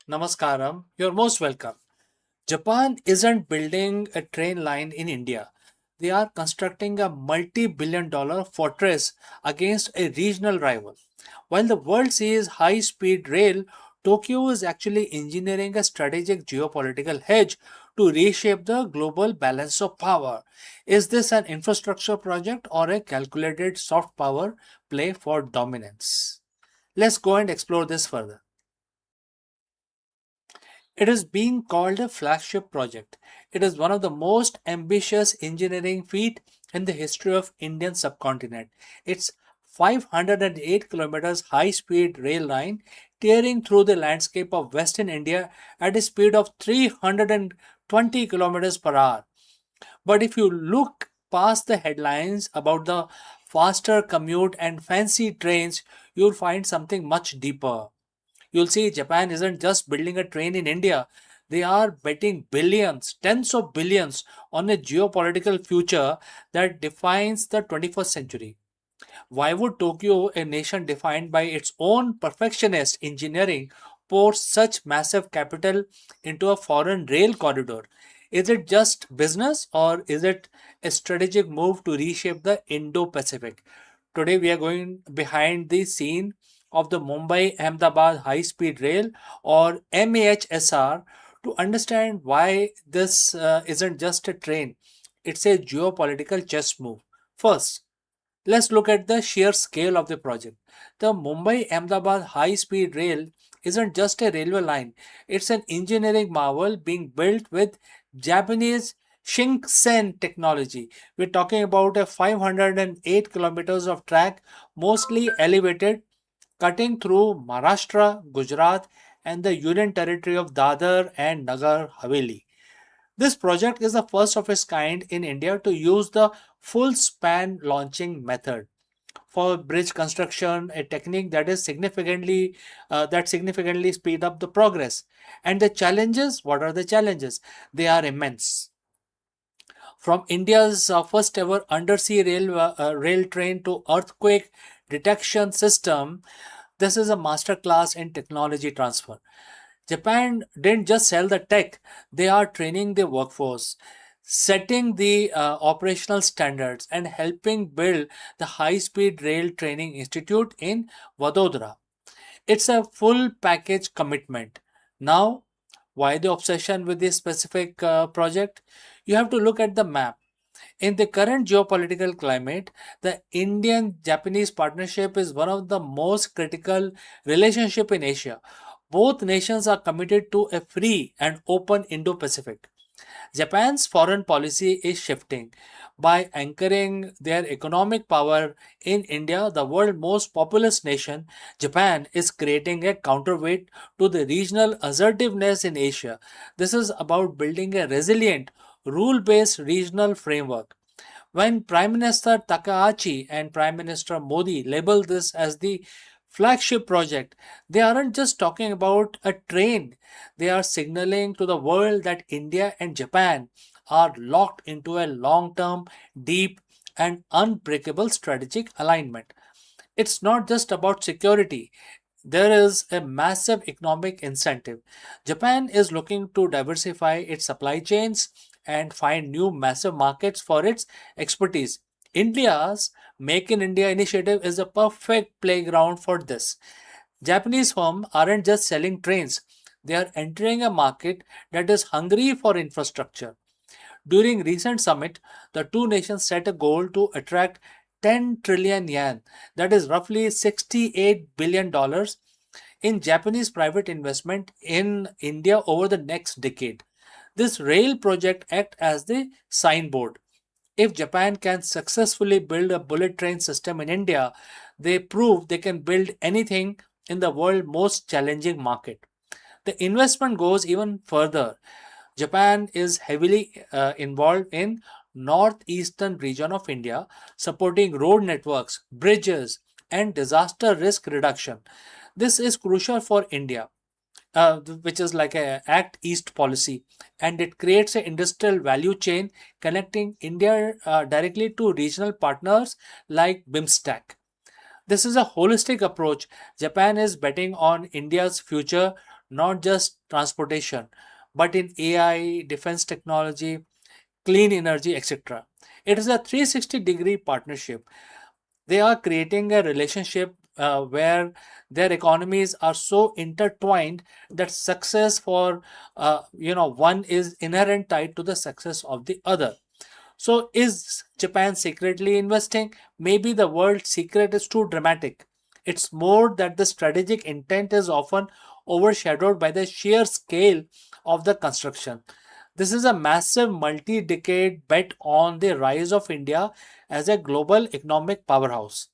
Namaskaram. You're most welcome. Japan isn't building a train line in India. They are constructing a multi-billion-dollar fortress against a regional rival. While the world sees high-speed rail, Tokyo is actually engineering a strategic geopolitical hedge to reshape the global balance of power. Is this an infrastructure project or a calculated soft power play for dominance? Let's go and explore this further. It is being called a flagship project. It is one of the most ambitious engineering feat in the history of Indian subcontinent. It's 508 kilometers high-speed rail line tearing through the landscape of Western India at a speed of 320 kilometers per hour. But if you look past the headlines about the faster commute and fancy trains, you'll find something much deeper. You'll see Japan isn't just building a train in India. They are betting billions, tens of billions on a geopolitical future that defines the 21st century. Why would Tokyo, a nation defined by its own perfectionist engineering, pour such massive capital into a foreign rail corridor? Is it just business or is it a strategic move to reshape the Indo Pacific? Today, we are going behind the scene of the Mumbai Ahmedabad High Speed Rail or MAHSR to understand why this isn't just a train, it's a geopolitical chess move. First, let's look at the sheer scale of the project. The Mumbai Ahmedabad high speed rail isn't just a railway line, it's an engineering marvel being built with Japanese Shinkansen technology. We're talking about a 508 kilometers of track, mostly elevated, cutting through Maharashtra, Gujarat, and the Union Territory of Dadar and Nagar Haveli. This project is the first of its kind in India to use the full span launching method for bridge construction, a technique that is significantly speed up the progress. And the challenges, what are the challenges? They are immense. From India's first ever undersea rail train to earthquake detection system, this is a masterclass in technology transfer. Japan didn't just sell the tech, they are training the workforce, setting the operational standards, and helping build the High Speed Rail Training Institute in Vadodara. It's a full package commitment. Now, why the obsession with this specific project? You have to look at the map. In the current geopolitical climate, the Indian Japanese partnership is one of the most critical relationship in Asia. Both nations are committed to a free and open Indo-Pacific. Japan's foreign policy is shifting. By anchoring their economic power in India, the world's most populous nation, Japan is creating a counterweight to the regional assertiveness in Asia. This is about building a resilient, rule based regional framework. When Prime Minister Takahashi and Prime Minister Modi label this as the flagship project, they aren't just talking about a train, they are signaling to the world that India and Japan are locked into a long term, deep, and unbreakable strategic alignment. It's not just about security, there is a massive economic incentive. Japan is looking to diversify its supply chains and find new massive markets for its expertise. India's Make in India initiative is a perfect playground for this. Japanese firms aren't just selling trains, they are entering a market that is hungry for infrastructure. During recent summit, the two nations set a goal to attract 10 trillion yen, that is roughly $68 billion in Japanese private investment in India over the next decade. This rail project acts as the signboard. If Japan can successfully build a bullet train system in India, they prove they can build anything in the world's most challenging market. The investment goes even further. Japan is heavily involved in northeastern region of India, supporting road networks, bridges, and disaster risk reduction. This is crucial for India, which is like a Act East policy, and it creates an industrial value chain connecting India directly to regional partners like BIMSTEC. This is a holistic approach. Japan is betting on India's future not just transportation, but in AI, defense technology, clean energy, etc. It is a 360-degree partnership. They are creating a relationship where their economies are so intertwined that success for one is inherent tied to the success of the other. So, is Japan secretly investing? Maybe the word secret is too dramatic. It's more that the strategic intent is often overshadowed by the sheer scale of the construction. This is a massive multi decade bet on the rise of India as a global economic powerhouse.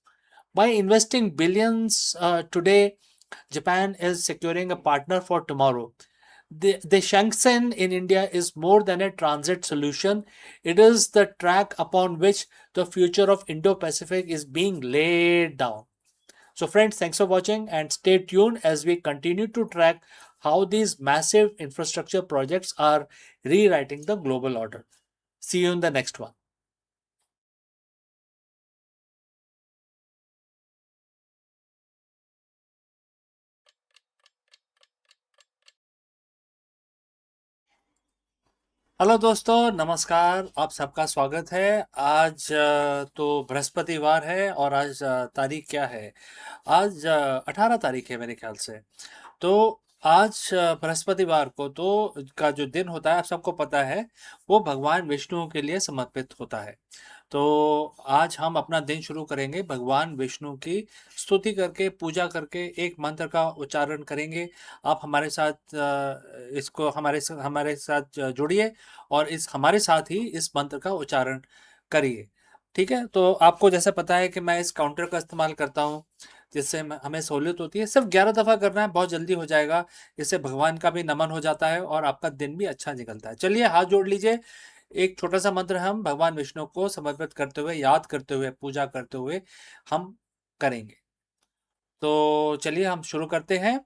By investing billions today, Japan is securing a partner for tomorrow. The Shangsen in India is more than a transit solution. It is the track upon which the future of Indo Pacific is being laid down. So, friends, thanks for watching and stay tuned as we continue to track how these massive infrastructure projects are rewriting the global order. See you in the next one. Hello दोस्तों, नमस्कार। आप सबका स्वागत है। आज तो बृहस्पतिवार है और आज तारीख क्या है? आज 18 तारीख है मेरे ख्याल से। तो आज बृहस्पतिवार को तो का जो दिन होता है, आप सबको पता है, वो भगवान विष्णु के लिए समर्पित होता है। तो आज हम अपना दिन शुरू करेंगे भगवान विष्णु की स्तुति करके, पूजा करके, एक मंत्र का उच्चारण करेंगे। आप हमारे साथ इसको हमारे साथ जुड़िए और इस हमारे साथ ही इस मंत्र का उच्चारण करिए। ठीक है? तो आपको जैसे पता है कि मैं इस काउंटर का इस्तेमाल करता हूँ, जिससे हमें सहूलियत होती है। सिर्फ 11 दफ़ा करना है, बहुत जल्दी हो जाएगा। इससे भगवान का भी नमन हो जाता है और आपका दिन भी अच्छा निकलता है। चलिए हाथ जोड़ लीजिए। एक छोटा सा मंत्र हम भगवान विष्णु को समर्पित करते हुए, याद करते हुए, पूजा करते हुए हम करेंगे। तो चलिए हम शुरू करते हैं।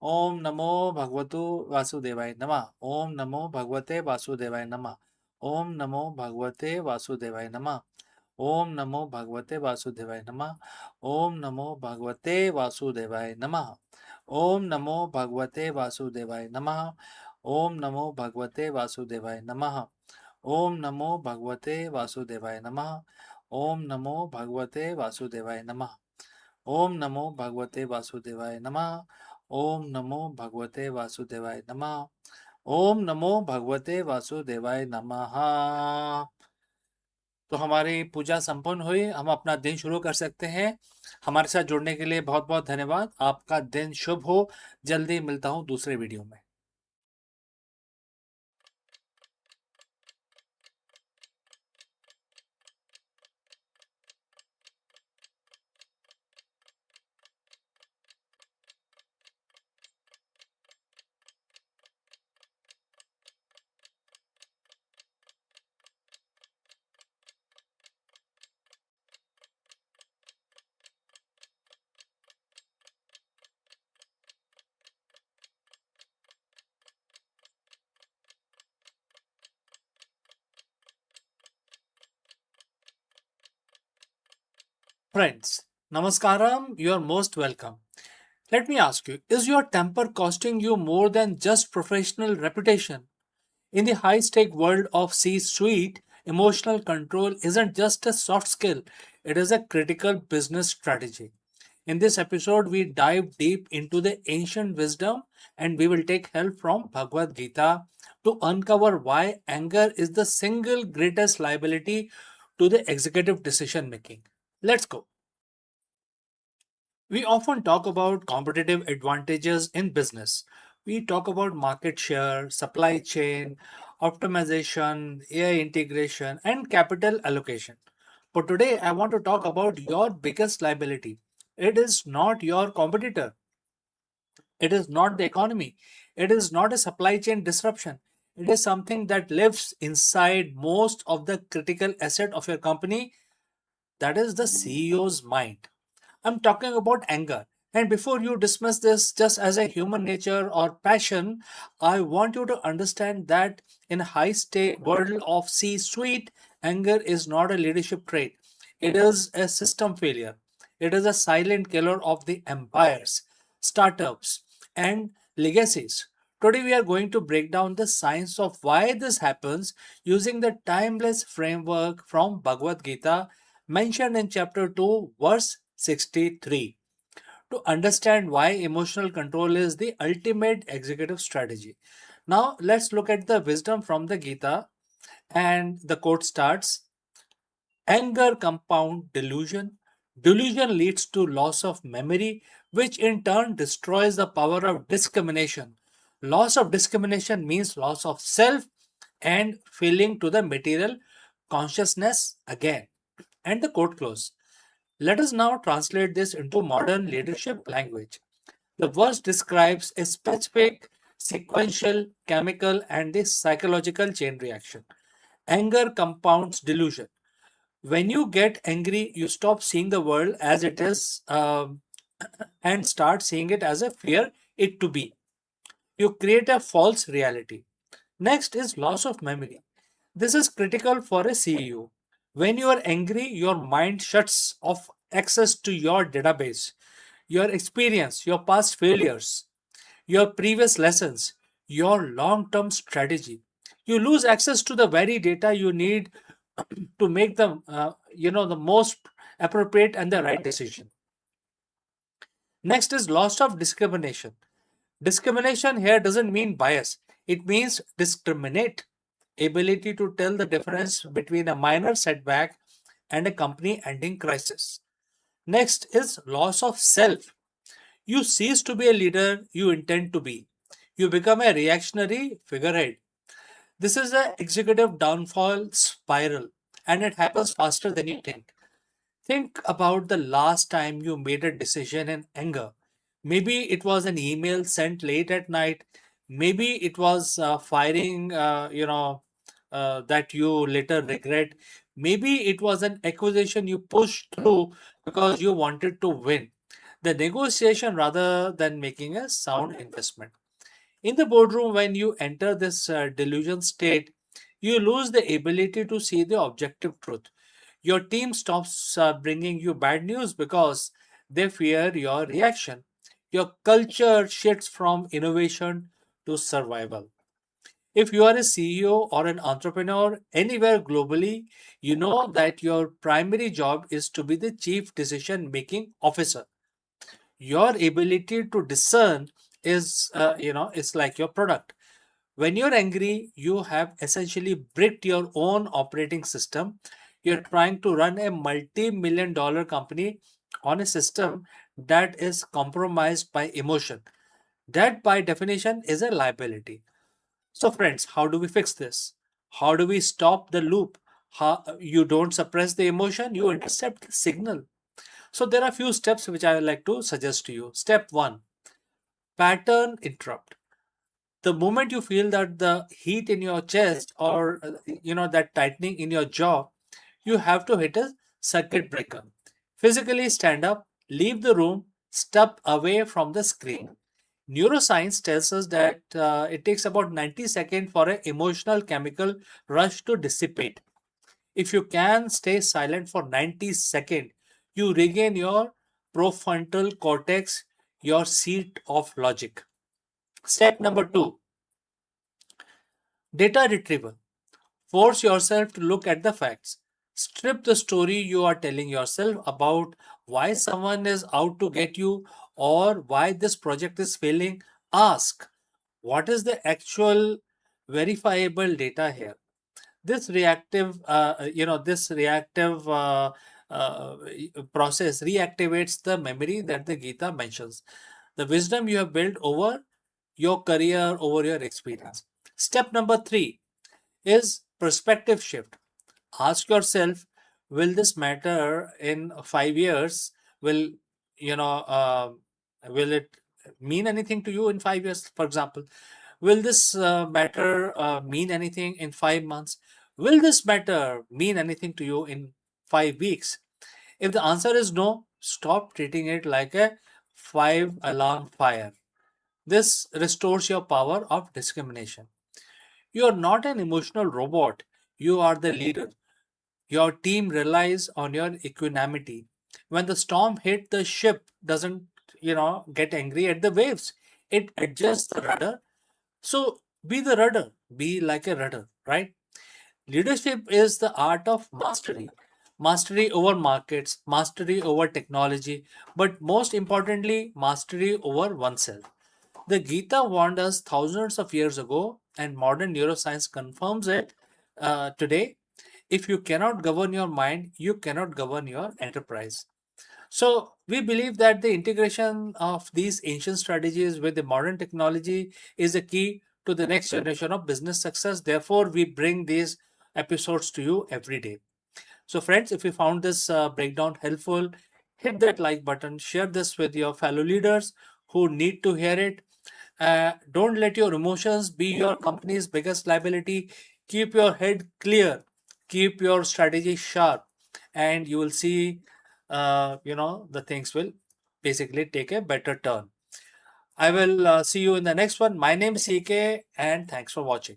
ओम नमो भगवतु वासुदेवाय नमः। ओम नमो भगवते वासुदेवाय नमः। ओम नमो भगवते वासुदेवाय नमः। ओम नमो भगवते वासुदेवाय नमः। ओम नमो भगवते वासुदेवाय नमः। ओम नमो भगवते वासुदेवाय नमः। ओम नमो भगवते वासुदेवाय नमः। ओम नमो भगवते वासुदेवाय नमः। ओम नमो भगवते वासुदेवाय नमः। ओम नमो भगवते वासुदेवाय नमः। ओम नमो भगवते वासुदेवाय नमः। ओम नमो भगवते वासुदेवाय नमः। तो हमारी पूजा संपन्न हुई, हम अपना दिन शुरू कर सकते हैं। हमारे साथ जुड़ने के लिए बहुत बहुत धन्यवाद। आपका दिन शुभ हो। जल्दी मिलता हूँ दूसरे वीडियो में। Friends, Namaskaram, you are most welcome. Let me ask you, is your temper costing you more than just professional reputation? In the high stake world of C suite, emotional control isn't just a soft skill, it is a critical business strategy. In this episode, we dive deep into the ancient wisdom and we will take help from Bhagavad Gita to uncover why anger is the single greatest liability to the executive decision making. Let's go. We often talk about competitive advantages in business. We talk about market share, supply chain, optimization, AI integration, and capital allocation. But today, I want to talk about your biggest liability. It is not your competitor, it is not the economy, it is not a supply chain disruption. It is something that lives inside most of the critical asset of your company, that is the CEO's mind. I'm talking about anger. And before you dismiss this just as a human nature or passion, I want you to understand that in a high stake world of C suite, anger is not a leadership trait. It is a system failure. It is a silent killer of the empires, startups, and legacies. Today, we are going to break down the science of why this happens using the timeless framework from Bhagavad Gita mentioned in chapter 2, verse 63, to understand why emotional control is the ultimate executive strategy. Now, let's look at the wisdom from the Gita, and the quote starts: Anger compound delusion. Delusion leads to loss of memory, which in turn destroys the power of discrimination. Loss of discrimination means loss of self and feeling to the material consciousness again. And the quote close. Let us now translate this into modern leadership language. The verse describes a specific sequential, chemical, and the psychological chain reaction. Anger compounds delusion. When you get angry, you stop seeing the world as it is, and start seeing it as a fear it to be. You create a false reality. Next is loss of memory. This is critical for a CEO. When you are angry, your mind shuts off access to your database, your experience, your past failures, your previous lessons, your long term strategy. You lose access to the very data you need to make the most appropriate and the right decision. Next is loss of discrimination. Discrimination here doesn't mean bias, it means discriminate, ability to tell the difference between a minor setback and a company ending crisis. Next is loss of self. You cease to be a leader you intend to be. You become a reactionary figurehead. This is an executive downfall spiral, and it happens faster than you think. Think about the last time you made a decision in anger. Maybe it was an email sent late at night. Maybe it was firing, that you later regret. Maybe it was an acquisition you pushed through because you wanted to win the negotiation rather than making a sound investment. In the boardroom, when you enter this delusion state, you lose the ability to see the objective truth. Your team stops bringing you bad news because they fear your reaction. Your culture shifts from innovation to survival. If you are a CEO or an entrepreneur anywhere globally, you know that your primary job is to be the chief decision making officer. Your ability to discern is like your product. When you're angry, you have essentially bricked your own operating system. You're trying to run a multi-million dollar company on a system that is compromised by emotion. That, by definition, is a liability. So, friends, how do we fix this? How do we stop the loop? How, you don't suppress the emotion, you intercept the signal. So, there are a few steps which I would like to suggest to you. Step one: pattern interrupt. The moment you feel that the heat in your chest, or that tightening in your jaw, you have to hit a circuit breaker. Physically stand up, leave the room, step away from the screen. Neuroscience tells us that it takes about 90 seconds for an emotional chemical rush to dissipate. If you can stay silent for 90 seconds, you regain your prefrontal cortex, your seat of logic. Step number two: data retrieval. Force yourself to look at the facts. Strip the story you are telling yourself about why someone is out to get you or why this project is failing. Ask, what is the actual verifiable data here? This reactive process reactivates the memory that the Gita mentions, the wisdom you have built over your career, over your experience. Step number three is perspective shift. Ask yourself, will this matter in 5 years? Will you know? Will it mean anything to you in 5 years? For example, will this matter mean anything in 5 months? Will this matter mean anything to you in 5 weeks? If the answer is no, stop treating it like a five alarm fire. This restores your power of discrimination. You are not an emotional robot. You are the leader. Your team relies on your equanimity. When the storm hit, the ship doesn't, get angry at the waves. It adjusts the rudder. So be the rudder, be like a rudder, right? Leadership is the art of mastery. Mastery over markets, mastery over technology, but most importantly, mastery over oneself. The Gita warned us thousands of years ago, and modern neuroscience confirms it today. If you cannot govern your mind, you cannot govern your enterprise. So, we believe that the integration of these ancient strategies with the modern technology is the key to the next generation of business success. Therefore, we bring these episodes to you every day. So, friends, if you found this breakdown helpful, hit that like button, share this with your fellow leaders who need to hear it. Don't let your emotions be your company's biggest liability. Keep your head clear, keep your strategy sharp, and you will see, the things will basically take a better turn. I will see you in the next one. My name is CK, and thanks for watching.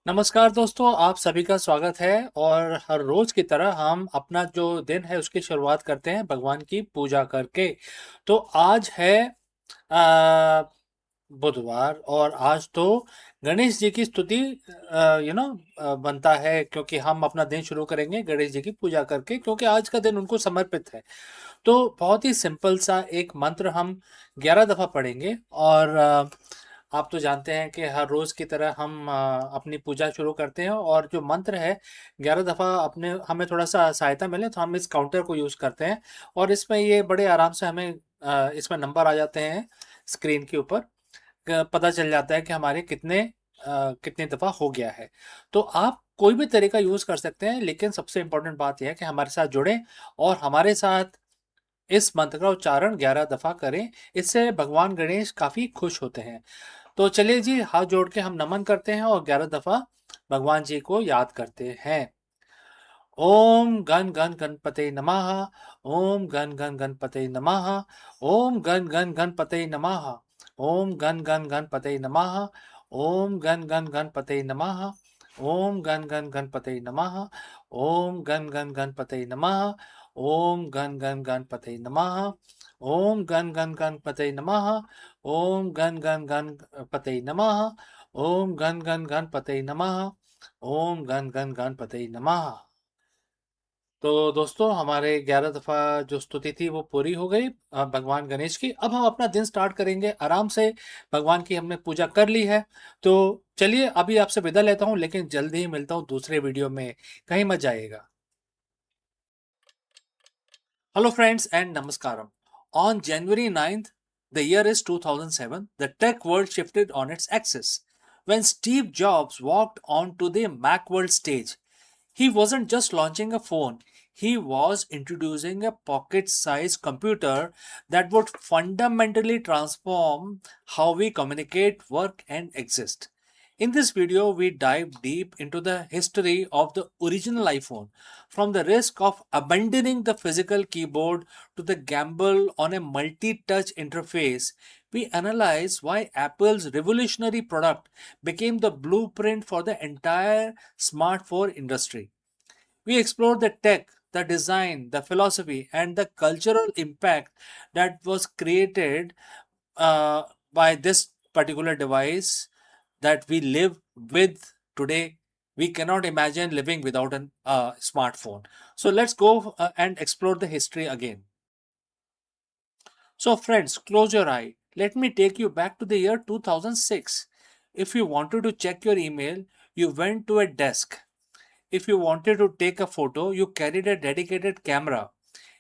नमस्कार दोस्तों, आप सभी का स्वागत है। और हर रोज की तरह हम अपना जो दिन है उसकी शुरुआत करते हैं भगवान की पूजा करके। तो आज है आ, बुधवार, और आज तो गणेश जी की स्तुति बनता है, क्योंकि हम अपना दिन शुरू करेंगे गणेश जी की पूजा करके, क्योंकि आज का दिन उनको समर्पित है। तो बहुत ही सिंपल सा एक मंत्र हम 11 दफा पढ़ेंगे। और आप तो जानते हैं कि हर रोज की तरह हम अपनी पूजा शुरू करते हैं, और जो मंत्र है 11 दफा अपने हमें थोड़ा सा सहायता मिले तो हम इस काउंटर को यूज करते हैं। और इसमें ये बड़े आराम से हमें इसमें नंबर आ जाते हैं स्क्रीन के ऊपर। पता चल जाता है कि हमारे कितने दफा हो गया है। तो आप कोई भी तरीका यूज कर सकते हैं, लेकिन सबसे इंपॉर्टेंट बात यह है कि हमारे साथ जुड़ें और हमारे साथ इस मंत्र का उच्चारण 11 दफा करें। इससे भगवान गणेश काफी खुश होते हैं। तो चलिए जी, हाथ जोड़ के हम नमन करते हैं और 11 दफा भगवान जी को याद करते हैं। ओम गण गण गणपते नमः। ओम गण गण गणपते नमः। ओम गण गण गणपते नमः। ओम गण गण गणपते नमः। ओम गण गण गणपते नमः। ओम गण गण गणपते नमः। ओम गण गण गणपते नमः। ओम गण गण गणपते नमः। ओम गण गण गणपते नमः। ओम गण गण गणपते नमः। ओम गण गण गणपते नमः। ओम गण गण गणपते नमः। तो दोस्तों, हमारे 11 दफा जो स्तुति थी वो पूरी हो गई भगवान गणेश की। अब हम अपना दिन स्टार्ट करेंगे आराम से। भगवान की हमने पूजा कर ली है। तो चलिए, अभी आपसे विदा लेता हूँ, लेकिन जल्दी ही मिलता हूँ दूसरे वीडियो में। कहीं मत जाइएगा। Hello, friends, and Namaskaram. On January 9th, the year is 2007, the tech world shifted on its axis. When Steve Jobs walked onto the Macworld stage, he wasn't just launching a phone, he was introducing a pocket sized computer that would fundamentally transform how we communicate, work, and exist. In this video, we dive deep into the history of the original iPhone, from the risk of abandoning the physical keyboard to the gamble on a multi touch interface. We analyze why Apple's revolutionary product became the blueprint for the entire smartphone industry. We explore the tech, the design, the philosophy, and the cultural impact that was created uh, by this particular device that we live with today. We cannot imagine living without a smartphone. So let's go and explore the history again. So, friends, close your eye. Let me take you back to the year 2006. If you wanted to check your email, you went to a desk. If you wanted to take a photo, you carried a dedicated camera.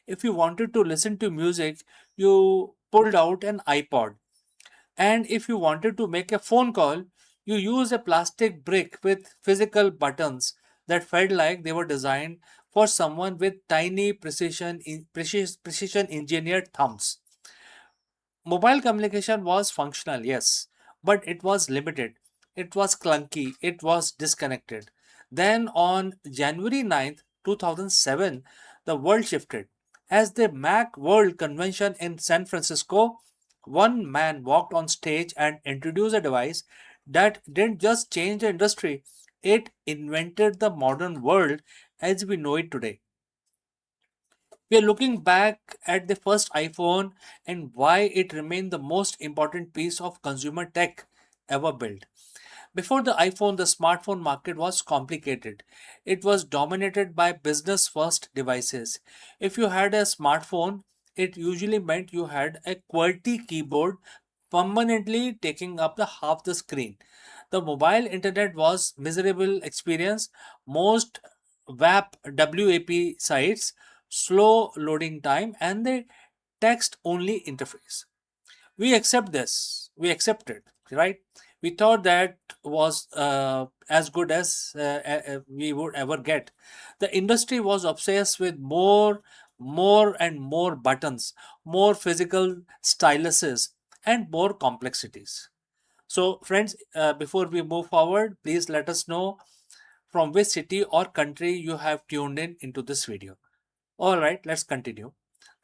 If you wanted to listen to music, you pulled out an iPod. And if you wanted to make a phone call, you used a plastic brick with physical buttons that felt like they were designed for someone with tiny precision engineered thumbs. Mobile communication was functional, yes, but it was limited. It was clunky. It was disconnected. Then on January 9th, 2007, the world shifted. As the Mac World Convention in San Francisco, one man walked on stage and introduced a device that didn't just change the industry, it invented the modern world as we know it today. We are looking back at the first iPhone and why it remained the most important piece of consumer tech ever built. Before the iPhone, the smartphone market was complicated. It was dominated by business first devices. If you had a smartphone, it usually meant you had a QWERTY keyboard permanently taking up the half the screen. The mobile internet was miserable experience. Most WAP sites, slow loading time, and the text only interface. We accept it, right? We thought that was as good as we would ever get. The industry was obsessed with more and more buttons, more physical styluses, and more complexities. So friends, before we move forward, please let us know from which city or country you have tuned in into this video. All right, let's continue.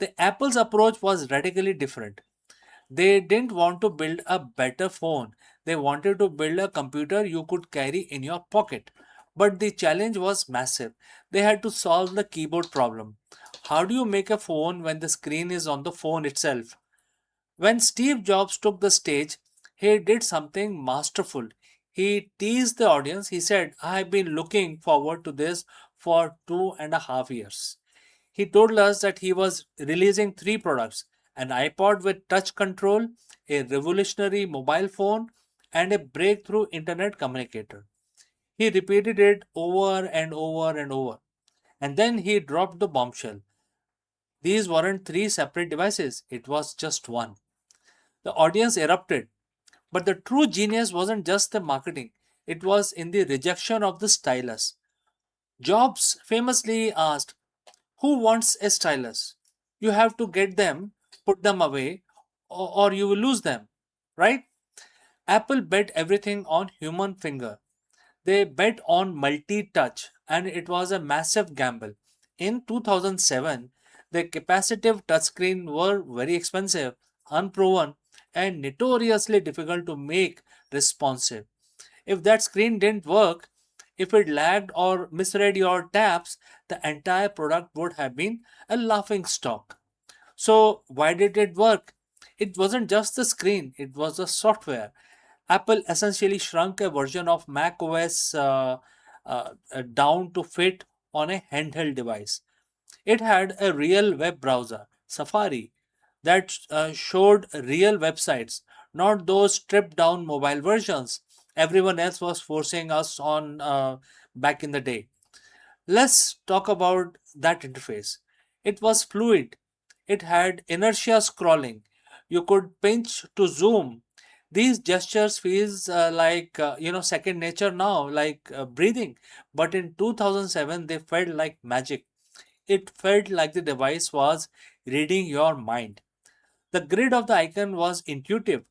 The Apple's approach was radically different. They didn't want to build a better phone. They wanted to build a computer you could carry in your pocket. But the challenge was massive. They had to solve the keyboard problem. How do you make a phone when the screen is on the phone itself? When Steve Jobs took the stage, he did something masterful. He teased the audience. He said, I have been looking forward to this for 2.5 years. He told us that he was releasing three products: an iPod with touch control, a revolutionary mobile phone, and a breakthrough internet communicator. He repeated it over and over and over. And then he dropped the bombshell. These weren't three separate devices, it was just one. The audience erupted. But the true genius wasn't just the marketing, it was in the rejection of the stylus. Jobs famously asked, who wants a stylus? You have to get them, put them away, or you will lose them, right? Apple bet everything on human finger. They bet on multi-touch, and it was a massive gamble. In 2007, the capacitive touchscreen were very expensive, unproven, and notoriously difficult to make responsive. If that screen didn't work, if it lagged or misread your taps, the entire product would have been a laughing stock. So, why did it work? It wasn't just the screen, it was the software. Apple essentially shrunk a version of Mac OS down to fit on a handheld device. It had a real web browser, Safari, that showed real websites, not those stripped down mobile versions everyone else was forcing us on back in the day. Let's talk about that interface. It was fluid. It had inertia scrolling. You could pinch to zoom. These gestures feels like second nature now, like breathing. But in 2007, they felt like magic. It felt like the device was reading your mind. The grid of the icon was intuitive.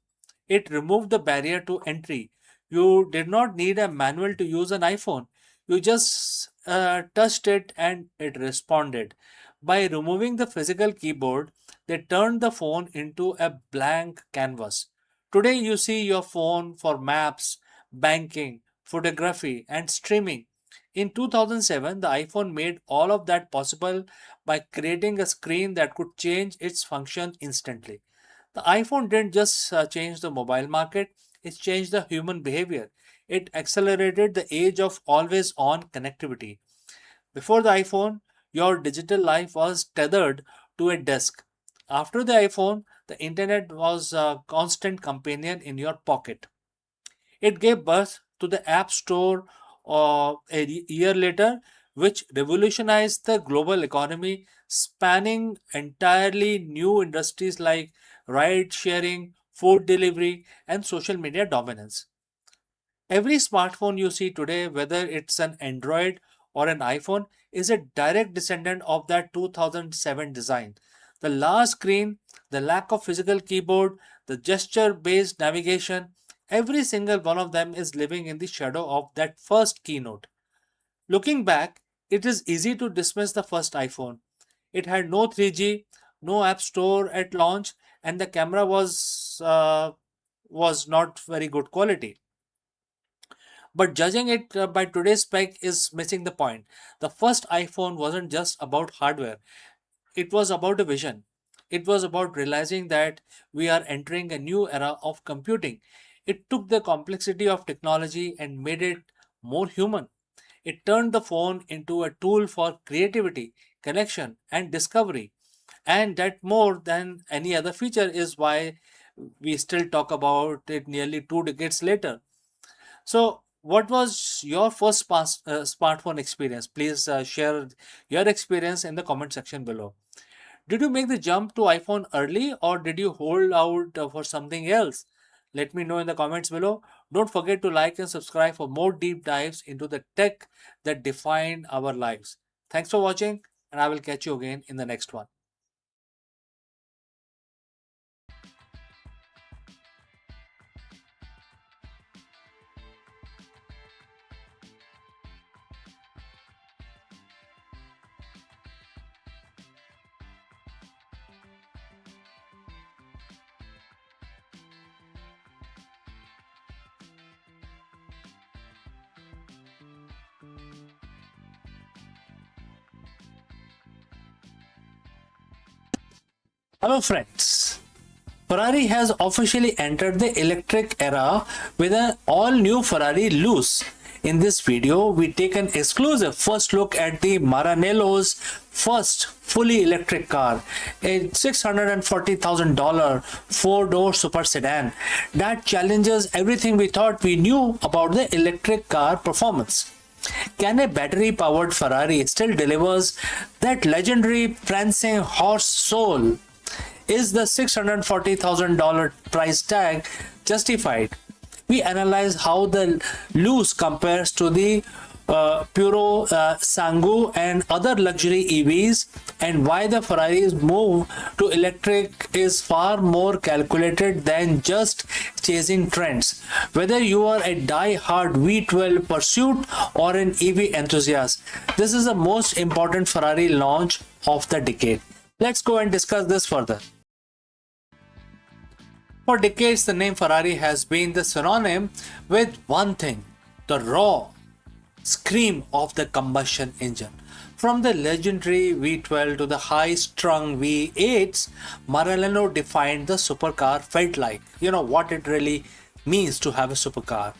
It removed the barrier to entry. You did not need a manual to use an iPhone. You just touched it and it responded. By removing the physical keyboard, they turned the phone into a blank canvas. Today, you see your phone for maps, banking, photography, and streaming. In 2007, the iPhone made all of that possible by creating a screen that could change its function instantly. The iPhone didn't just change the mobile market, it changed the human behavior. It accelerated the age of always on connectivity. Before the iPhone, your digital life was tethered to a desk. After the iPhone, the internet was a constant companion in your pocket. It gave birth to the App Store a year later, which revolutionized the global economy, spanning entirely new industries like ride sharing, food delivery, and social media dominance. Every smartphone you see today, whether it's an Android or an iPhone, is a direct descendant of that 2007 design. The large screen, the lack of physical keyboard, the gesture based navigation, every single one of them is living in the shadow of that first keynote. Looking back, it is easy to dismiss the first iPhone. It had no 3G, no App Store at launch, and the camera was not very good quality. But judging it by today's spec is missing the point. The first iPhone wasn't just about hardware, it was about a vision. It was about realizing that we are entering a new era of computing. It took the complexity of technology and made it more human. It turned the phone into a tool for creativity, connection, and discovery. And that more than any other feature is why we still talk about it nearly 2 decades later. So, what was your first smartphone experience? Please share your experience in the comment section below. Did you make the jump to iPhone early or did you hold out for something else? Let me know in the comments below. Don't forget to like and subscribe for more deep dives into the tech that define our lives. Thanks for watching, and I will catch you again in the next one. Hello, friends. Ferrari has officially entered the electric era with an all-new Ferrari Luce. In this video, we take an exclusive first look at the Maranello's first fully electric car, a $640,000 four-door super sedan that challenges everything we thought we knew about the electric car performance. Can a battery-powered Ferrari still delivers that legendary prancing horse soul? Is the $640,000 price tag justified? We analyze how the Luce compares to the Puro Sangu and other luxury EVs, and why the Ferrari's move to electric is far more calculated than just chasing trends. Whether you are a die-hard V12 pursuit or an EV enthusiast, this is the most important Ferrari launch of the decade. Let's go and discuss this further. For decades, the name Ferrari has been the synonym with one thing: the raw scream of the combustion engine. From the legendary V12 to the high-strung V8s, Maranello defined the supercar felt like. You know what it really means to have a supercar.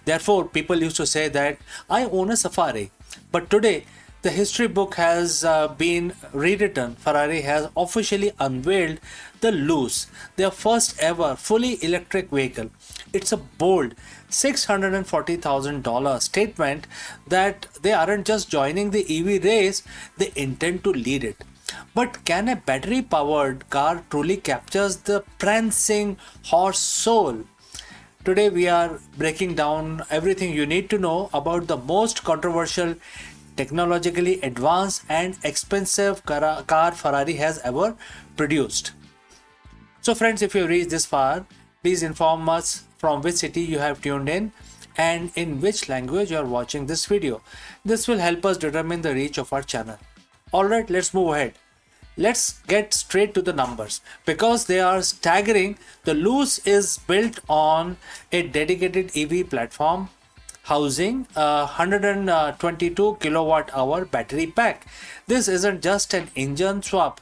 Therefore, people used to say that I own a Safari. But today, the history book has been rewritten. Ferrari has officially unveiled the Luce, their first ever fully electric vehicle. It's a bold $640,000 statement that they aren't just joining the EV race, they intend to lead it. But can a battery powered car truly captures the prancing horse soul? Today we are breaking down everything you need to know about the most controversial, technologically advanced and expensive car Ferrari has ever produced. So friends, if you reached this far, please inform us from which city you have tuned in and in which language you are watching this video. This will help us determine the reach of our channel. Alright, let's move ahead. Let's get straight to the numbers because they are staggering. The Luce is built on a dedicated EV platform housing a 122 kilowatt hour battery pack. This isn't just an engine swap.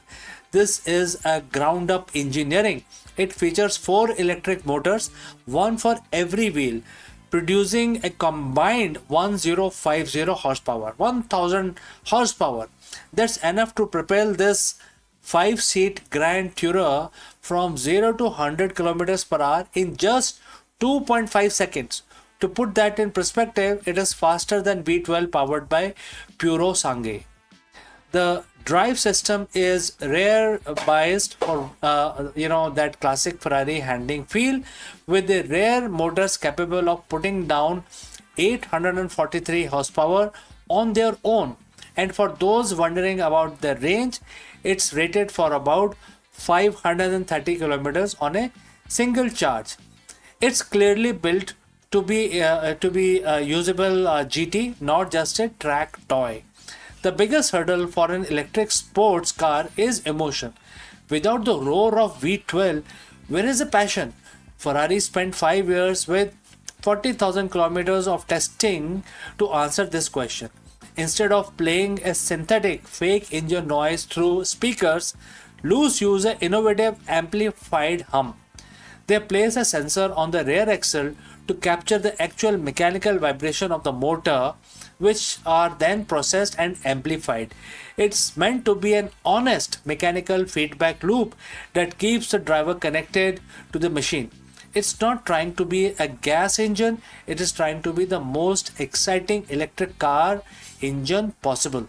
This is a ground up engineering. It features 4 electric motors, one for every wheel, producing a combined 1050 horsepower, 1000 horsepower. That's enough to propel this 5-seat Grand Tourer from 0 to 100 kilometers per hour in just 2.5 seconds. To put that in perspective, it is faster than V12 powered by Puro Sangue. The drive system is rear biased for that classic Ferrari handling feel, with the rear motors capable of putting down 843 horsepower on their own. And for those wondering about the range, it's rated for about 530 kilometers on a single charge. It's clearly built to be usable GT, not just a track toy. The biggest hurdle for an electric sports car is emotion. Without the roar of V12, where is the passion? Ferrari spent 5 years with 40,000 kilometers of testing to answer this question. Instead of playing a synthetic fake engine noise through speakers, Loose use an innovative amplified hum. They place a sensor on the rear axle to capture the actual mechanical vibration of the motor, which are then processed and amplified. It's meant to be an honest mechanical feedback loop that keeps the driver connected to the machine. It's not trying to be a gas engine, it is trying to be the most exciting electric car engine possible.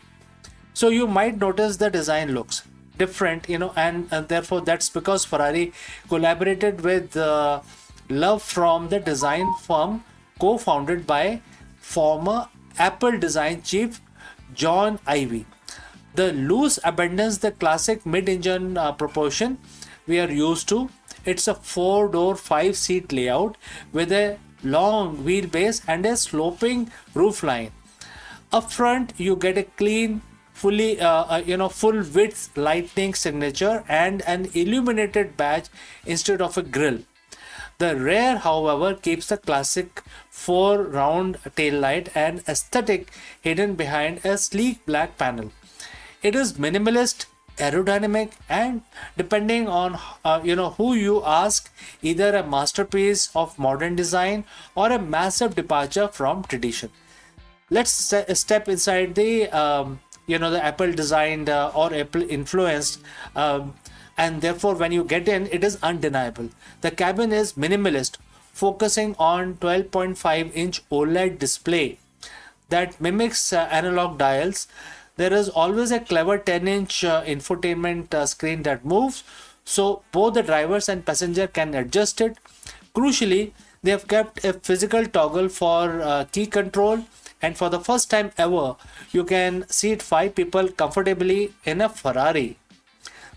So you might notice the design looks different, and therefore that's because Ferrari collaborated with Love from the design firm co-founded by former Apple design chief John Ivey. The Loose abandons the classic mid-engine proportion we are used to. It's a 4-door, 5-seat layout with a long wheelbase and a sloping roofline. Up front, you get a clean, full width lightning signature and an illuminated badge instead of a grille. The rear, however, keeps the classic 4 round taillight and aesthetic hidden behind a sleek black panel. It is minimalist, aerodynamic, and depending on who you ask, either a masterpiece of modern design or a massive departure from tradition. Let's step inside the Apple designed or Apple influenced, and therefore when you get in, it is undeniable. The cabin is minimalist, focusing on 12.5-inch OLED display that mimics analog dials. There is always a clever 10-inch infotainment screen that moves, so both the drivers and passenger can adjust it. Crucially, they have kept a physical toggle for key control, and for the first time ever, you can seat 5 people comfortably in a Ferrari.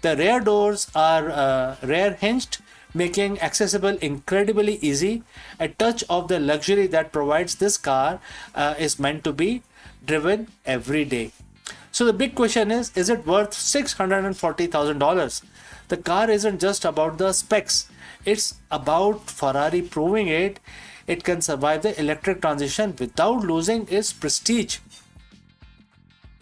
The rear doors are rear hinged, making accessible incredibly easy. A touch of the luxury that provides this car is meant to be driven every day. So the big question is it worth $640,000? The car isn't just about the specs, it's about Ferrari proving it can survive the electric transition without losing its prestige.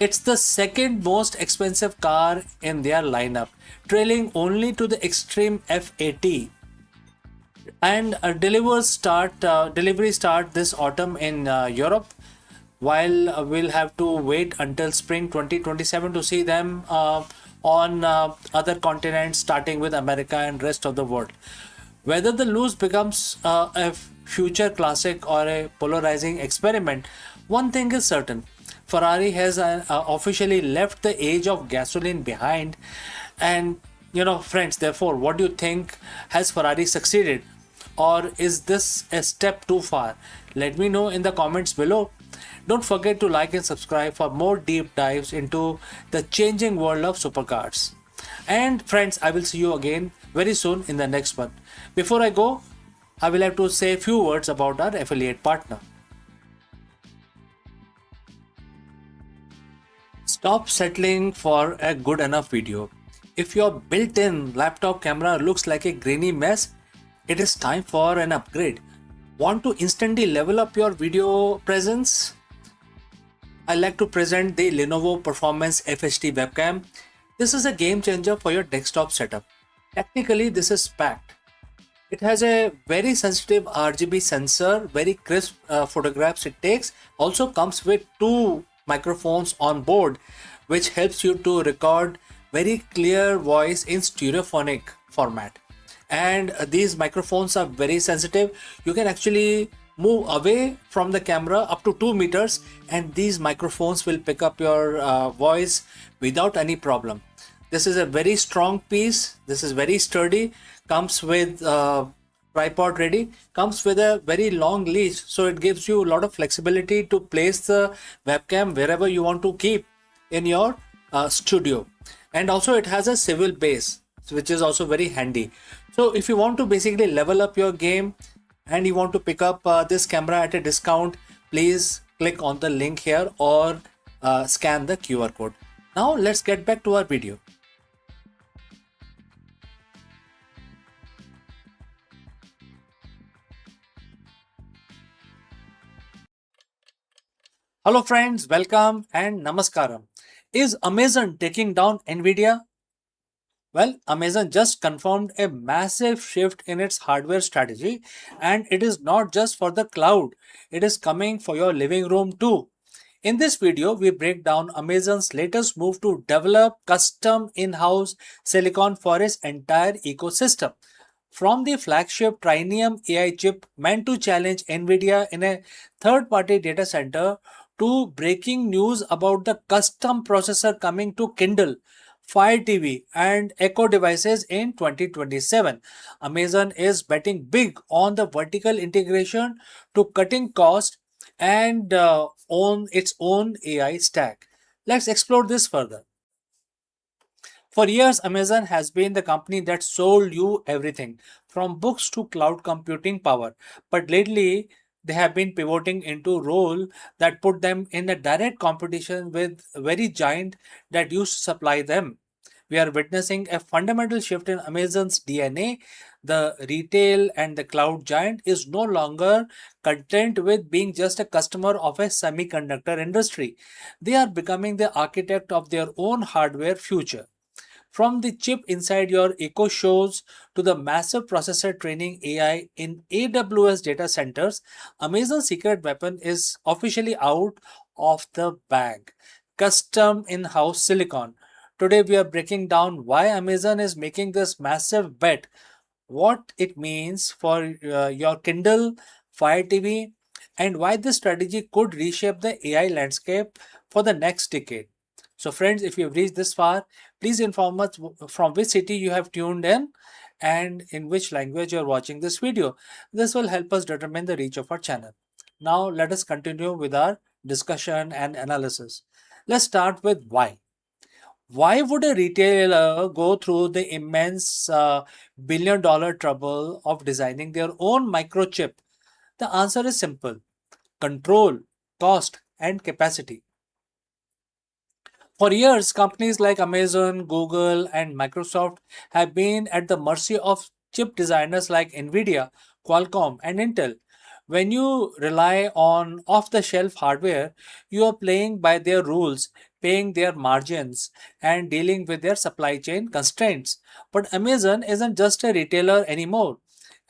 It's the second most expensive car in their lineup, trailing only to the Extreme F80. And delivery start this autumn in Europe, while we'll have to wait until spring 2027 to see them on other continents, starting with America and rest of the world. Whether the Loose becomes a future classic or a polarizing experiment, one thing is certain: Ferrari has officially left the age of gasoline behind. And friends, therefore, what do you think? Has Ferrari succeeded, or is this a step too far? Let me know in the comments below. Don't forget to like and subscribe for more deep dives into the changing world of supercars. And friends, I will see you again very soon in the next one. Before I go, I will have to say a few words about our affiliate partner. Stop settling for a good enough video. If your built-in laptop camera looks like a grainy mess, it is time for an upgrade. Want to instantly level up your video presence? I like to present the Lenovo Performance FHD webcam. This is a game changer for your desktop setup. Technically, this is packed. It has a very sensitive RGB sensor, very crisp photographs it takes. Also comes with 2 microphones on board, which helps you to record very clear voice in stereophonic format. And these microphones are very sensitive. You can actually move away from the camera up to 2 meters, and these microphones will pick up your voice without any problem. This is a very strong piece. This is very sturdy. Comes with tripod ready. Comes with a very long leash, so it gives you a lot of flexibility to place the webcam wherever you want to keep in your studio. And also it has a swivel base, which is also very handy. So if you want to basically level up your game and you want to pick up this camera at a discount, please click on the link here or scan the QR code. Now let's get back to our video. Hello, friends, welcome and namaskaram. Is Amazon taking down Nvidia? Well, Amazon just confirmed a massive shift in its hardware strategy, and it is not just for the cloud, it is coming for your living room too. In this video, we break down Amazon's latest move to develop custom in house silicon for its entire ecosystem. From the flagship Trinium AI chip meant to challenge Nvidia in a third party data center to breaking news about the custom processor coming to Kindle, Fire TV, and Echo devices in 2027. Amazon is betting big on the vertical integration to cutting cost and own its own AI stack. Let's explore this further. For years, Amazon has been the company that sold you everything from books to cloud computing power. But lately, they have been pivoting into role that put them in a direct competition with very giant that used to supply them. We are witnessing a fundamental shift in Amazon's DNA. The retail and the cloud giant is no longer content with being just a customer of a semiconductor industry. They are becoming the architect of their own hardware future. From the chip inside your Echo Shows to the massive processor training AI in AWS data centers, Amazon's secret weapon is officially out of the bag. Custom in house silicon. Today, we are breaking down why Amazon is making this massive bet, what it means for your Kindle, Fire TV, and why this strategy could reshape the AI landscape for the next decade. So, friends, if you've reached this far, please inform us from which city you have tuned in and in which language you're watching this video. This will help us determine the reach of our channel. Now, let us continue with our discussion and analysis. Let's start with why. Why would a retailer go through the immense billion-dollar trouble of designing their own microchip? The answer is simple: control, cost, and capacity. For years, companies like Amazon, Google, and Microsoft have been at the mercy of chip designers like Nvidia, Qualcomm, and Intel. When you rely on off the shelf hardware, you are playing by their rules, paying their margins, and dealing with their supply chain constraints. But Amazon isn't just a retailer anymore.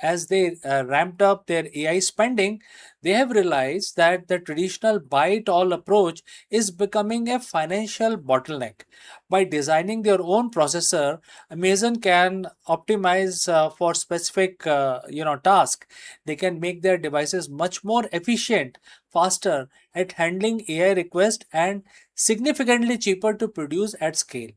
As they ramped up their AI spending, they have realized that the traditional buy it all approach is becoming a financial bottleneck. By designing their own processor, Amazon can optimize for specific task. They can make their devices much more efficient, faster at handling AI requests, and significantly cheaper to produce at scale.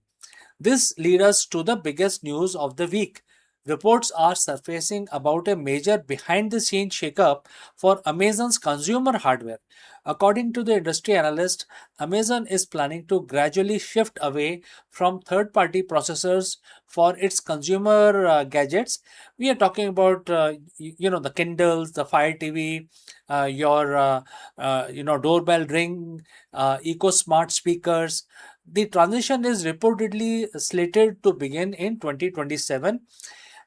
This leads us to the biggest news of the week. Reports are surfacing about a major behind the scenes shakeup for Amazon's consumer hardware. According to the industry analyst, Amazon is planning to gradually shift away from third party processors for its consumer gadgets. We are talking about the Kindles, the Fire TV, your doorbell ring, Eco Smart speakers. The transition is reportedly slated to begin in 2027.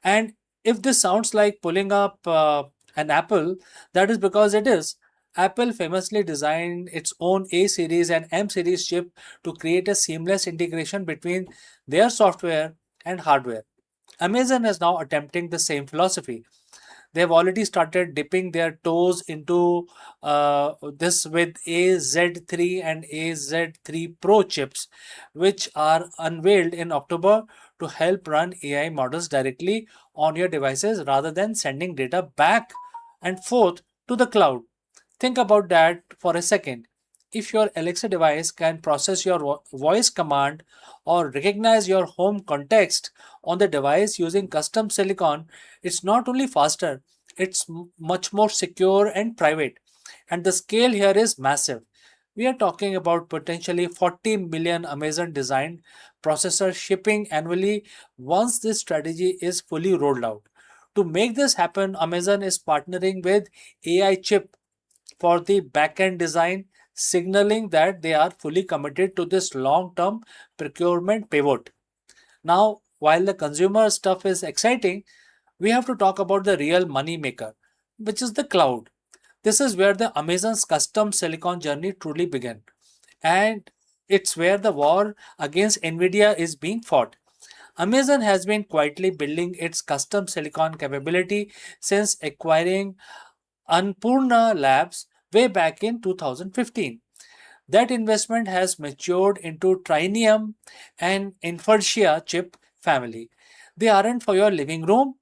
And if this sounds like pulling up an Apple, that is because it is. Apple famously designed its own A series and M series chip to create a seamless integration between their software and hardware. Amazon is now attempting the same philosophy. They've already started dipping their toes into this with AZ3 and AZ3 Pro chips, which are unveiled in October to help run AI models directly on your devices rather than sending data back and forth to the cloud. Think about that for a second. If your Alexa device can process your voice command or recognize your home context on the device using custom silicon, it's not only faster, it's much more secure and private. And the scale here is massive. We are talking about potentially 40 million Amazon designed processors shipping annually once this strategy is fully rolled out. To make this happen, Amazon is partnering with AI chip for the back-end design, signaling that they are fully committed to this long-term procurement pivot. Now, while the consumer stuff is exciting, we have to talk about the real money maker, which is the cloud. This is where the Amazon's custom silicon journey truly began. And it's where the war against Nvidia is being fought. Amazon has been quietly building its custom silicon capability since acquiring Annapurna Labs way back in 2015. That investment has matured into Trinium and Infertia chip family. They aren't for your living room.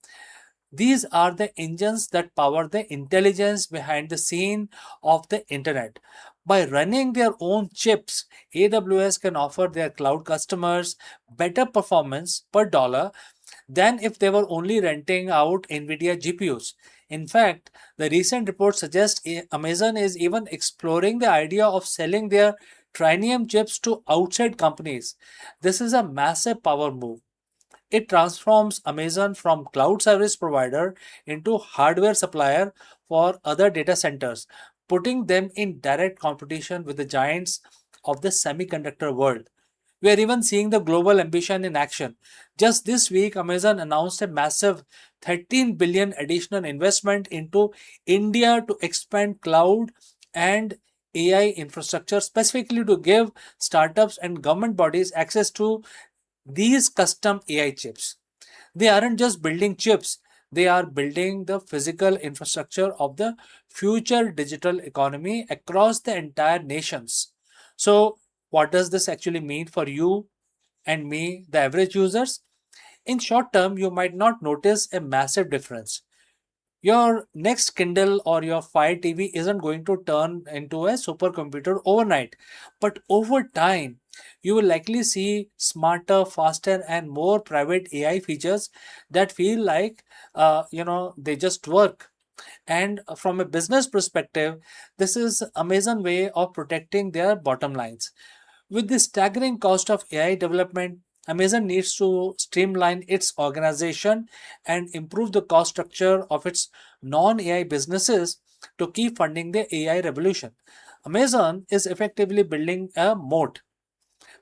These are the engines that power the intelligence behind the scene of the internet. By running their own chips, AWS can offer their cloud customers better performance per dollar than if they were only renting out NVIDIA GPUs. In fact, the recent report suggests Amazon is even exploring the idea of selling their Trinium chips to outside companies. This is a massive power move. It transforms Amazon from cloud service provider into hardware supplier for other data centers, putting them in direct competition with the giants of the semiconductor world. We are even seeing the global ambition in action. Just this week, Amazon announced a massive 13 billion additional investment into India to expand cloud and AI infrastructure, specifically to give startups and government bodies access to these custom AI chips. They aren't just building chips, they are building the physical infrastructure of the future digital economy across the entire nations. So, what does this actually mean for you and me, the average users? In short term, you might not notice a massive difference. Your next Kindle or your Fire TV isn't going to turn into a supercomputer overnight, but over time, you will likely see smarter, faster, and more private AI features that feel like they just work. And from a business perspective, this is Amazon way of protecting their bottom lines. With the staggering cost of AI development, Amazon needs to streamline its organization and improve the cost structure of its non AI businesses to keep funding the AI revolution. Amazon is effectively building a moat.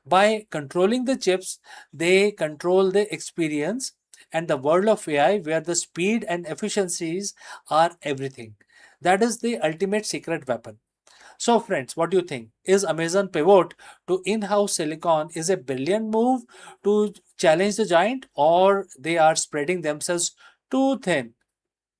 By controlling the chips, they control the experience and the world of AI where the speed and efficiencies are everything. That is the ultimate secret weapon. So, friends, what do you think? Is Amazon pivot to in-house silicon is a brilliant move to challenge the giant, or they are spreading themselves too thin?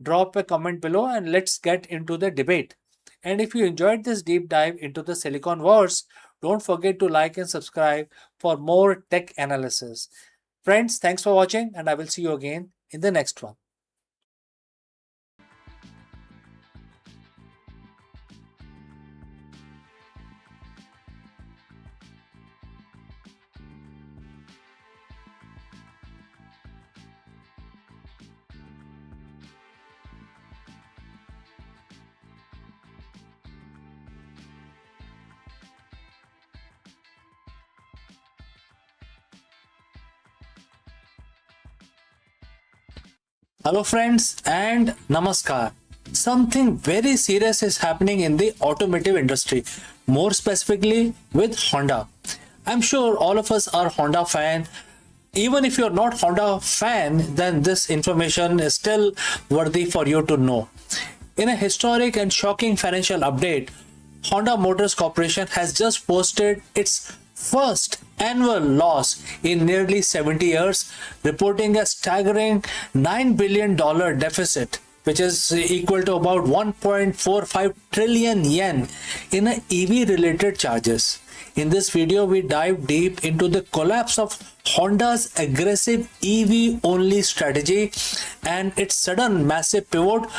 Drop a comment below and let's get into the debate. And if you enjoyed this deep dive into the Silicon Wars, don't forget to like and subscribe for more tech analysis. Friends, thanks for watching, and I will see you again in the next one. Hello, friends, and namaskar. Something very serious is happening in the automotive industry, more specifically with Honda. I'm sure all of us are Honda fan. Even if you're not Honda fan, then this information is still worthy for you to know. In a historic and shocking financial update, Honda Motors Corporation has just posted its first annual loss in nearly 70 years, reporting a staggering $9 billion deficit, which is equal to about 1.45 trillion yen in EV related charges. In this video, we dive deep into the collapse of Honda's aggressive EV only strategy and its sudden massive pivot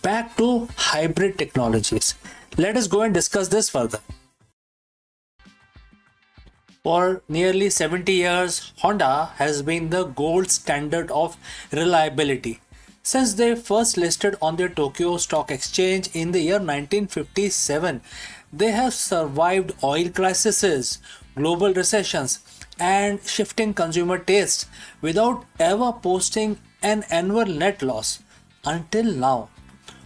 back to hybrid technologies. Let us go and discuss this further. For nearly 70 years, Honda has been the gold standard of reliability. Since they first listed on the Tokyo Stock Exchange in the year 1957, they have survived oil crises, global recessions, and shifting consumer tastes without ever posting an annual net loss until now.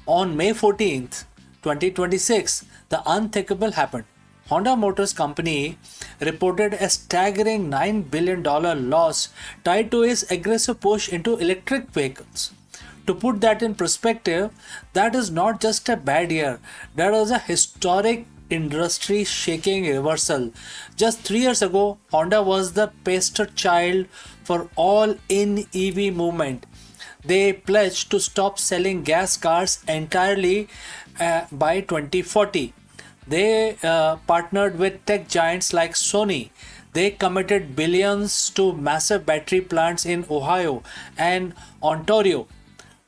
On May 14th, 2026, the unthinkable happened. Honda Motors Company reported a staggering $9 billion loss tied to its aggressive push into electric vehicles. To put that in perspective, that is not just a bad year, that was a historic industry shaking reversal. Just 3 years ago, Honda was the poster child for all in EV movement. They pledged to stop selling gas cars entirely by 2040. They partnered with tech giants like Sony. They committed billions to massive battery plants in Ohio and Ontario.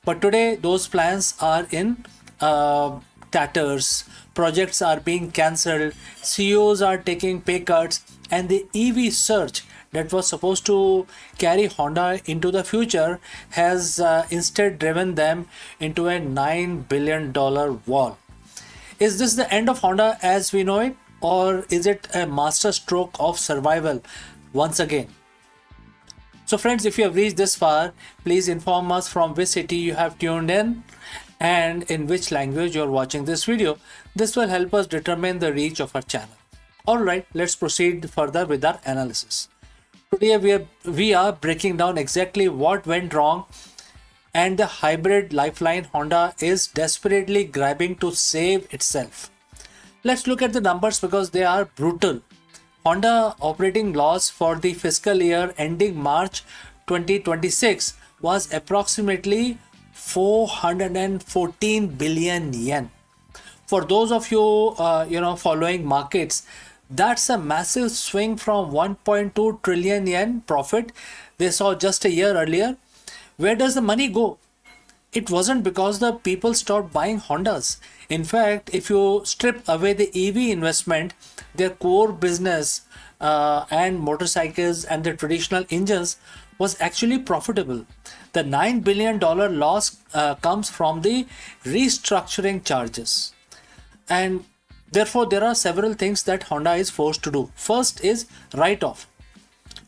But today, those plans are in tatters. Projects are being cancelled. CEOs are taking pay cuts, and the EV surge that was supposed to carry Honda into the future has instead driven them into a $9 billion wall. Is this the end of Honda as we know it, or is it a master stroke of survival once again? So, friends, if you have reached this far, please inform us from which city you have tuned in and in which language you are watching this video. This will help us determine the reach of our channel. Alright, let's proceed further with our analysis. Today we are breaking down exactly what went wrong and the hybrid lifeline Honda is desperately grabbing to save itself. Let's look at the numbers because they are brutal. Honda operating loss for the fiscal year ending March 2026 was approximately 414 billion yen. For those of you following markets, that's a massive swing from 1.2 trillion yen profit they saw just a year earlier. Where does the money go? It wasn't because the people stopped buying Hondas. In fact, if you strip away the EV investment, their core business and motorcycles and the traditional engines was actually profitable. The $9 billion loss comes from the restructuring charges. And therefore, there are several things that Honda is forced to do. First is write-off.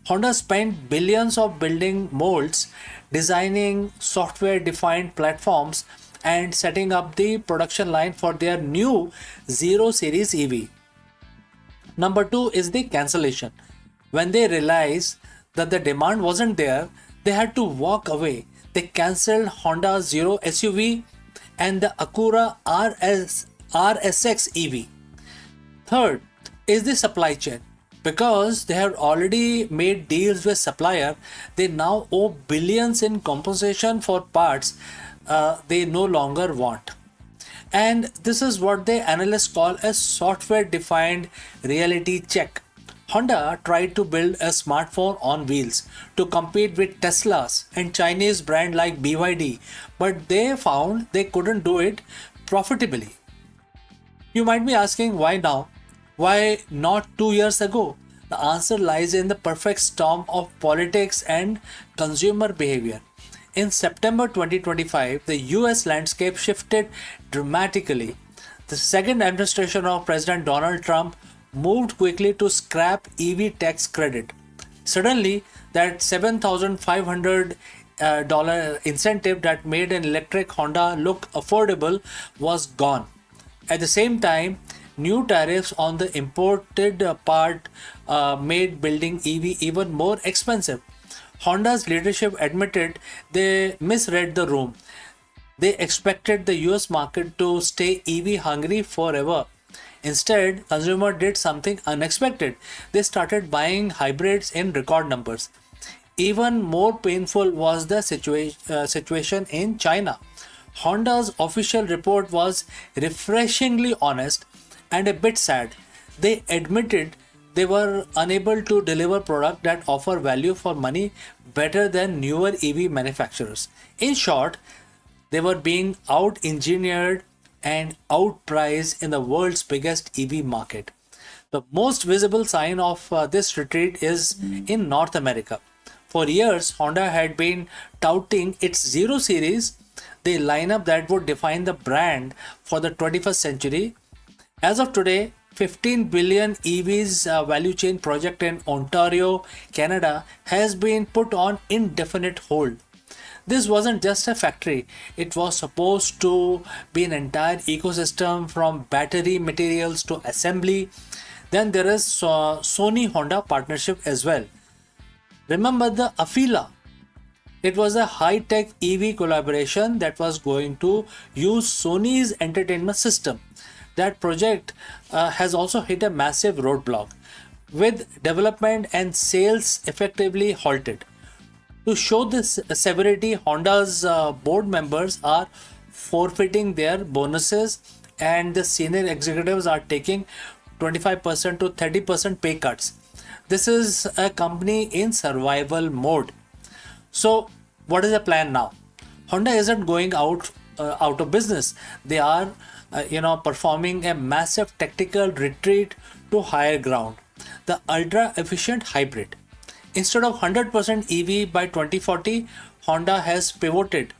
Honda spent billions of building molds, designing software-defined platforms, and setting up the production line for their new Zero Series EV. Number two is the cancellation. When they realized that the demand wasn't there, they had to walk away. They cancelled Honda Zero SUV and the Acura RSX EV. Third is the supply chain. Because they have already made deals with supplier, they now owe billions in compensation for parts they no longer want. And this is what the analysts call a software-defined reality check. Honda tried to build a smartphone on wheels to compete with Tesla's and Chinese brand like BYD, but they found they couldn't do it profitably. You might be asking why now? Why not 2 years ago? The answer lies in the perfect storm of politics and consumer behavior. In September 2025, the US landscape shifted dramatically. The second administration of President Donald Trump moved quickly to scrap EV tax credit. Suddenly, that $7,500 incentive that made an electric Honda look affordable was gone. At the same time, new tariffs on the imported part made building EV even more expensive. Honda's leadership admitted they misread the room. They expected the US market to stay EV hungry forever. Instead, consumers did something unexpected. They started buying hybrids in record numbers. Even more painful was the situation in China. Honda's official report was refreshingly honest and a bit sad. They admitted they were unable to deliver products that offer value for money better than newer EV manufacturers. In short, they were being out-engineered and outpriced in the world's biggest EV market. The most visible sign of this retreat is in North America. For years, Honda had been touting its Zero Series, the lineup that would define the brand for the 21st century. As of today, 15 billion EVs value chain project in Ontario, Canada has been put on indefinite hold. This wasn't just a factory, it was supposed to be an entire ecosystem from battery materials to assembly. Then there is Sony Honda partnership as well. Remember the Afeela? It was a high-tech EV collaboration that was going to use Sony's entertainment system. That project has also hit a massive roadblock, with development and sales effectively halted. To show this severity, Honda's board members are forfeiting their bonuses, and the senior executives are taking 25% to 30% pay cuts. This is a company in survival mode. So, what is the plan now? Honda isn't going out of business. They are, performing a massive tactical retreat to higher ground. The ultra efficient hybrid. Instead of 100% EV by 2040, Honda has pivoted.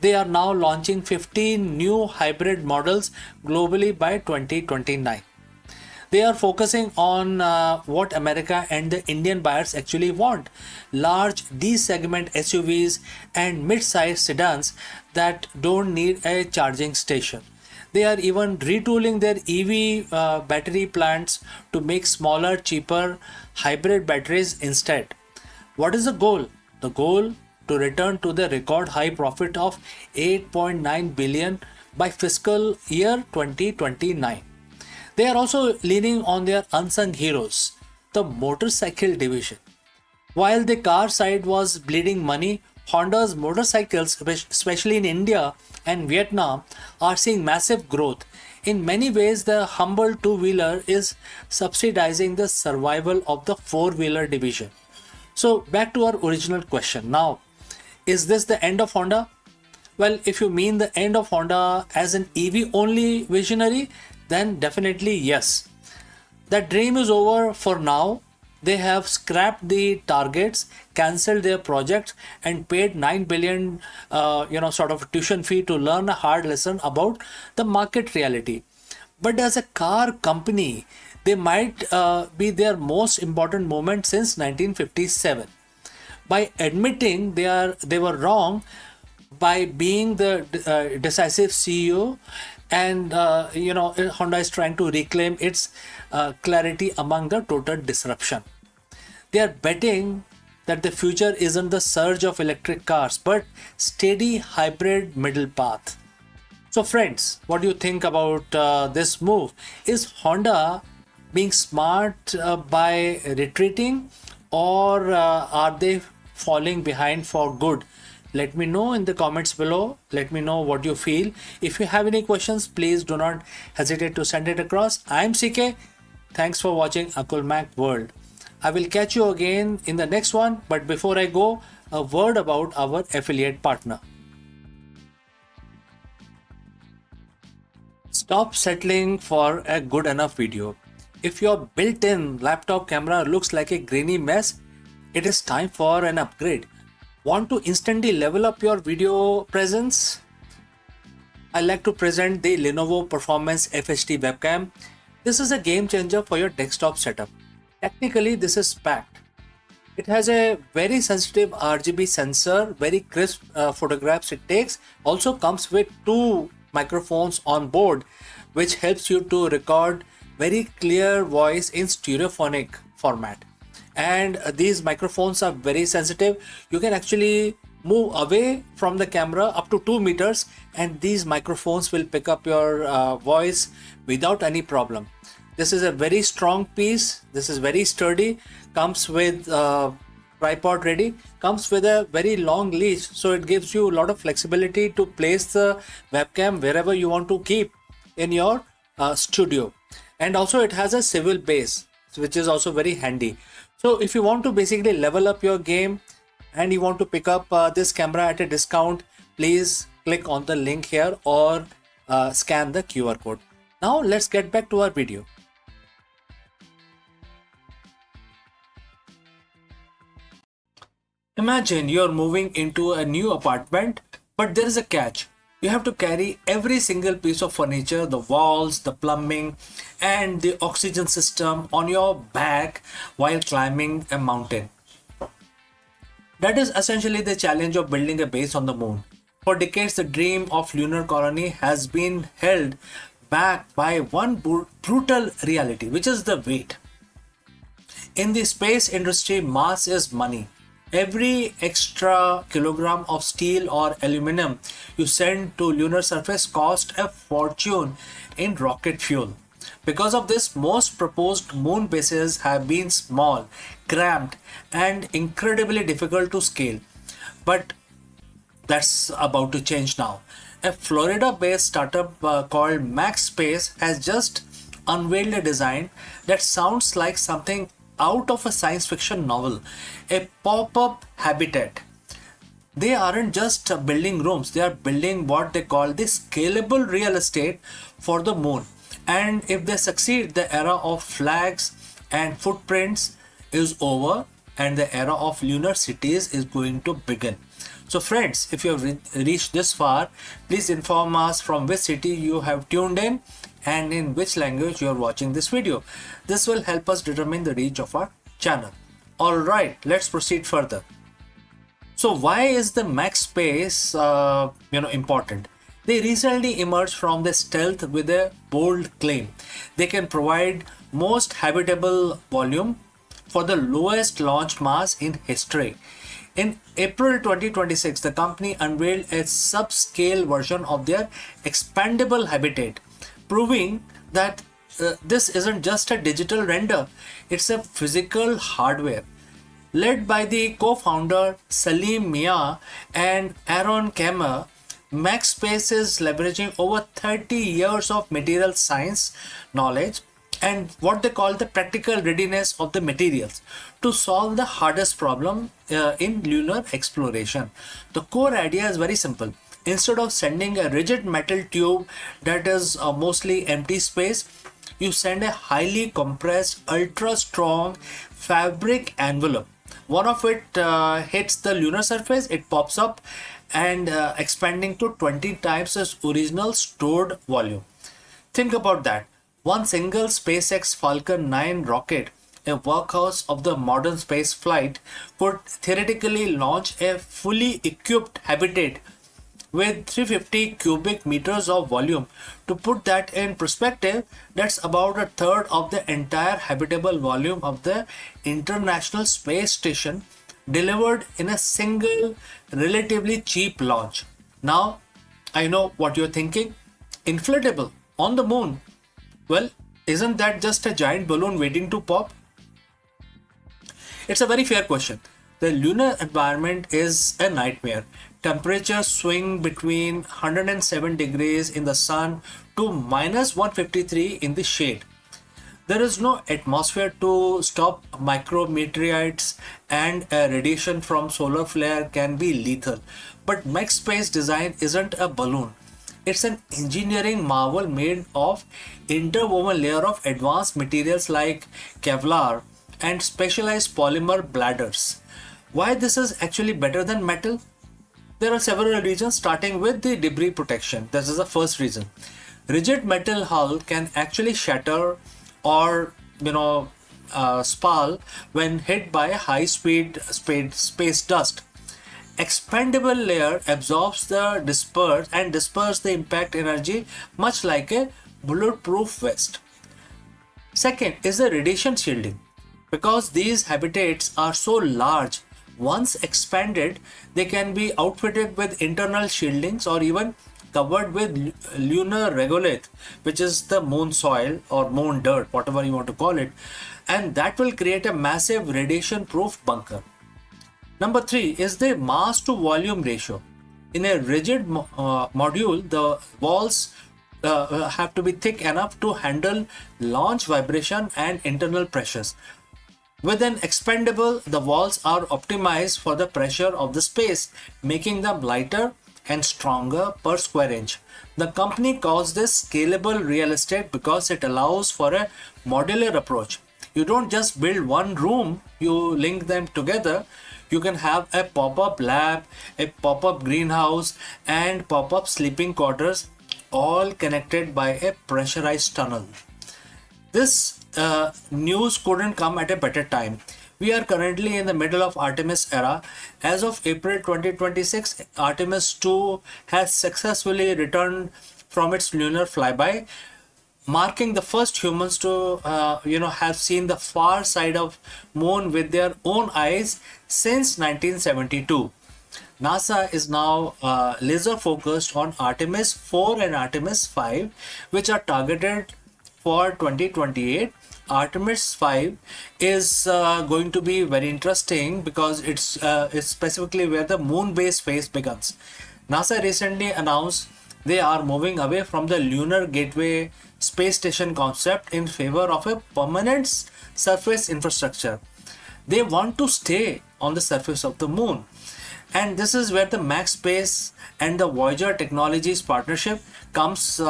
They are now launching 15 new hybrid models globally by 2029. They are focusing on what America and the Indian buyers actually want: large D segment SUVs and mid sized sedans that don't need a charging station. They are even retooling their EV battery plants to make smaller, cheaper hybrid batteries instead. What is the goal? The goal to return to the record high profit of 8.9 billion by fiscal year 2029. They are also leaning on their unsung heroes, the motorcycle division. While the car side was bleeding money, Honda's motorcycles, especially in India and Vietnam, are seeing massive growth. In many ways, the humble two-wheeler is subsidizing the survival of the four-wheeler division. So back to our original question. Now, is this the end of Honda? Well, if you mean the end of Honda as an EV only visionary, then definitely yes. That dream is over for now. They have scrapped the targets, cancelled their projects, and paid 9 billion, sort of tuition fee to learn a hard lesson about the market reality. But as a car company, they might be their most important moment since 1957. By admitting they were wrong, by being the decisive CEO, and Honda is trying to reclaim its clarity among the total disruption. They are betting that the future isn't the surge of electric cars, but steady hybrid middle path. So friends, what do you think about this move? Is Honda being smart by retreating, or are they falling behind for good? Let me know in the comments below. Let me know what you feel. If you have any questions, please do not hesitate to send it across. I'm CK. Thanks for watching Akulmach World. I will catch you again in the next one. But before I go, a word about our affiliate partner. Stop settling for a good enough video. If your built-in laptop camera looks like a grainy mess, it is time for an upgrade. Want to instantly level up your video presence? I like to present the Lenovo Performance FHD webcam. This is a game changer for your desktop setup. Technically, this is packed. It has a very sensitive RGB sensor, very crisp photographs it takes. Also comes with two microphones on board, which helps you to record very clear voice in stereophonic format. And these microphones are very sensitive. You can actually move away from the camera up to 2 meters, and these microphones will pick up your voice without any problem. This is a very strong piece. This is very sturdy. Comes with tripod ready. Comes with a very long leash, so it gives you a lot of flexibility to place the webcam wherever you want to keep in your studio. And also it has a swivel base, which is also very handy. So if you want to basically level up your game and you want to pick up this camera at a discount, please click on the link here or scan the QR code. Now let's get back to our video. Imagine you're moving into a new apartment, but there is a catch. You have to carry every single piece of furniture, the walls, the plumbing, and the oxygen system on your back while climbing a mountain. That is essentially the challenge of building a base on the moon. For decades, the dream of lunar colony has been held back by one brutal reality, which is the weight. In the space industry, mass is money. Every extra kilogram of steel or aluminum you send to lunar surface cost a fortune in rocket fuel. Because of this, most proposed moon bases have been small, cramped, and incredibly difficult to scale. But that's about to change now. A Florida based startup called Max Space has just unveiled a design that sounds like something out of a science fiction novel, a pop up habitat. They aren't just building rooms, they are building what they call the scalable real estate for the moon. And if they succeed, the era of flags and footprints is over and the era of lunar cities is going to begin. So friends, if you have reached this far, please inform us from which city you have tuned in and in which language you are watching this video. This will help us determine the reach of our channel. Alright, let's proceed further. So why is the max space important? They recently emerged from the stealth with a bold claim. They can provide most habitable volume for the lowest launch mass in history. In April 2026, the company unveiled a subscale version of their expandable habitat, proving that this isn't just a digital render, it's a physical hardware. Led by the co-founder Salim Mia and Aaron Kammer, MaxSpace is leveraging over 30 years of material science knowledge and what they call the practical readiness of the materials to solve the hardest problem in lunar exploration. The core idea is very simple. Instead of sending a rigid metal tube that is mostly empty space, you send a highly compressed, ultra strong fabric envelope. One of it hits the lunar surface, it pops up and expanding to 20 times its original stored volume. Think about that. One single SpaceX Falcon 9 rocket, a workhorse of the modern space flight, could theoretically launch a fully equipped habitat with 350 cubic meters of volume. To put that in perspective, that's about a third of the entire habitable volume of the International Space Station delivered in a single relatively cheap launch. Now, I know what you're thinking. Inflatable on the moon. Well, isn't that just a giant balloon waiting to pop? It's a very fair question. The lunar environment is a nightmare. Temperatures swing between 107 degrees in the sun to minus 153 in the shade. There is no atmosphere to stop micrometeorites, and radiation from solar flare can be lethal. But Max Space design isn't a balloon. It's an engineering marvel made of interwoven layer of advanced materials like Kevlar and specialized polymer bladders. Why this is actually better than metal? There are several reasons, starting with the debris protection. This is the first reason. Rigid metal hull can actually shatter or spall when hit by a high speed space dust. Expandable layer absorbs the disperse the impact energy much like a bulletproof vest. Second is the radiation shielding. Because these habitats are so large, once expanded, they can be outfitted with internal shieldings or even covered with lunar regolith, which is the moon soil or moon dirt, whatever you want to call it, and that will create a massive radiation proof bunker. Number 3 is the mass to volume ratio. In a rigid module, the walls have to be thick enough to handle launch vibration and internal pressures. With an expandable, the walls are optimized for the pressure of the space, making them lighter and stronger per square inch. The company calls this scalable real estate because it allows for a modular approach. You don't just build one room, you link them together. You can have a pop-up lab, a pop-up greenhouse, and pop-up sleeping quarters, all connected by a pressurized tunnel. This news couldn't come at a better time. We are currently in the middle of Artemis era. As of April 2026, Artemis 2 has successfully returned from its lunar flyby. marking the first humans to have seen the far side of moon with their own eyes since 1972. NASA is now laser focused on Artemis 4 and Artemis 5, which are targeted for 2028. Artemis 5 is going to be very interesting because it's specifically where the moon base phase begins. NASA recently announced they are moving away from the Lunar Gateway space station concept in favor of a permanent surface infrastructure. They want to stay on the surface of the moon. And this is where the Max Space and the Voyager Technologies partnership comes,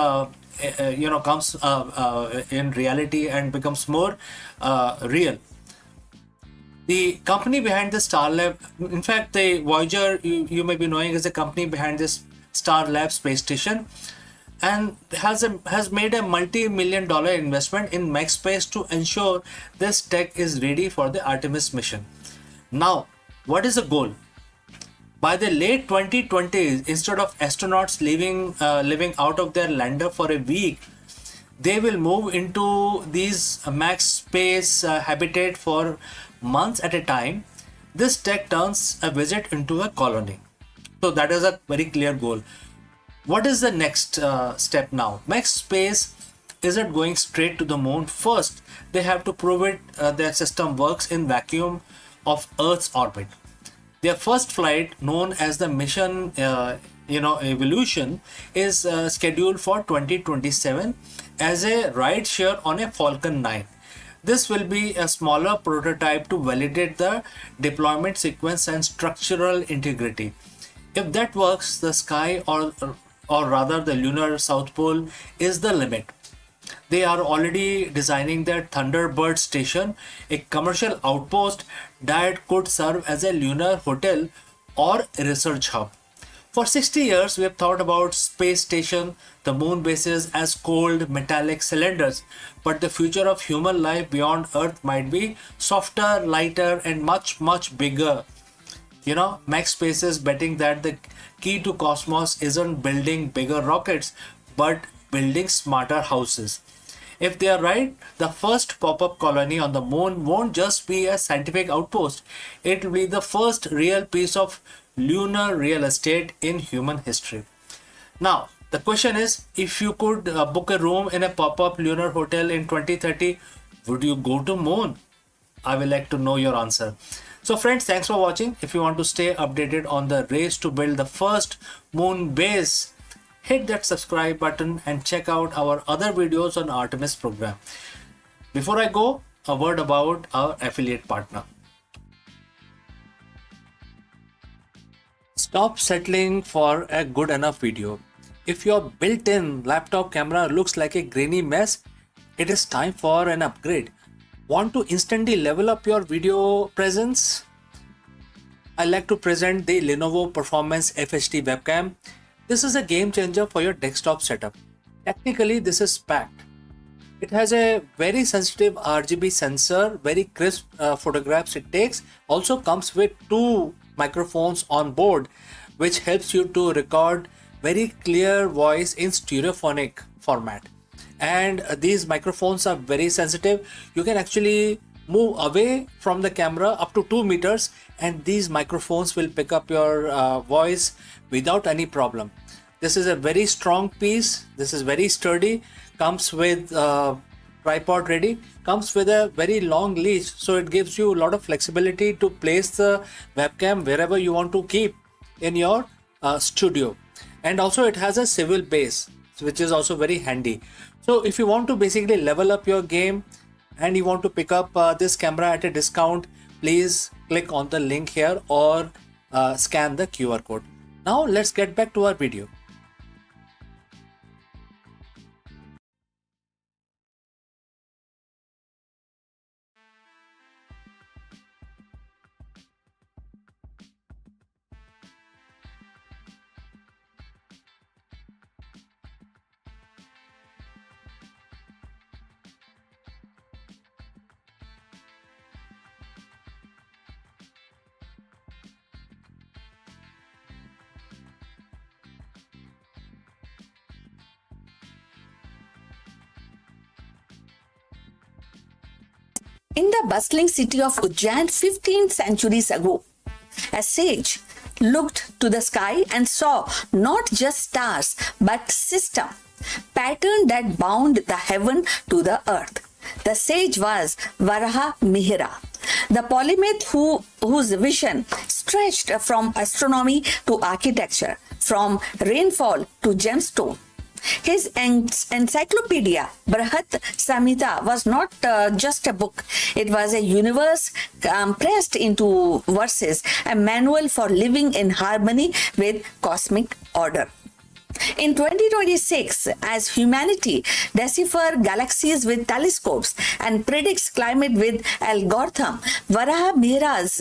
in reality and becomes more real. The company behind the Starlab, in fact, the Voyager you may be knowing is the company behind this Starlab space station, and has made a multi-million-dollar investment in MaxSpace to ensure this tech is ready for the Artemis mission. Now, what is the goal? By the late 2020s, instead of astronauts living out of their lander for a week, they will move into these max space habitat for months at a time. This tech turns a visit into a colony. So that is a very clear goal. What is the next step now? Max Space isn't going straight to the moon. First, they have to prove it their system works in vacuum of Earth's orbit. Their first flight, known as the mission Evolution, is scheduled for 2027 as a ride share on a Falcon 9. This will be a smaller prototype to validate the deployment sequence and structural integrity. If that works, the sky, or rather the lunar south pole, is the limit. They are already designing their Thunderbird station, a commercial outpost that could serve as a lunar hotel or a research hub. For 60 years, we have thought about space station, the moon bases as cold metallic cylinders, but the future of human life beyond Earth might be softer, lighter, and much, much bigger. Max Space is betting that the key to cosmos isn't building bigger rockets, but building smarter houses. If they are right, the first pop-up colony on the moon won't just be a scientific outpost. It will be the first real piece of lunar real estate in human history. Now, the question is, if you could book a room in a pop-up lunar hotel in 2030, would you go to moon? I will like to know your answer. So friends, thanks for watching. If you want to stay updated on the race to build the first moon base, hit that subscribe button and check out our other videos on Artemis program. Before I go, a word about our affiliate partner. Stop settling for a good enough video. If your built-in laptop camera looks like a grainy mess, it is time for an upgrade. Want to instantly level up your video presence? I like to present the Lenovo Performance FHD webcam. This is a game changer for your desktop setup. Technically, this is packed. It has a very sensitive RGB sensor, very crisp photographs it takes. Also comes with two microphones on board, which helps you to record very clear voice in stereophonic format. And these microphones are very sensitive. You can actually move away from the camera up to 2 meters and these microphones will pick up your voice without any problem. This is a very strong piece. This is very sturdy. Comes with tripod ready. Comes with a very long leash, so it gives you a lot of flexibility to place the webcam wherever you want to keep in your studio. And also it has a swivel base, which is also very handy. So if you want to basically level up your game and you want to pick up this camera at a discount, please click on the link here or scan the QR code. Now let's get back to our video. In the bustling city of Ujjain 15 centuries ago, a sage looked to the sky and saw not just stars but system, pattern that bound the heaven to the earth. The sage was Varaha Mihira, the polymath whose vision stretched from astronomy to architecture, from rainfall to gemstone. His encyclopedia, Brahat Samhita, was not just a book. It was a universe compressed into verses, a manual for living in harmony with cosmic order. In 2026, as humanity decipher galaxies with telescopes and predicts climate with algorithm, Varaha Mihra's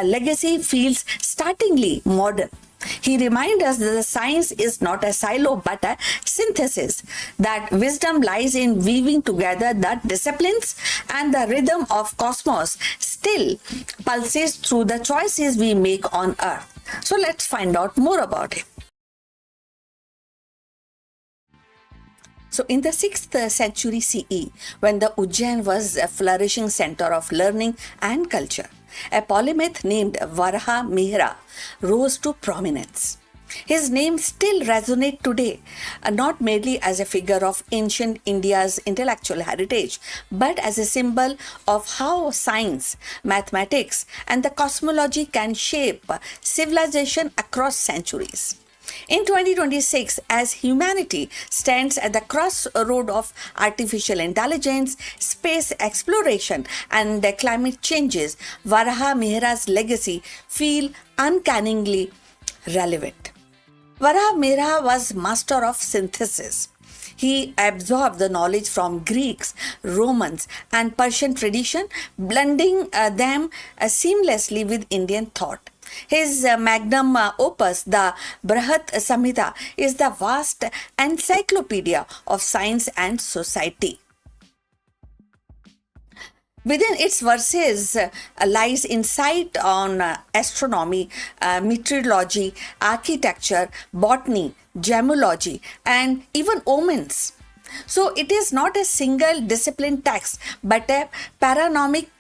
legacy feels startlingly modern. He reminds us that the science is not a silo but a synthesis, that wisdom lies in weaving together the disciplines, and the rhythm of cosmos still pulses through the choices we make on earth. So let's find out more about him. So in the 6th century CE, when the Ujjain was a flourishing center of learning and culture, a polymath named Varaha Mihra rose to prominence. His name still resonates today, not merely as a figure of ancient India's intellectual heritage, but as a symbol of how science, mathematics, and the cosmology can shape civilization across centuries. In 2026, as humanity stands at the crossroad of artificial intelligence, space exploration, and climate changes, Varaha Mihra's legacy feels uncannily relevant. Varaha Mihra was master of synthesis. He absorbed the knowledge from Greeks, Romans, and Persian tradition, blending them seamlessly with Indian thought. His magnum opus, the Brahat Samhita, is the vast encyclopedia of science and society. Within its verses lies insight on astronomy, meteorology, architecture, botany, gemology, and even omens. So it is not a single discipline text, but a panoramic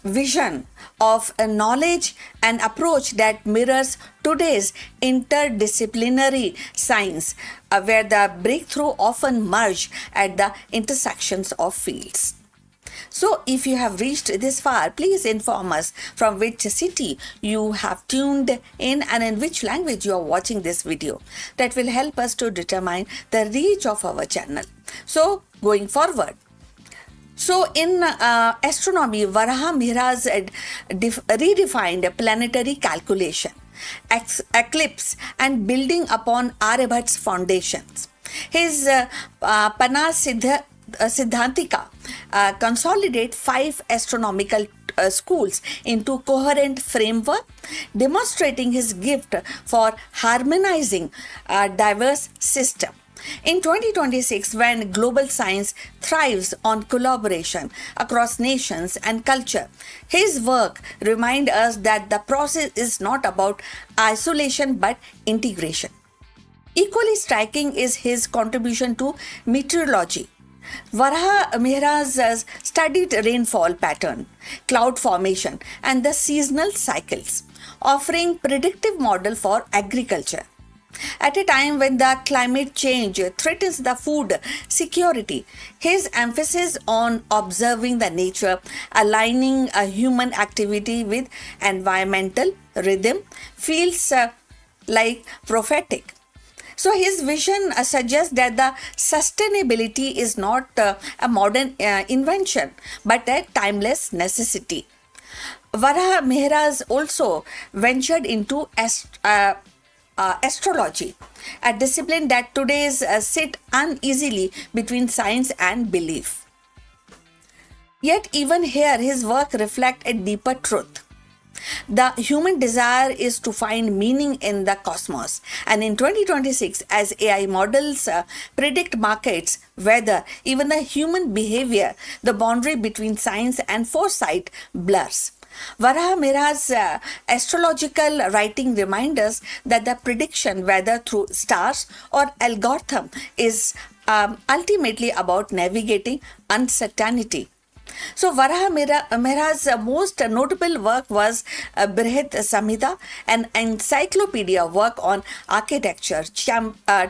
vision of a knowledge and approach that mirrors today's interdisciplinary science, where the breakthrough often merge at the intersections of fields. So, if you have reached this far, please inform us from which city you have tuned in and in which language you are watching this video. That will help us to determine the reach of our channel. So, going forward, so in astronomy, Varaha Mihra's redefined planetary calculation, eclipse, and building upon Aryabhat's foundations. His Siddhantika consolidate 5 astronomical schools into coherent framework, demonstrating his gift for harmonizing a diverse system. In 2026, when global science thrives on collaboration across nations and culture, his work reminds us that the process is not about isolation but integration. Equally striking is his contribution to meteorology. Varaha Mihra's studied rainfall pattern, cloud formation, and the seasonal cycles, offering predictive model for agriculture. At a time when the climate change threatens the food security, his emphasis on observing the nature, aligning human activity with environmental rhythm feels like prophetic. So his vision suggests that the sustainability is not a modern invention but a timeless necessity. Varaha Mihra's also ventured into astrology, a discipline that today sit uneasily between science and belief. Yet even here his work reflects a deeper truth. The human desire is to find meaning in the cosmos. And in 2026, as AI models predict markets, weather, even the human behavior, the boundary between science and foresight blurs. Varaha Mihra's astrological writing reminds us that the prediction, whether through stars or algorithm, is ultimately about navigating uncertainty. So Mehra's most notable work was Brihat Samhita, an encyclopedia work on architecture,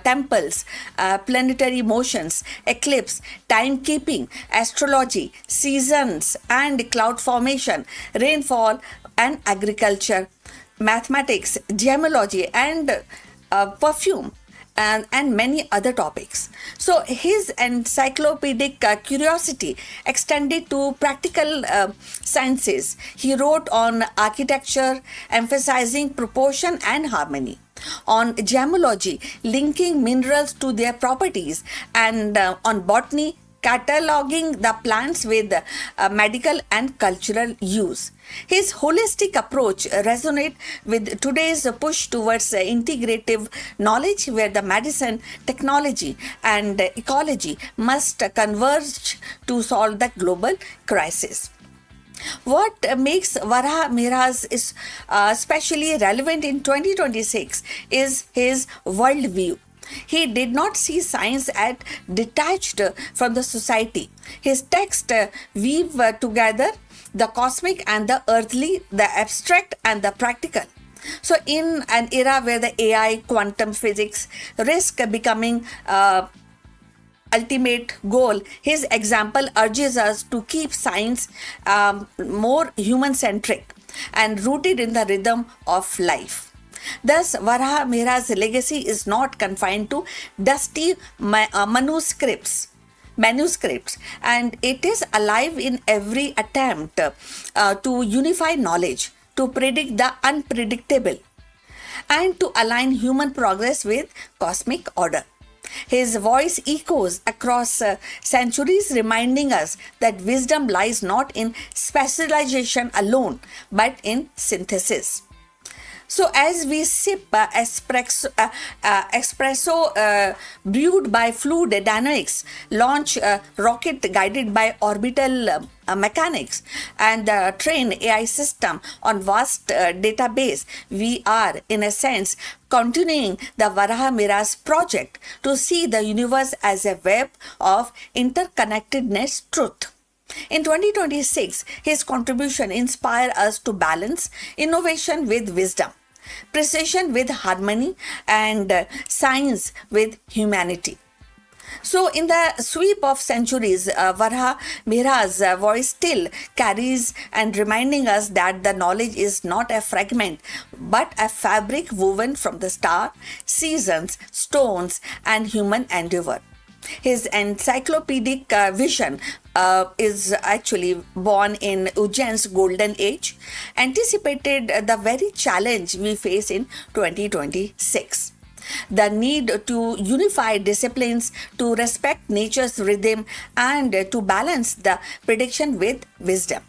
temples, planetary motions, eclipse, timekeeping, astrology, seasons and cloud formation, rainfall and agriculture, mathematics, gemology and perfume and many other topics. So his encyclopedic curiosity extended to practical sciences. He wrote on architecture, emphasizing proportion and harmony. On gemology, linking minerals to their properties, and on botany, cataloging the plants with medical and cultural use. His holistic approach resonates with today's push towards integrative knowledge, where the medicine, technology, and ecology must converge to solve the global crisis. What makes Varaha Mihra's is especially relevant in 2026 is his worldview. He did not see science as detached from the society. His texts weave together the cosmic and the earthly, the abstract and the practical. So, in an era where the AI, quantum physics risk becoming ultimate goal, his example urges us to keep science more human centric and rooted in the rhythm of life. Thus, Varaha Mihra's legacy is not confined to dusty manuscripts, and it is alive in every attempt to unify knowledge, to predict the unpredictable, and to align human progress with cosmic order. His voice echoes across centuries, reminding us that wisdom lies not in specialization alone, but in synthesis. So, as we sip espresso brewed by fluid dynamics, launch rocket guided by orbital mechanics, and train AI system on vast database, we are, in a sense, continuing the Varaha Mihra's project to see the universe as a web of interconnectedness truth. In 2026, his contribution inspired us to balance innovation with wisdom, precision with harmony, and science with humanity. So, in the sweep of centuries, Varaha Mihra's voice still carries and reminding us that the knowledge is not a fragment but a fabric woven from the star, seasons, stones, and human endeavor. His encyclopedic vision is actually born in Ujjain's golden age, anticipated the very challenge we face in 2026. The need to unify disciplines, to respect nature's rhythm, and to balance the prediction with wisdom.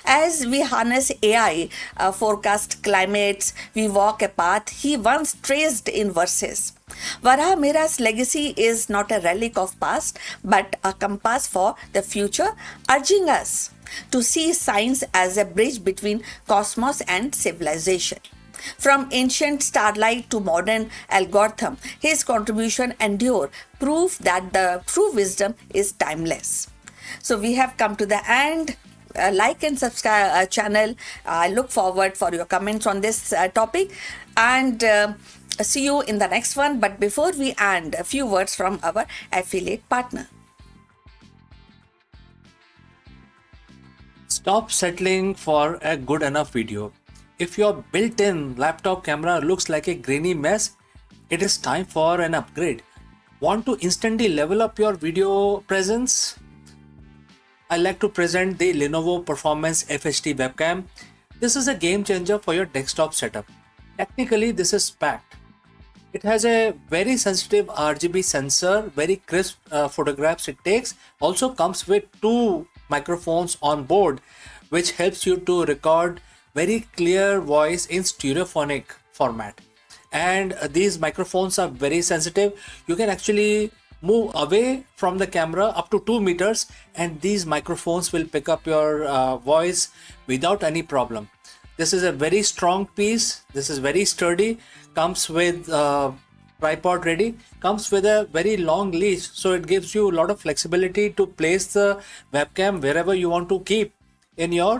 As we harness AI, forecast climates, we walk a path he once traced in verses. Varaha Mihra's legacy is not a relic of past, but a compass for the future, urging us to see science as a bridge between cosmos and civilization. From ancient starlight to modern algorithm, his contribution endure proof that the true wisdom is timeless. So we have come to the end. Like and subscribe our channel. I look forward for your comments on this topic, and see you in the next one. But before we end, a few words from our affiliate partner. Stop settling for a good enough video. If your built-in laptop camera looks like a grainy mess, it is time for an upgrade. Want to instantly level up your video presence? I like to present the Lenovo Performance FHD webcam. This is a game changer for your desktop setup. Technically, this is packed. It has a very sensitive RGB sensor, very crisp photographs it takes. Also comes with two microphones on board, which helps you to record very clear voice in stereophonic format. And these microphones are very sensitive. You can actually move away from the camera up to 2 meters, and these microphones will pick up your voice without any problem. This is a very strong piece. This is very sturdy. Comes with tripod ready. Comes with a very long leash, so it gives you a lot of flexibility to place the webcam wherever you want to keep in your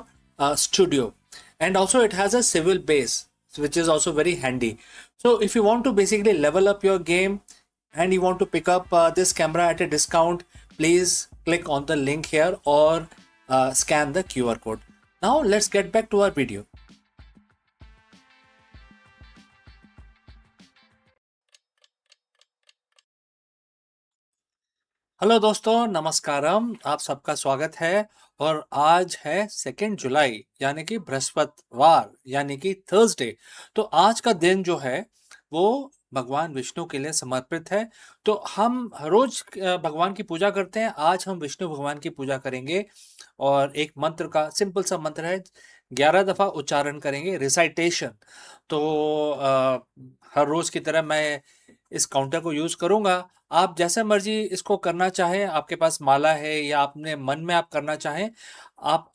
studio. And also it has a swivel base, which is also very handy. So if you want to basically level up your game and you want to pick up this camera at a discount, please click on the link here or scan the QR code. Now let's get back to our video. Hello दोस्तों, नमस्कारम। आप सबका स्वागत है। और आज है 2 जुलाई यानी कि बृहस्पतिवार यानी कि थर्सडे। तो आज का दिन जो है वो भगवान विष्णु के लिए समर्पित है। तो हम रोज भगवान की पूजा करते हैं, आज हम विष्णु भगवान की पूजा करेंगे और एक मंत्र का सिंपल सा मंत्र है, 11 दफा उच्चारण करेंगे, रिसाइटेशन। तो हर रोज की तरह मैं इस काउंटर को यूज करूंगा। आप जैसे मर्जी इसको करना चाहें, आपके पास माला है या अपने मन में आप करना चाहें, आप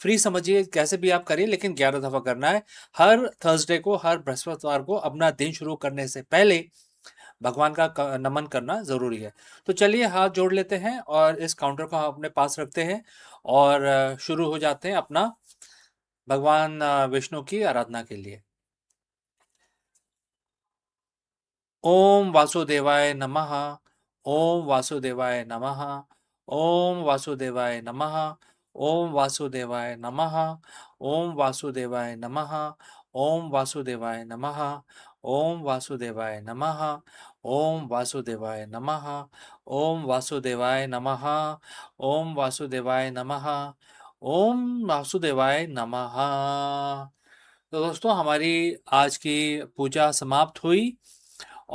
फ्री समझिए, कैसे भी आप करिए, लेकिन 11 दफा करना है। हर थर्सडे को, हर बृहस्पतिवार को अपना दिन शुरू करने से पहले भगवान का नमन करना जरूरी है। तो चलिए हाथ जोड़ लेते हैं और इस काउंटर को हम अपने पास रखते हैं और शुरू हो जाते हैं अपना भगवान विष्णु की आराधना के लिए। ओम वासुदेवाय नमः। ओम वासुदेवाय नमः। ओम वासुदेवाय नमः। ओम वासुदेवाय नमः। ओम वासुदेवाय नमः। ओम वासुदेवाय नमः। ओम वासुदेवाय नमः। ओम वासुदेवाय नमः। ओम वासुदेवाय नमः। ओम वासुदेवाय नमः। ओम वासुदेवाय नमः। तो दोस्तों, हमारी आज की पूजा समाप्त हुई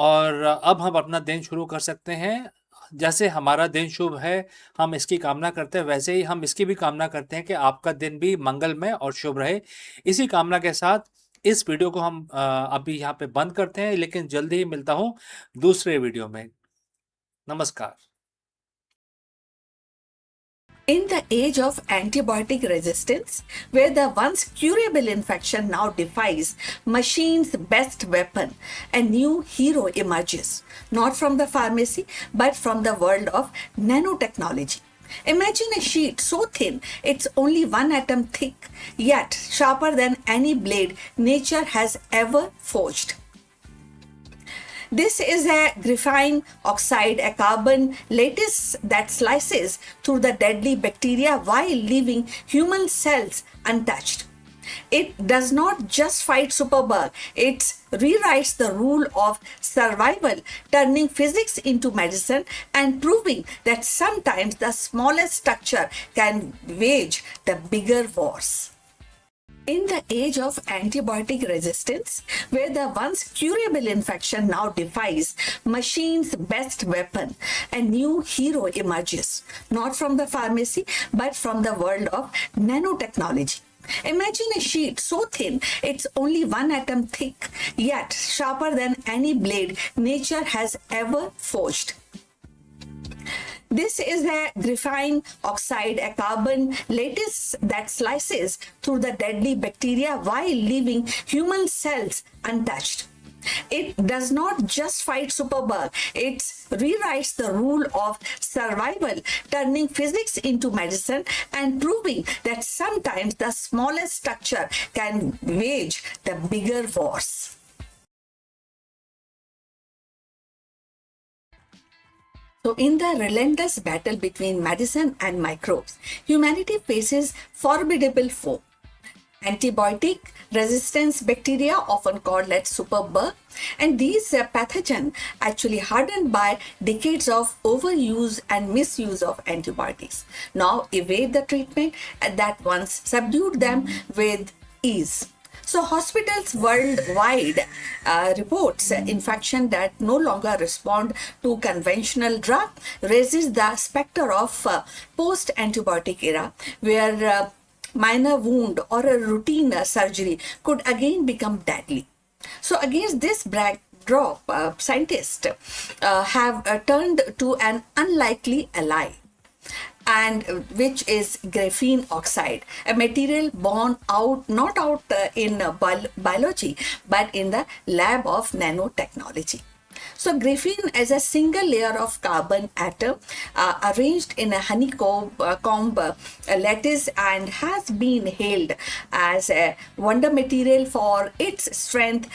और अब हम अपना दिन शुरू कर सकते हैं। जैसे हमारा दिन शुभ है, हम इसकी कामना करते हैं, वैसे ही हम इसकी भी कामना करते हैं कि आपका दिन भी मंगलमय और शुभ रहे। इसी कामना के साथ इस वीडियो को हम अभी यहाँ पे बंद करते हैं, लेकिन जल्दी ही मिलता हूँ दूसरे वीडियो में। नमस्कार। In the age of antibiotic resistance, where the once curable infection now defies machine's best weapon, a new hero emerges, not from the pharmacy, but from the world of nanotechnology. Imagine a sheet so thin it's only one atom thick, yet sharper than any blade nature has ever forged. This is a graphene oxide, a carbon lattice that slices through the deadly bacteria while leaving human cells untouched. It does not just fight superbug, it rewrites the rule of survival, turning physics into medicine and proving that sometimes the smallest structure can wage the bigger wars. In the age of antibiotic resistance, where the once curable infection now defies machine's best weapon, a new hero emerges, not from the pharmacy, but from the world of nanotechnology. Imagine a sheet so thin it's only one atom thick, yet sharper than any blade nature has ever forged. This is a graphene oxide, a carbon lattice that slices through the deadly bacteria while leaving human cells untouched. It does not just fight superbug, it rewrites the rule of survival, turning physics into medicine and proving that sometimes the smallest structure can wage the bigger wars. So, in the relentless battle between medicine and microbes, humanity faces formidable foe. Antibiotic resistance bacteria, often called as superbug, and these pathogens actually hardened by decades of overuse and misuse of antibiotics now evade the treatment that once subdued them with ease. So hospitals worldwide reports infection that no longer respond to conventional drug, raises the specter of post-antibiotic era where minor wound or a routine surgery could again become deadly. So against this backdrop, scientists have turned to an unlikely ally, and which is graphene oxide, a material born out not out in biology but in the lab of nanotechnology. So graphene is a single layer of carbon atom arranged in a honeycomb lattice and has been hailed as a wonder material for its strength,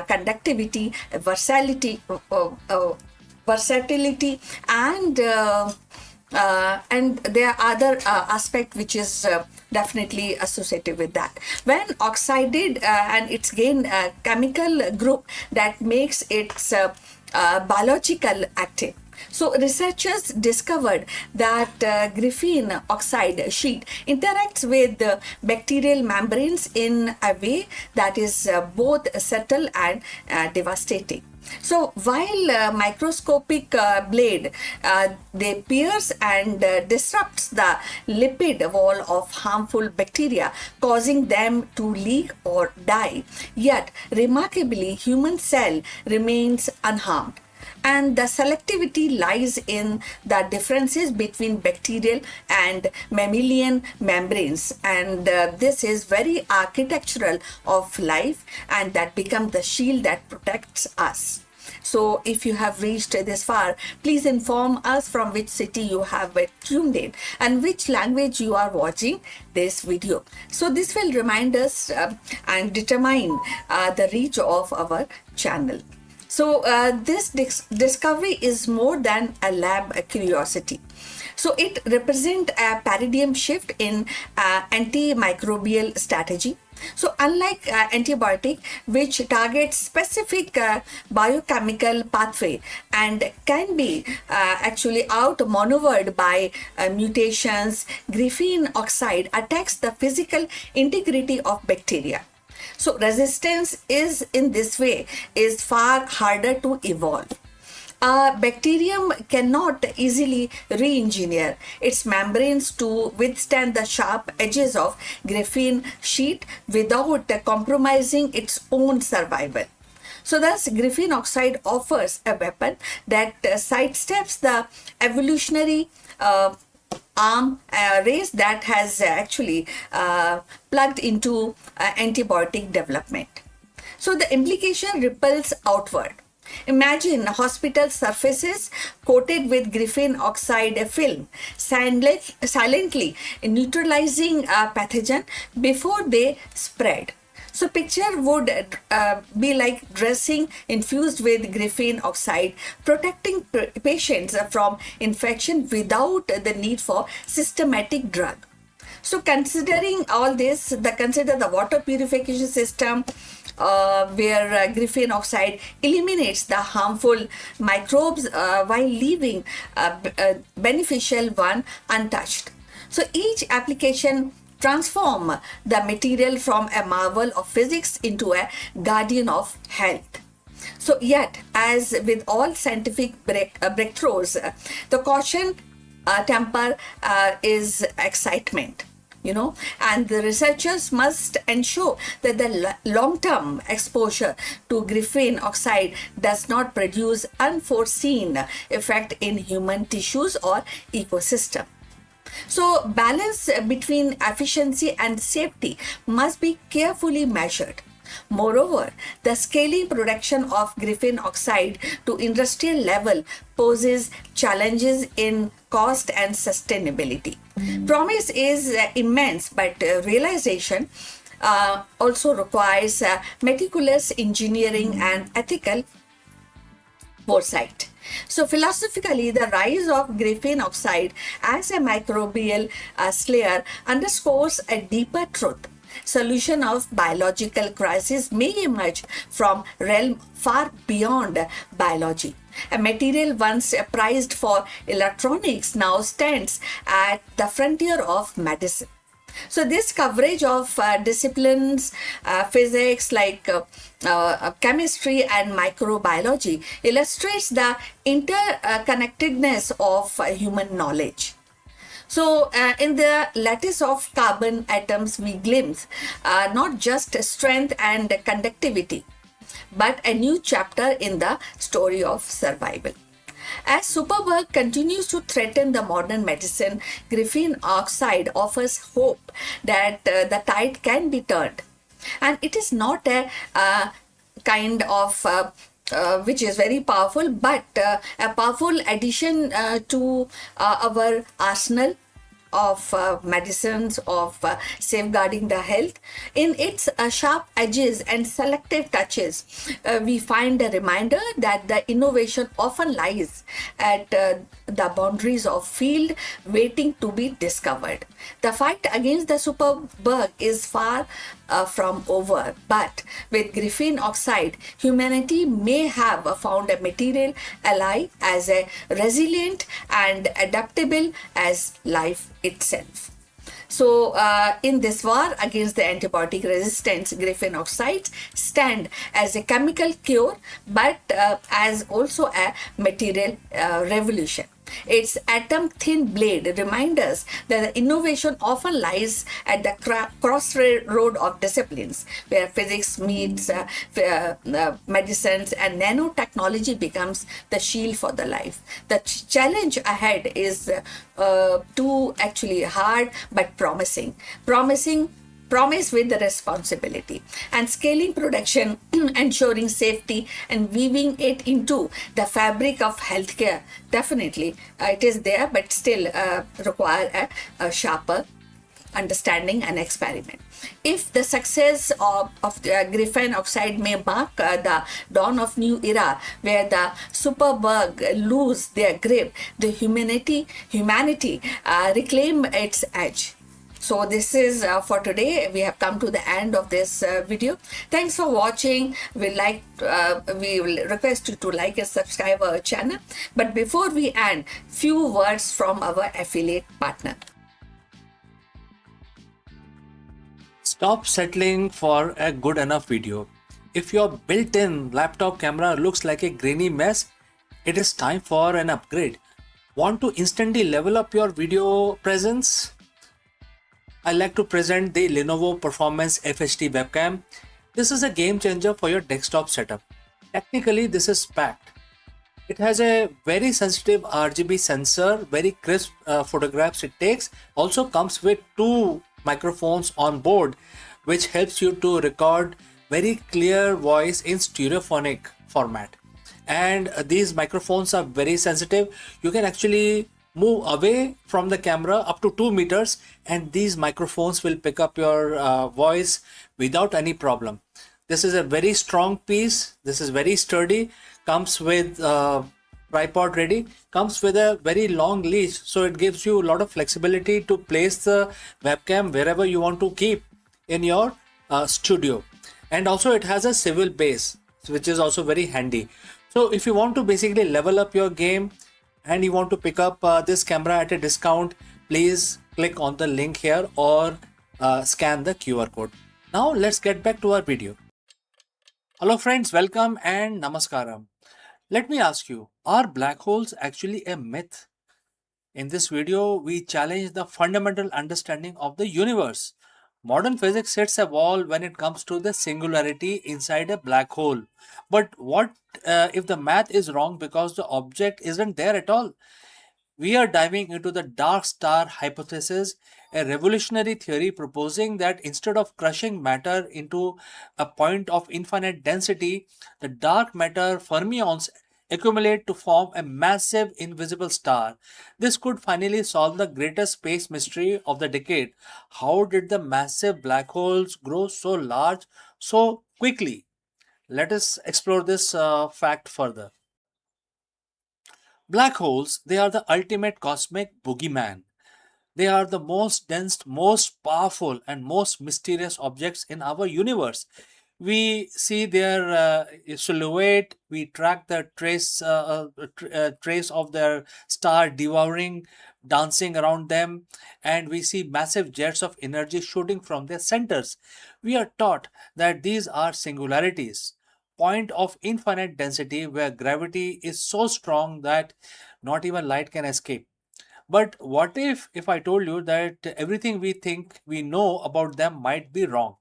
conductivity, versatility, and there are other aspect which is definitely associated with that. When oxided and its gain chemical group that makes its biological active. So researchers discovered that graphene oxide sheet interacts with the bacterial membranes in a way that is both subtle and devastating. So while microscopic blade they pierce and disrupts the lipid wall of harmful bacteria, causing them to leak or die. Yet remarkably, human cell remains unharmed. And the selectivity lies in the differences between bacterial and mammalian membranes, and this is very architectural of life, and that becomes the shield that protects us. So if you have reached this far, please inform us from which city you have tuned in and which language you are watching this video. So this will remind us and determine the reach of our channel. So this discovery is more than a lab curiosity. So it represents a paradigm shift in antimicrobial strategy. So unlike antibiotic, which targets specific biochemical pathway and can be actually outmaneuvered by mutations, graphene oxide attacks the physical integrity of bacteria. So resistance is in this way is far harder to evolve. A bacterium cannot easily re-engineer its membranes to withstand the sharp edges of graphene sheet without compromising its own survival. So thus graphene oxide offers a weapon that sidesteps the evolutionary arm race that has actually plugged into antibiotic development. So the implication ripples outward. Imagine hospital surfaces coated with graphene oxide film, silently neutralizing a pathogen before they spread. So picture would be like dressing infused with graphene oxide, protecting patients from infection without the need for systematic drug. So considering all this, consider the water purification system where graphene oxide eliminates the harmful microbes while leaving beneficial one untouched. So each application transform the material from a marvel of physics into a guardian of health. So yet, as with all scientific breakthroughs, the caution temper is excitement. And the researchers must ensure that the long-term exposure to graphene oxide does not produce unforeseen effect in human tissues or ecosystem. So balance between efficiency and safety must be carefully measured. Moreover, the scaling production of graphene oxide to industrial level poses challenges in cost and sustainability. Promise is immense, but realization also requires meticulous engineering and ethical foresight. So philosophically, the rise of graphene oxide as a microbial slayer underscores a deeper truth. Solution of biological crisis may emerge from realm far beyond biology. A material once prized for electronics now stands at the frontier of medicine. So this coverage of disciplines, physics like chemistry and microbiology illustrates the interconnectedness of human knowledge. So in the lattice of carbon atoms, we glimpse not just strength and conductivity, but a new chapter in the story of survival. As superbug continues to threaten the modern medicine, graphene oxide offers hope that the tide can be turned. And it is not a kind of which is very powerful, but a powerful addition to our arsenal of medicines, of safeguarding the health. In its sharp edges and selective touches, we find a reminder that the innovation often lies at the boundaries of field waiting to be discovered. The fight against the superbug is far from over, but with graphene oxide, humanity may have found a material ally as a resilient and adaptable as life itself. So, in this war against the antibiotic resistance, graphene oxides stand as a chemical cure, but as also a material revolution. Its atom thin blade reminds us that the innovation often lies at the crossroad of disciplines, where physics meets medicines and nanotechnology becomes the shield for the life. The challenge ahead is too actually hard but promising. Promise with the responsibility and scaling production, ensuring safety and weaving it into the fabric of healthcare. Definitely it is there, but still require a sharper understanding and experiment. If the success of the graphene oxide may mark the dawn of new era where the superbug lose their grip, the humanity reclaim its edge. So this is for today. We have come to the end of this video. Thanks for watching. We will request you to like and subscribe our channel. But before we end, few words from our affiliate partner. Stop settling for a good enough video. If your built-in laptop camera looks like a grainy mess, it is time for an upgrade. Want to instantly level up your video presence? I like to present the Lenovo Performance FHD webcam. This is a game changer for your desktop setup. Technically, this is packed. It has a very sensitive RGB sensor, very crisp photographs it takes. Also comes with two microphones on board, which helps you to record very clear voice in stereophonic format. And these microphones are very sensitive. You can actually move away from the camera up to 2 meters and these microphones will pick up your voice without any problem. This is a very strong piece. This is very sturdy. Comes with tripod ready. Comes with a very long leash, so it gives you a lot of flexibility to place the webcam wherever you want to keep in your studio. And also it has a swivel base, which is also very handy. So if you want to basically level up your game and you want to pick up this camera at a discount, please click on the link here or scan the QR code. Now let's get back to our video. Hello friends, welcome and namaskaram. Let me ask you, are black holes actually a myth? In this video, we challenge the fundamental understanding of the universe. Modern physics hits a wall when it comes to the singularity inside a black hole. But what if the math is wrong because the object isn't there at all? We are diving into the dark star hypothesis, a revolutionary theory proposing that instead of crushing matter into a point of infinite density, the dark matter fermions accumulate to form a massive invisible star. This could finally solve the greatest space mystery of the decade. How did the massive black holes grow so large so quickly? Let us explore this fact further. Black holes, they are the ultimate cosmic boogeyman. They are the most dense, most powerful, and most mysterious objects in our universe. We see their silhouette, we track the trace of their star devouring, dancing around them, and we see massive jets of energy shooting from their centers. We are taught that these are singularities, point of infinite density where gravity is so strong that not even light can escape. But what if I told you that everything we think we know about them might be wrong?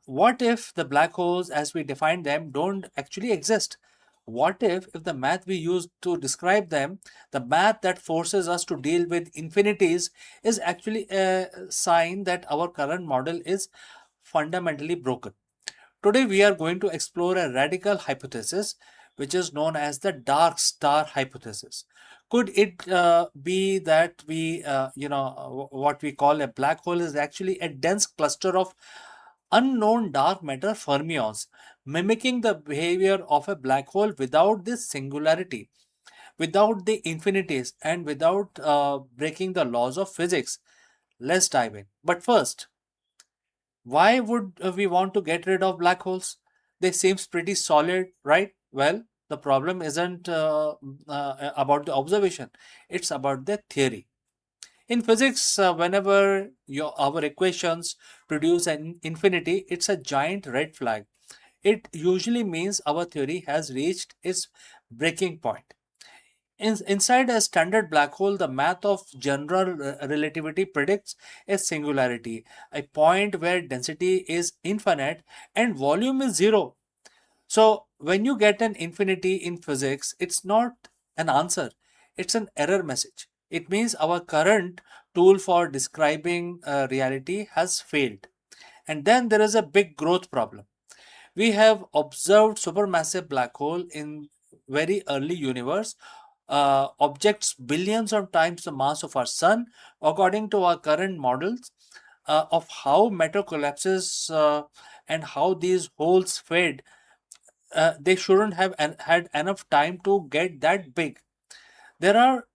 What if the black holes as we define them don't actually exist? What if the math we use to describe them, the math that forces us to deal with infinities, is actually a sign that our current model is fundamentally broken? Today, we are going to explore a radical hypothesis which is known as the dark star hypothesis. Could it be that what we call a black hole is actually a dense cluster of unknown dark matter fermions, mimicking the behavior of a black hole without this singularity, without the infinities, and without breaking the laws of physics? Let's dive in. But first, why would we want to get rid of black holes? They seems pretty solid, right? Well, the problem isn't about the observation; it's about the theory. In physics, whenever our equations produce an infinity, it's a giant red flag. It usually means our theory has reached its breaking point. Inside a standard black hole, the math of general relativity predicts a singularity, a point where density is infinite and volume is zero. So, when you get an infinity in physics, it's not an answer, it's an error message. It means our current tool for describing reality has failed. And then there is a big growth problem. We have observed supermassive black hole in very early universe, objects billions of times the mass of our sun, according to our current models of how matter collapses and how these holes fade. They shouldn't have had enough time to get that big. There are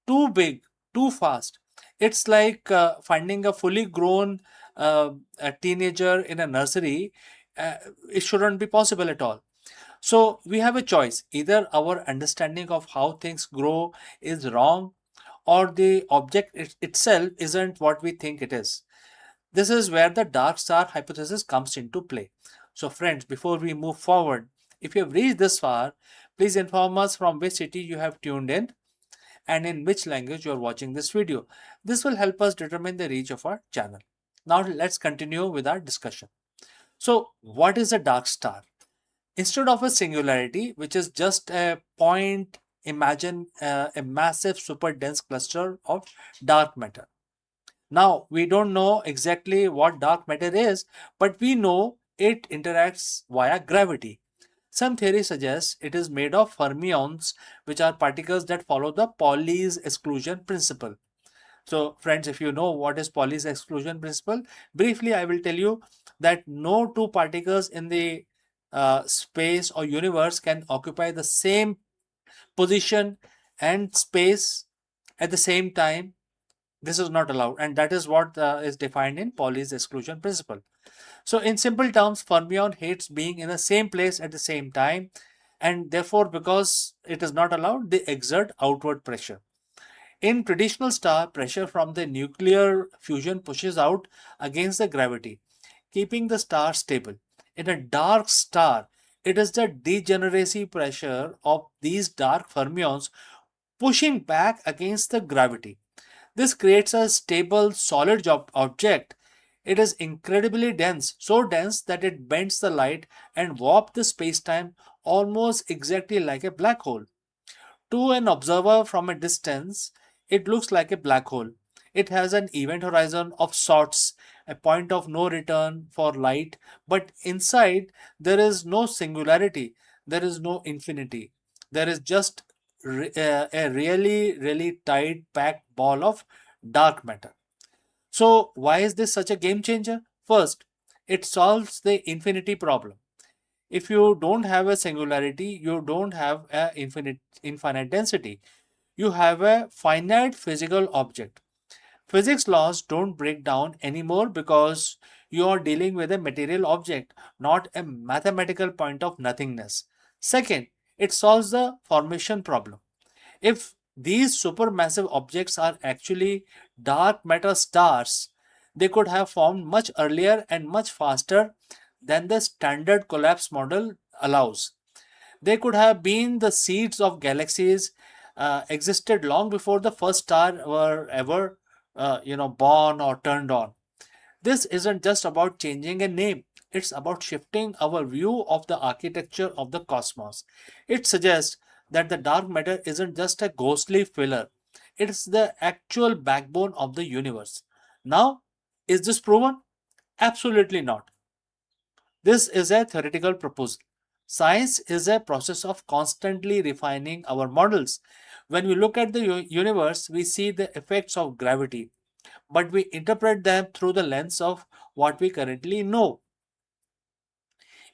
too big, too fast. It's like finding a fully grown a teenager in a nursery. Uh, it shouldn't be possible at all. So we have a choice. Either our understanding of how things grow is wrong, or the object itself isn't what we think it is. This is where the dark star hypothesis comes into play. So, friends, before we move forward, if you have reached this far, please inform us from which city you have tuned in and in which language you are watching this video. This will help us determine the reach of our channel. Now, let's continue with our discussion. So, what is a dark star? Instead of a singularity, which is just a point, imagine a massive super dense cluster of dark matter. Now, we don't know exactly what dark matter is, but we know it interacts via gravity. Some theory suggests it is made of fermions, which are particles that follow the Pauli's exclusion principle. So, friends, if you know what is Pauli's exclusion principle, briefly I will tell you that no two particles in the space or universe can occupy the same position and space at the same time. This is not allowed, and that is what is defined in Pauli's exclusion principle. So, in simple terms, fermion hates being in the same place at the same time, and therefore, because it is not allowed, they exert outward pressure. In traditional star, pressure from the nuclear fusion pushes out against the gravity, keeping the star stable. In a dark star, it is the degeneracy pressure of these dark fermions pushing back against the gravity. This creates a stable, solid object. It is incredibly dense, so dense that it bends the light and warps the space-time almost exactly like a black hole. To an observer from a distance, it looks like a black hole. It has an event horizon of sorts, a point of no return for light, but inside there is no singularity, there is no infinity. There is just a really, really tight, packed ball of dark matter. So, why is this such a game changer? First, it solves the infinity problem. If you don't have a singularity, you don't have a infinite density. You have a finite physical object. Physics laws don't break down anymore because you are dealing with a material object, not a mathematical point of nothingness. Second, it solves the formation problem. If these supermassive objects are actually dark matter stars, they could have formed much earlier and much faster than the standard collapse model allows. They could have been the seeds of galaxies, existed long before the first star were ever, born or turned on. This isn't just about changing a name, it's about shifting our view of the architecture of the cosmos. It suggests that the dark matter isn't just a ghostly filler, it's the actual backbone of the universe. Now, is this proven? Absolutely not. This is a theoretical proposal. Science is a process of constantly refining our models. When we look at the universe, we see the effects of gravity, but we interpret them through the lens of what we currently know.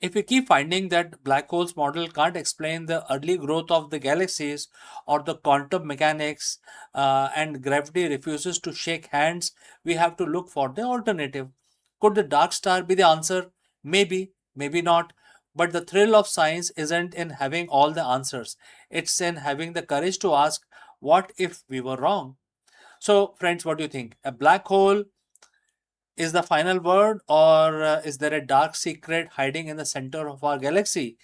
If we keep finding that black holes model can't explain the early growth of the galaxies or the quantum mechanics, and gravity refuses to shake hands, we have to look for the alternative. Could the dark star be the answer? Maybe, maybe not. But the thrill of science isn't in having all the answers, it's in having the courage to ask, what if we were wrong? So, friends, what do you think? A black hole is the final word, or is there a dark secret hiding in the center of our galaxy?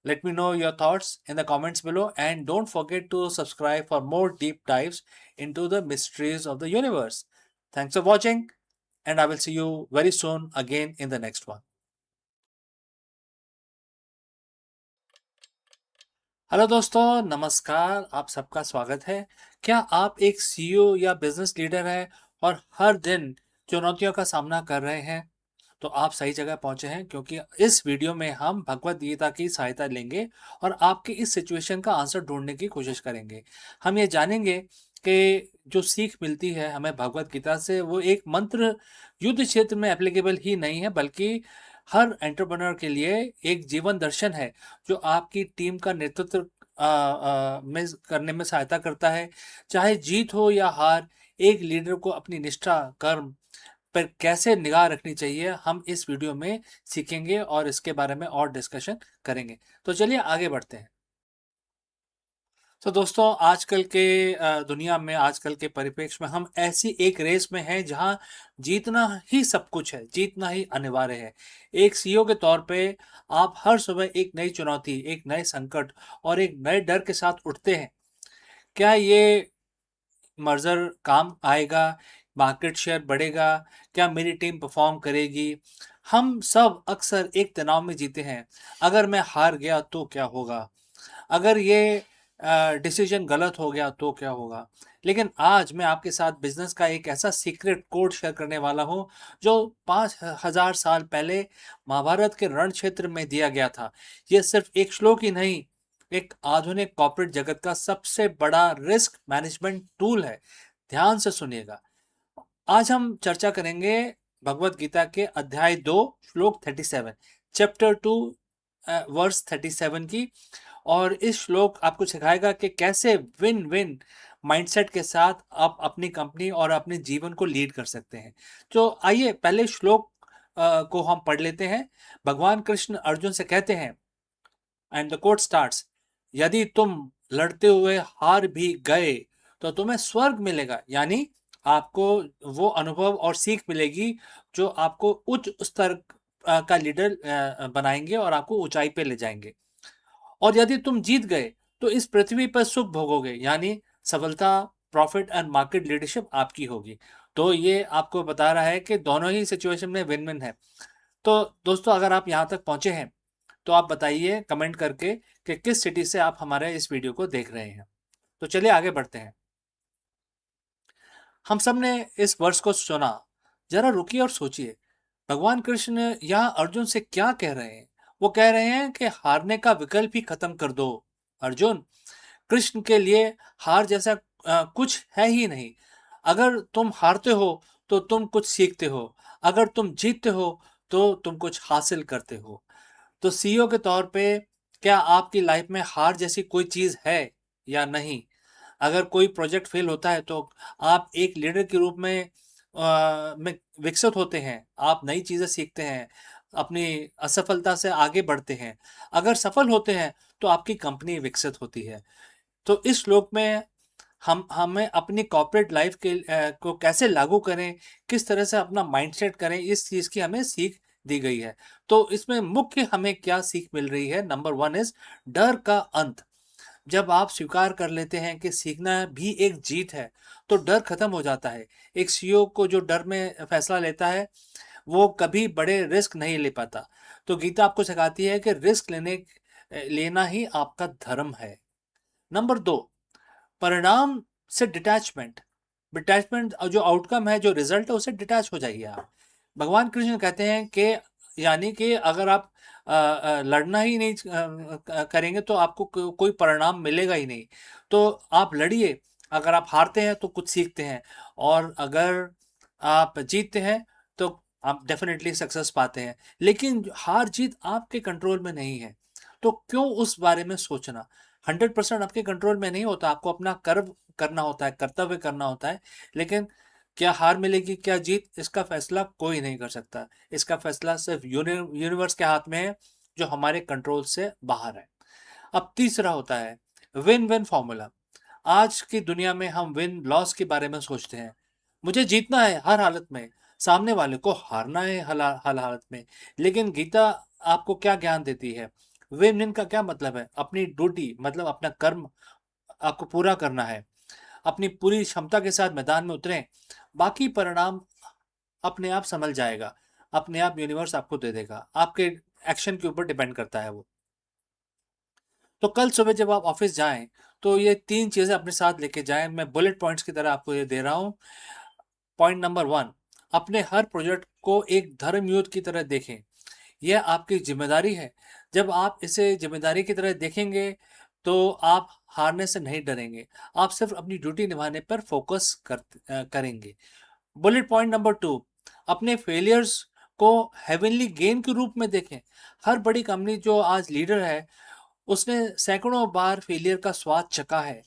Let me know your thoughts in the comments below, and don't forget to subscribe for more deep dives into the mysteries of the universe. Thanks for watching, and I will see you very soon again in the next one. Hello दोस्तों, नमस्कार। आप सबका स्वागत है। क्या आप एक CEO या बिजनेस लीडर हैं और हर दिन चुनौतियों का सामना कर रहे हैं? तो आप सही जगह पहुंचे हैं, क्योंकि इस वीडियो में हम भगवत गीता की सहायता लेंगे और आपके इस सिचुएशन का आंसर ढूंढने की कोशिश करेंगे। हम ये जानेंगे कि जो सीख मिलती है हमें भगवत गीता से, वो एक मंत्र युद्ध क्षेत्र में एप्लीकेबल ही नहीं है, बल्कि हर एंटरप्रेन्योर के लिए एक जीवन दर्शन है, जो आपकी टीम का नेतृत्व में करने में सहायता करता है। चाहे जीत हो या हार, एक लीडर को अपनी निष्ठा, कर्म पर कैसे निगाह रखनी चाहिए, हम इस वीडियो में सीखेंगे और इसके बारे में और डिस्कशन करेंगे। तो चलिए आगे बढ़ते हैं। तो दोस्तों, आजकल के दुनिया में, आजकल के परिप्रेक्ष्य में हम ऐसी एक रेस में हैं जहां जीतना ही सब कुछ है, जीतना ही अनिवार्य है। एक सीईओ के तौर पे आप हर सुबह एक नई चुनौती, एक नए संकट और एक नए डर के साथ उठते हैं। क्या ये मर्जर काम आएगा? मार्केट शेयर बढ़ेगा? क्या मेरी टीम परफॉर्म करेगी? हम सब अक्सर एक तनाव में जीते हैं। अगर मैं हार गया तो क्या होगा? अगर ये डिसीजन गलत हो गया तो क्या होगा? लेकिन आज मैं आपके साथ बिजनेस का एक ऐसा सीक्रेट कोड शेयर करने वाला हूँ, जो 5000 साल पहले महाभारत के रण क्षेत्र में दिया गया था। ये सिर्फ एक श्लोक ही नहीं, एक आधुनिक कॉर्पोरेट जगत का सबसे बड़ा रिस्क मैनेजमेंट टूल है। ध्यान से सुनिएगा। आज हम चर्चा करेंगे भगवत गीता के अध्याय 2, श्लोक 37, चैप्टर 2, वर्स 37 की। और इस श्लोक आपको सिखाएगा कि कैसे विन विन माइंडसेट के साथ आप अपनी कंपनी और अपने जीवन को लीड कर सकते हैं। तो आइए पहले श्लोक को हम पढ़ लेते हैं। भगवान कृष्ण अर्जुन से कहते हैं, एंड द कोट स्टार्ट्स, यदि तुम लड़ते हुए हार भी गए तो तुम्हें स्वर्ग मिलेगा। यानी आपको वो अनुभव और सीख मिलेगी जो आपको उच्च स्तर का लीडर बनाएंगे और आपको ऊंचाई पे ले जाएंगे। और यदि तुम जीत गए तो इस पृथ्वी पर सुख भोगोगे, यानी सफलता, प्रॉफिट एंड मार्केट लीडरशिप आपकी होगी। तो ये आपको बता रहा है कि दोनों ही सिचुएशन में विन विन है। तो दोस्तों, अगर आप यहाँ तक पहुंचे हैं तो आप बताइए कमेंट करके कि किस सिटी से आप हमारे इस वीडियो को देख रहे हैं। तो चलिए आगे बढ़ते हैं। हम सब ने इस वर्ष को सुना। जरा रुकिए और सोचिए, भगवान कृष्ण यहाँ अर्जुन से क्या कह रहे हैं? वो कह रहे हैं कि हारने का विकल्प ही खत्म कर दो। अर्जुन, कृष्ण के लिए हार जैसा कुछ है ही नहीं। अगर तुम हारते हो तो तुम कुछ सीखते हो, अगर तुम जीतते हो तो तुम कुछ हासिल करते हो। तो सीईओ के तौर पे क्या आपकी लाइफ में हार जैसी कोई चीज है या नहीं? अगर कोई प्रोजेक्ट फेल होता है तो आप एक लीडर के रूप में विकसित होते हैं, आप नई चीजें सीखते हैं, अपनी असफलता से आगे बढ़ते हैं। अगर सफल होते हैं तो आपकी कंपनी विकसित होती है। तो इस श्लोक में हम हमें अपनी कॉर्पोरेट लाइफ के को कैसे लागू करें, किस तरह से अपना माइंडसेट करें, इस चीज की हमें सीख दी गई है। तो इसमें मुख्य हमें क्या सीख मिल रही है? नंबर 1 इज डर का अंत। जब आप स्वीकार कर लेते हैं कि सीखना भी एक जीत है, तो डर खत्म हो जाता है। एक सीईओ को जो डर में फैसला लेता है, वो कभी बड़े रिस्क नहीं ले पाता। तो गीता आपको सिखाती है कि रिस्क लेना ही आपका धर्म है। नंबर 2, परिणाम से डिटैचमेंट। डिटैचमेंट जो आउटकम है, जो रिजल्ट है, उससे डिटैच हो जाइए आप। भगवान कृष्ण कहते हैं कि यानी कि अगर आप लड़ना ही नहीं करेंगे तो आपको कोई परिणाम मिलेगा ही नहीं। तो आप लड़िए, अगर आप हारते हैं तो कुछ सीखते हैं, और अगर आप जीतते हैं तो आप डेफिनेटली सक्सेस पाते हैं। लेकिन हार जीत आपके कंट्रोल में नहीं है, तो क्यों उस बारे में सोचना। 100% आपके कंट्रोल में नहीं होता, आपको अपना कर्म करना होता है, कर्तव्य करना होता है। लेकिन क्या हार मिलेगी क्या जीत, इसका फैसला कोई नहीं कर सकता। इसका फैसला सिर्फ यूनिवर्स के हाथ में है, जो हमारे कंट्रोल से बाहर है। अब तीसरा होता है विन विन फॉर्मूला। आज की दुनिया में हम विन लॉस के बारे में सोचते हैं। मुझे जीतना है हर हालत में, सामने वाले को हारना है हर हालत में। लेकिन गीता आपको क्या ज्ञान देती है? विन विन का क्या मतलब है? अपनी ड्यूटी मतलब अपना कर्म आपको पूरा करना है, अपनी पूरी क्षमता के साथ मैदान में उतरें, बाकी परिणाम अपने आप संभल जाएगा, अपने आप यूनिवर्स आपको दे देगा, आपके एक्शन के ऊपर डिपेंड करता है वो। तो कल सुबह जब आप ऑफिस जाएं तो ये 3 चीजें अपने साथ लेके जाएं। मैं बुलेट पॉइंट्स की तरह आपको ये दे रहा हूं। पॉइंट नंबर 1, अपने हर प्रोजेक्ट को एक धर्म युद्ध की तरह देखें। यह आपकी जिम्मेदारी है। जब आप इसे जिम्मेदारी की तरह देखेंगे तो आप हारने से नहीं डरेंगे, आप सिर्फ अपनी ड्यूटी निभाने पर फोकस करेंगे। बुलेट पॉइंट नंबर 2, अपने फेलियर्स को हेवनली गेन के रूप में देखें। हर बड़ी कंपनी जो आज लीडर है, उसने सैकड़ों बार फेलियर का स्वाद चखा है।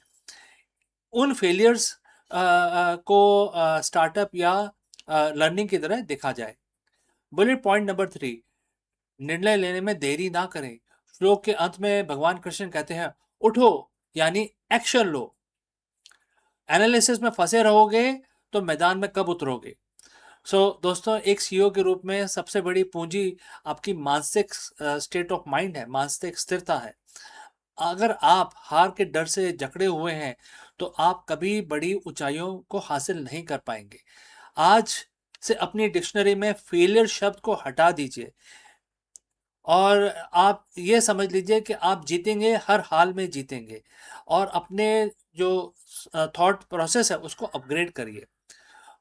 उन फेलियर्स को स्टार्टअप या लर्निंग की तरह देखा जाए। बुलेट पॉइंट नंबर 3, निर्णय लेने में देरी ना करें। श्लोक के अंत में भगवान कृष्ण कहते हैं, उठो यानी एक्शन लो। एनालिसिस में फंसे रहोगे तो मैदान में कब उतरोगे? दोस्तों, एक सीईओ के रूप में सबसे बड़ी पूंजी आपकी मानसिक स्टेट ऑफ माइंड है, मानसिक स्थिरता है। अगर आप हार के डर से जकड़े हुए हैं तो आप कभी बड़ी ऊंचाइयों को हासिल नहीं कर पाएंगे। आज से अपनी डिक्शनरी में फेलियर शब्द को हटा दीजिए और आप ये समझ लीजिए कि आप जीतेंगे, हर हाल में जीतेंगे। और अपने जो थॉट प्रोसेस है उसको अपग्रेड करिए।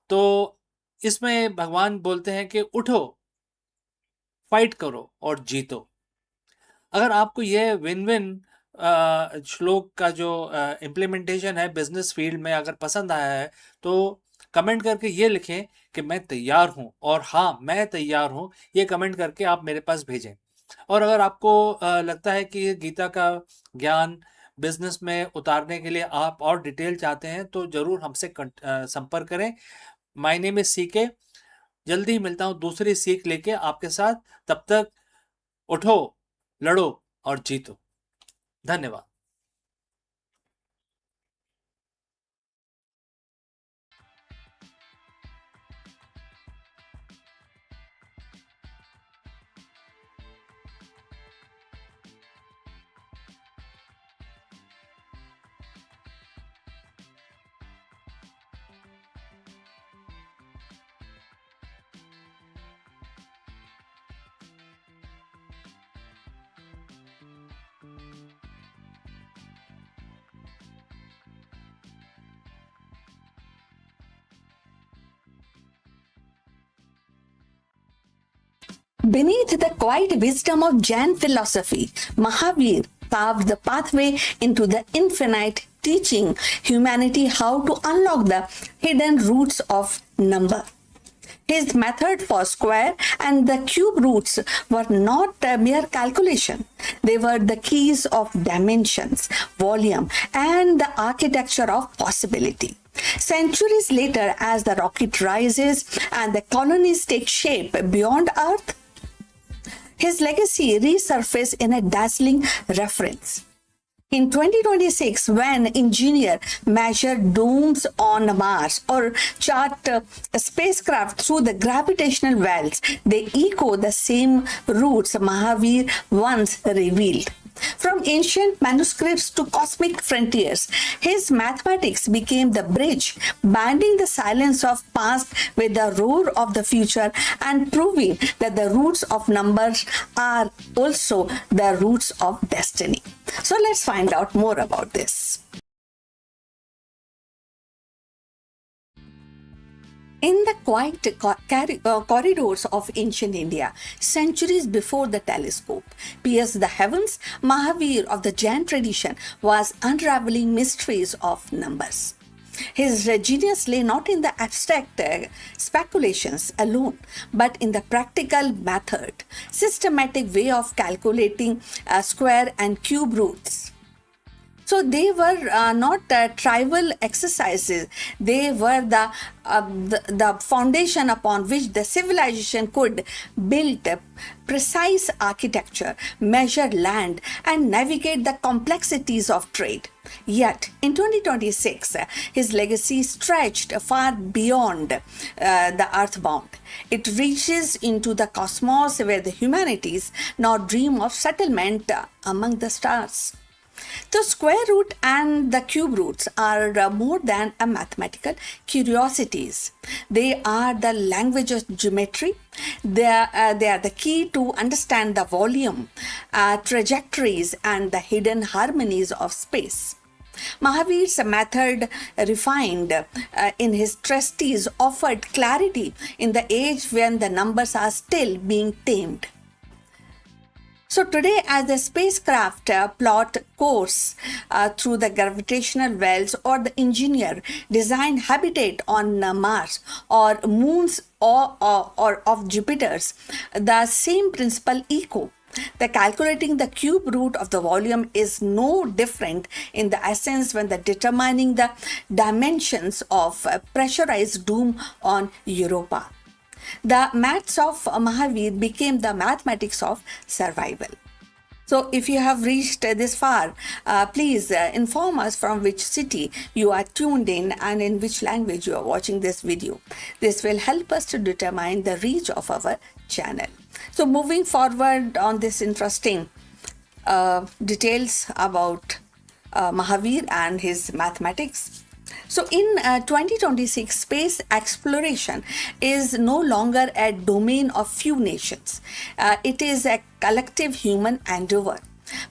तो इसमें भगवान बोलते हैं कि उठो, फाइट करो और जीतो। अगर आपको यह विन विन श्लोक का जो इम्प्लीमेंटेशन है बिजनेस फील्ड में अगर पसंद आया है तो कमेंट करके ये लिखें कि मैं तैयार हूं, और हाँ मैं तैयार हूं, ये कमेंट करके आप मेरे पास भेजें। और अगर आपको लगता है कि ये गीता का ज्ञान बिजनेस में उतारने के लिए आप और डिटेल चाहते हैं तो जरूर हमसे संपर्क करें। My name is CK. जल्दी ही मिलता हूं दूसरी सीख लेके आपके साथ। तब तक उठो, लड़ो और जीतो। धन्यवाद। Beneath the quiet wisdom of Jain philosophy, Mahavir carved the pathway into the infinite, teaching humanity how to unlock the hidden roots of number. His method for square and the cube roots were not a mere calculation. They were the keys of dimensions, volume, and the architecture of possibility. Centuries later, as the rocket rises and the colonies take shape beyond Earth, his legacy resurfaces in a dazzling reference. In 2026, when engineers measure domes on Mars or chart spacecraft through the gravitational wells, they echo the same roots Mahavir once revealed. From ancient manuscripts to cosmic frontiers, his mathematics became the bridge, binding the silence of past with the roar of the future and proving that the roots of numbers are also the roots of destiny. So let's find out more about this. In the quiet corridors of ancient India, centuries before the telescope pierced the heavens, Mahavir of the Jain tradition was unraveling mysteries of numbers. His genius lay not in the abstract speculations alone, but in the practical method, systematic way of calculating square and cube roots. So they were not tribal exercises. They were the foundation upon which the civilization could build a precise architecture, measure land, and navigate the complexities of trade. Yet, in 2026, his legacy stretched far beyond the earthbound. It reaches into the cosmos where the humanities now dream of settlement among the stars. The square root and the cube roots are more than a mathematical curiosities. They are the language of geometry. They are the key to understand the volume, trajectories, and the hidden harmonies of space. Mahavir's method, refined in his treatise, offered clarity in the age when the numbers are still being tamed. So today, as the spacecraft plot course through the gravitational wells, or the engineer design habitat on Mars or moons or of Jupiter's, the same principle echo. The calculating the cube root of the volume is no different in the essence when the determining the dimensions of pressurized dome on Europa. The maths of Mahavir became the mathematics of survival. So, if you have reached this far, please inform us from which city you are tuned in and in which language you are watching this video. This will help us to determine the reach of our channel. So, moving forward on this interesting details about Mahavir and his mathematics. So in 2026, space exploration is no longer a domain of few nations. It is a collective human endeavor.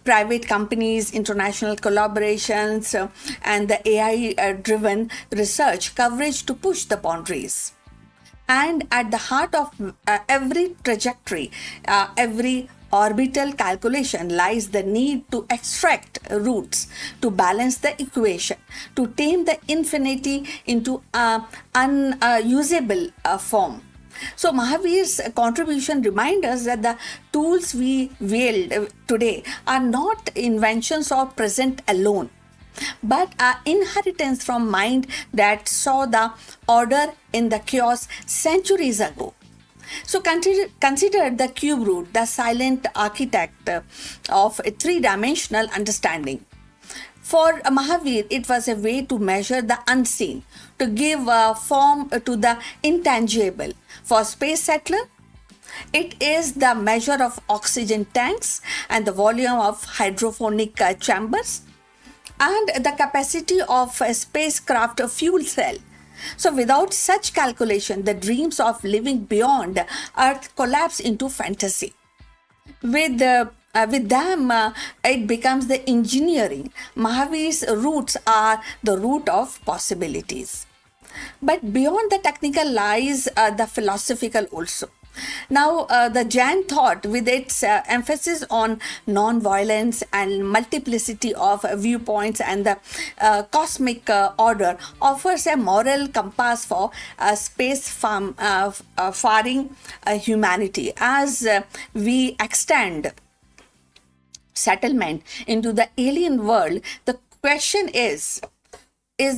Private companies, international collaborations, and the AI-driven research coverage to push the boundaries. And at the heart of every trajectory, every orbital calculation lies the need to extract roots, to balance the equation, to tame the infinity into unusable form. So Mahavir's contribution reminds us that the tools we wield today are not inventions of present alone, but are inheritance from mind that saw the order in the chaos centuries ago. So consider the cube root, the silent architect of a three-dimensional understanding. For Mahavir, it was a way to measure the unseen, to give form to the intangible. For space settler, it is the measure of oxygen tanks and the volume of hydroponic chambers and the capacity of a spacecraft fuel cell. So without such calculation, the dreams of living beyond Earth collapse into fantasy. With them, it becomes the engineering. Mahavir's roots are the root of possibilities. But beyond the technical lies the philosophical also. Now, the Jain thought, with its emphasis on non-violence and multiplicity of viewpoints and the cosmic order, offers a moral compass for faring humanity. As we extend settlement into the alien world, the question is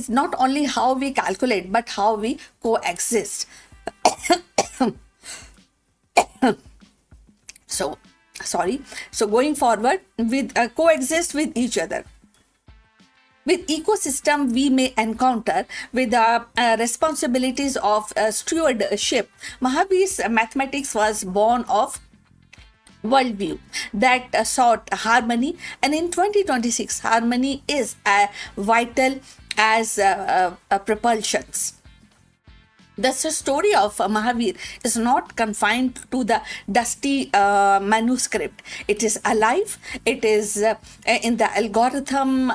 not only how we calculate, but how we coexist. So going forward, with coexist with each other. With ecosystem we may encounter, with the responsibilities of stewardship. Mahavir's mathematics was born of worldview that sought harmony, and in 2026 harmony is vital as propulsions. The story of Mahavir is not confined to the dusty manuscript. It is alive. It is in the algorithm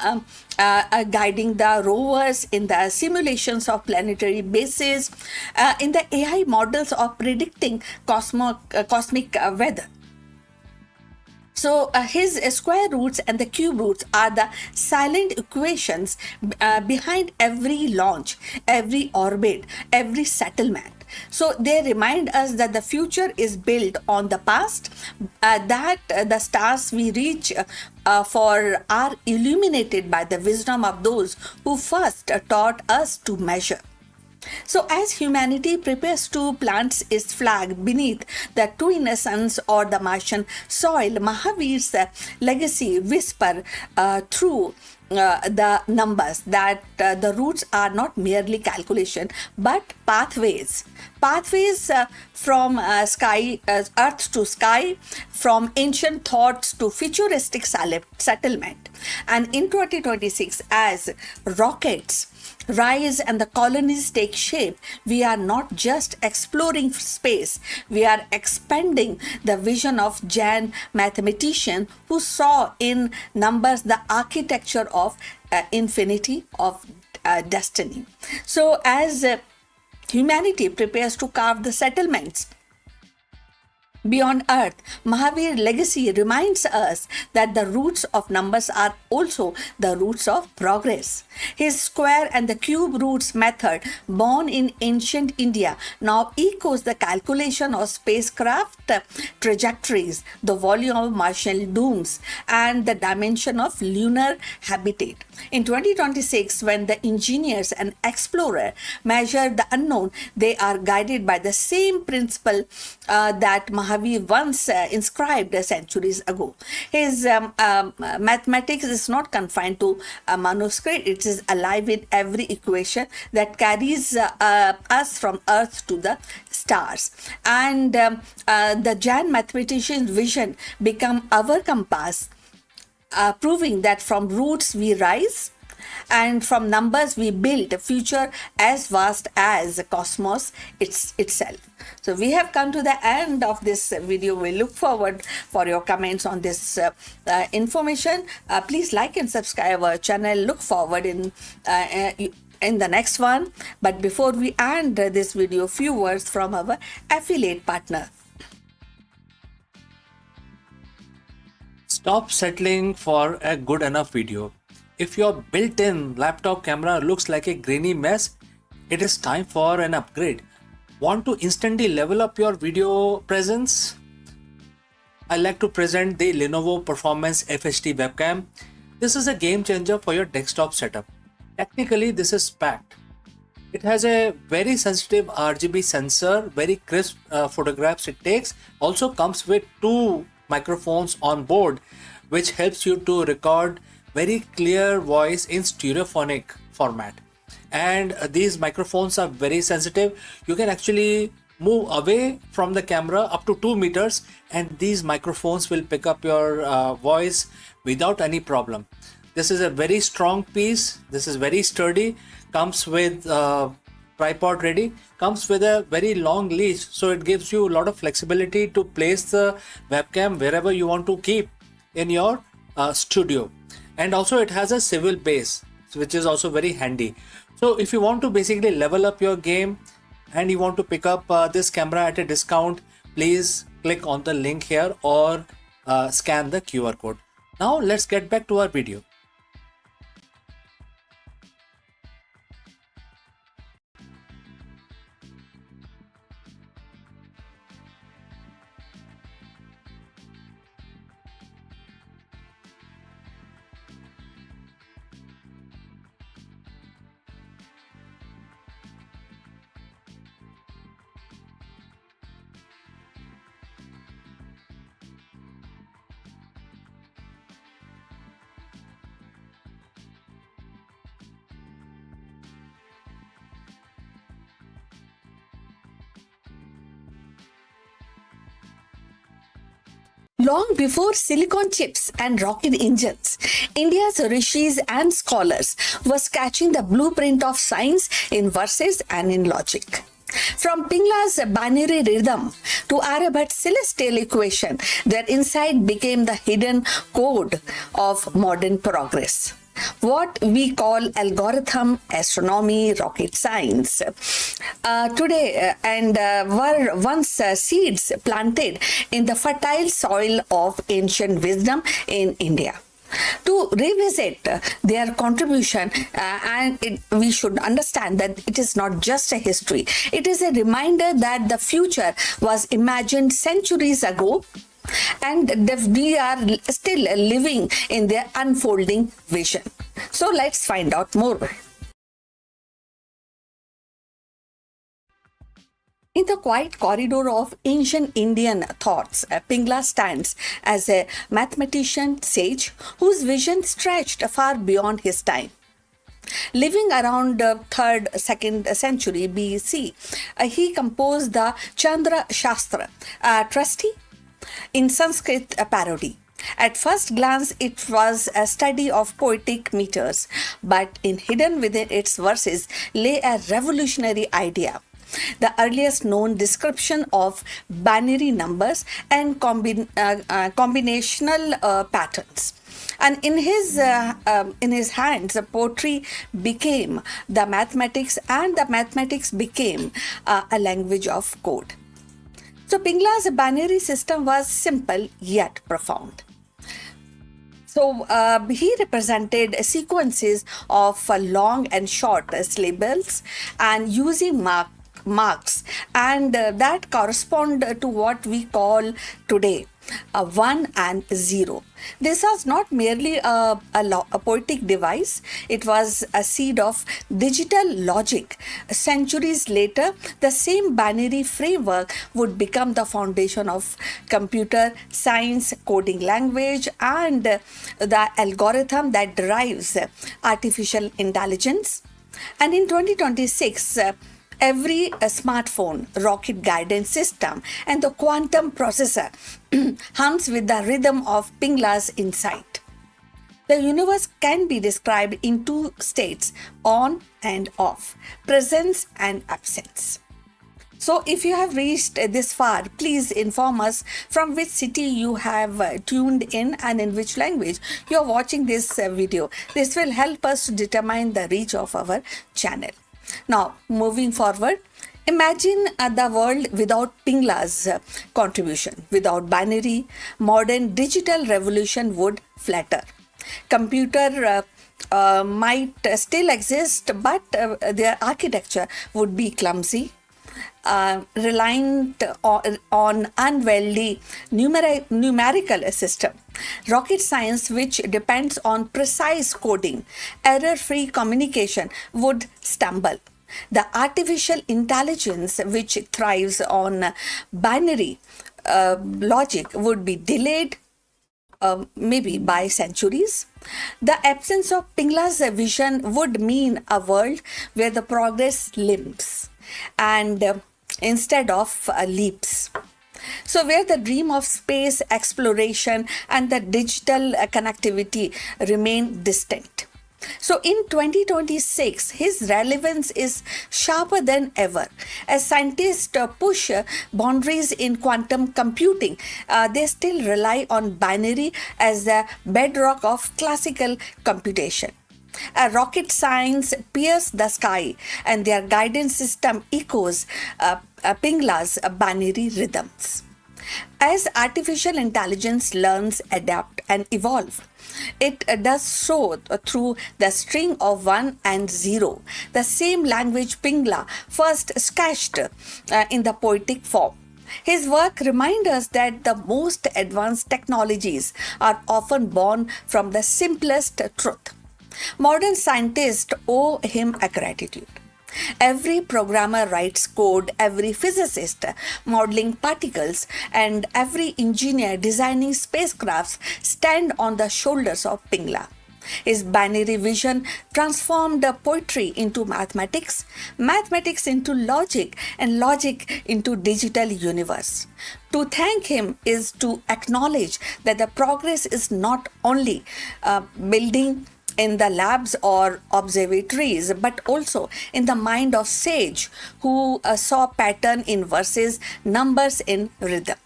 guiding the rovers, in the simulations of planetary bases, in the AI models of predicting cosmic weather. So his square roots and the cube roots are the silent equations behind every launch, every orbit, every settlement. So they remind us that the future is built on the past, that the stars we reach for are illuminated by the wisdom of those who first taught us to measure. So, as humanity prepares to plant its flag beneath the twin suns or the Martian soil, Mahavir's legacy whisper through the numbers that the roots are not merely calculation but pathways from earth to sky, from ancient thoughts to futuristic settlement. And in 2026, as rockets rise and the colonies take shape, we are not just exploring space, we are expanding the vision of Jain mathematician who saw in numbers the architecture of infinity, of destiny. So as humanity prepares to carve the settlements beyond Earth, Mahavir's legacy reminds us that the roots of numbers are also the roots of progress. His square and the cube roots method, born in ancient India, now echoes the calculation of spacecraft trajectories, the volume of Martian dooms, and the dimension of lunar habitat. In 2026, when the engineers and explorers measure the unknown, they are guided by the same principle that Mahavir once inscribed centuries ago. His mathematics is not confined to a manuscript, it is alive in every equation that carries us from Earth to the stars. And the Jain mathematician's vision become our compass, proving that from roots we rise and from numbers we build a future as vast as the cosmos itself. So we have come to the end of this video. We look forward for your comments on this information. Please like and subscribe our channel. Look forward in the next one. But before we end this video, few words from our affiliate partner. Stop settling for a good enough video. If your built-in laptop camera looks like a grainy mess, it is time for an upgrade. Want to instantly level up your video presence? I like to present the Lenovo Performance FHD webcam. This is a game changer for your desktop setup. Technically, this is packed. It has a very sensitive RGB sensor, very crisp photographs it takes. Also comes with two microphones on board, which helps you to record very clear voice in stereophonic format. And these microphones are very sensitive. You can actually move away from the camera up to 2 meters and these microphones will pick up your voice without any problem. This is a very strong piece. This is very sturdy. Comes with tripod ready. Comes with a very long leash, so it gives you a lot of flexibility to place the webcam wherever you want to keep in your studio. And also it has a swivel base, which is also very handy. So if you want to basically level up your game and you want to pick up this camera at a discount, please click on the link here or scan the QR code. Now let's get back to our video. Long before silicon chips and rocket engines, India's rishis and scholars were sketching the blueprint of science in verses and in logic. From Pingla's binary rhythm to Aryabhat's celestial equation, their insight became the hidden code of modern progress. What we call algorithm, astronomy, rocket science. Today, and were once seeds planted in the fertile soil of ancient wisdom in India. To revisit their contribution, we should understand that it is not just a history, it is a reminder that the future was imagined centuries ago, and that we are still living in their unfolding vision. So let's find out more. In the quiet corridor of ancient Indian thoughts, Pingla stands as a mathematician sage whose vision stretched far beyond his time. Living around the 3rd, 2nd century BC, he composed the Chandra Shastra, a trusty in Sanskrit parody. At first glance, it was a study of poetic meters, but hidden within its verses lay a revolutionary idea. The earliest known description of binary numbers and combinational patterns. And in his hands, poetry became the mathematics, and the mathematics became a language of code. So Pingla's binary system was simple yet profound. So he represented sequences of long and short syllables, and using marks, and that correspond to what we call today 1 and 0. This was not merely a poetic device, it was a seed of digital logic. Centuries later, the same binary framework would become the foundation of computer science, coding language, and the algorithm that drives artificial intelligence. And in 2026, every smartphone, rocket guidance system, and the quantum processor hums with the rhythm of Pingla's insight. The universe can be described in two states, on and off, presence and absence. So, if you have reached this far, please inform us from which city you have tuned in and in which language you are watching this video. This will help us to determine the reach of our channel. Now, moving forward, imagine the world without Pingla's contribution. Without binary, modern digital revolution would flatter. Computer might still exist, but their architecture would be clumsy, reliant on unwieldy numerical system. Rocket science, which depends on precise coding, error-free communication, would stumble. The artificial intelligence, which thrives on binary logic, would be delayed maybe by centuries. The absence of Pingla's vision would mean a world where the progress limps and instead of leaps. So, where the dream of space exploration and the digital connectivity remain distinct. So, in 2026, his relevance is sharper than ever. As scientists push boundaries in quantum computing, they still rely on binary as the bedrock of classical computation. Rocket science pierce the sky, and their guidance system echoes Pingla's binary rhythms. As artificial intelligence learns, adapt, and evolve, it does so through the string of 1 and 0, the same language Pingla first sketched in the poetic form. His work reminds us that the most advanced technologies are often born from the simplest truth. Modern scientists owe him a gratitude. Every programmer writes code, every physicist modeling particles, and every engineer designing spacecrafts stand on the shoulders of Pingla. His binary vision transformed poetry into mathematics, mathematics into logic, and logic into digital universe. To thank him is to acknowledge that the progress is not only building in the labs or observatories, but also in the mind of sage who saw pattern in verses, numbers in rhythm.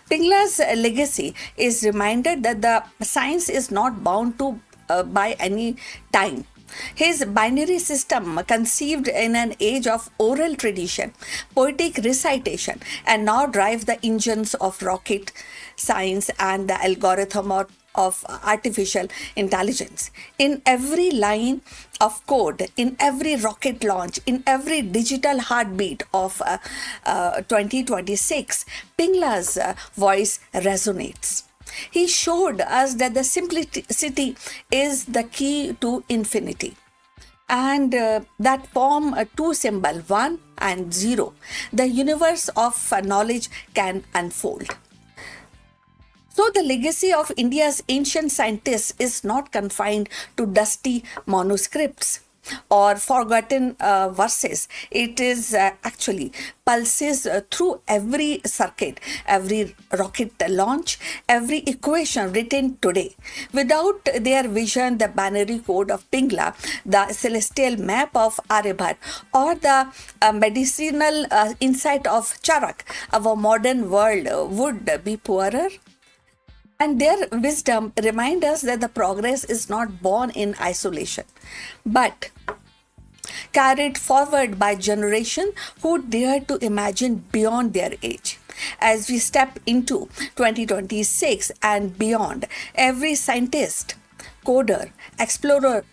Pingla's legacy is reminded that the science is not bound to by any time. His binary system, conceived in an age of oral tradition, poetic recitation, and now drive the engines of rocket science and the algorithm of artificial intelligence. In every line of code, in every rocket launch, in every digital heartbeat of 2026, Pingla's voice resonates. He showed us that the simplicity is the key to infinity. And that form two symbol, one and zero, the universe of knowledge can unfold. So, the legacy of India's ancient scientists is not confined to dusty manuscripts or forgotten verses. It is actually pulses through every circuit, every rocket launch, every equation written today. Without their vision, the binary code of Pingla, the celestial map of Aryabhat, or the medicinal insight of Charak, our modern world would be poorer. And their wisdom remind us that the progress is not born in isolation, but carried forward by generation who dare to imagine beyond their age. As we step into 2026 and beyond, every scientist, coder, explorer,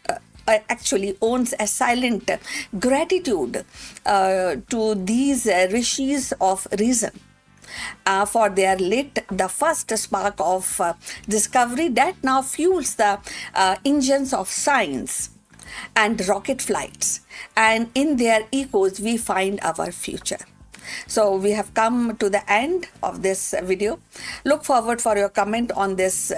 actually owns a silent gratitude to these rishis of reason for their lit the first spark of discovery that now fuels the engines of science and rocket flights. And in their echoes, we find our future. So we have come to the end of this video. Look forward for your comment on this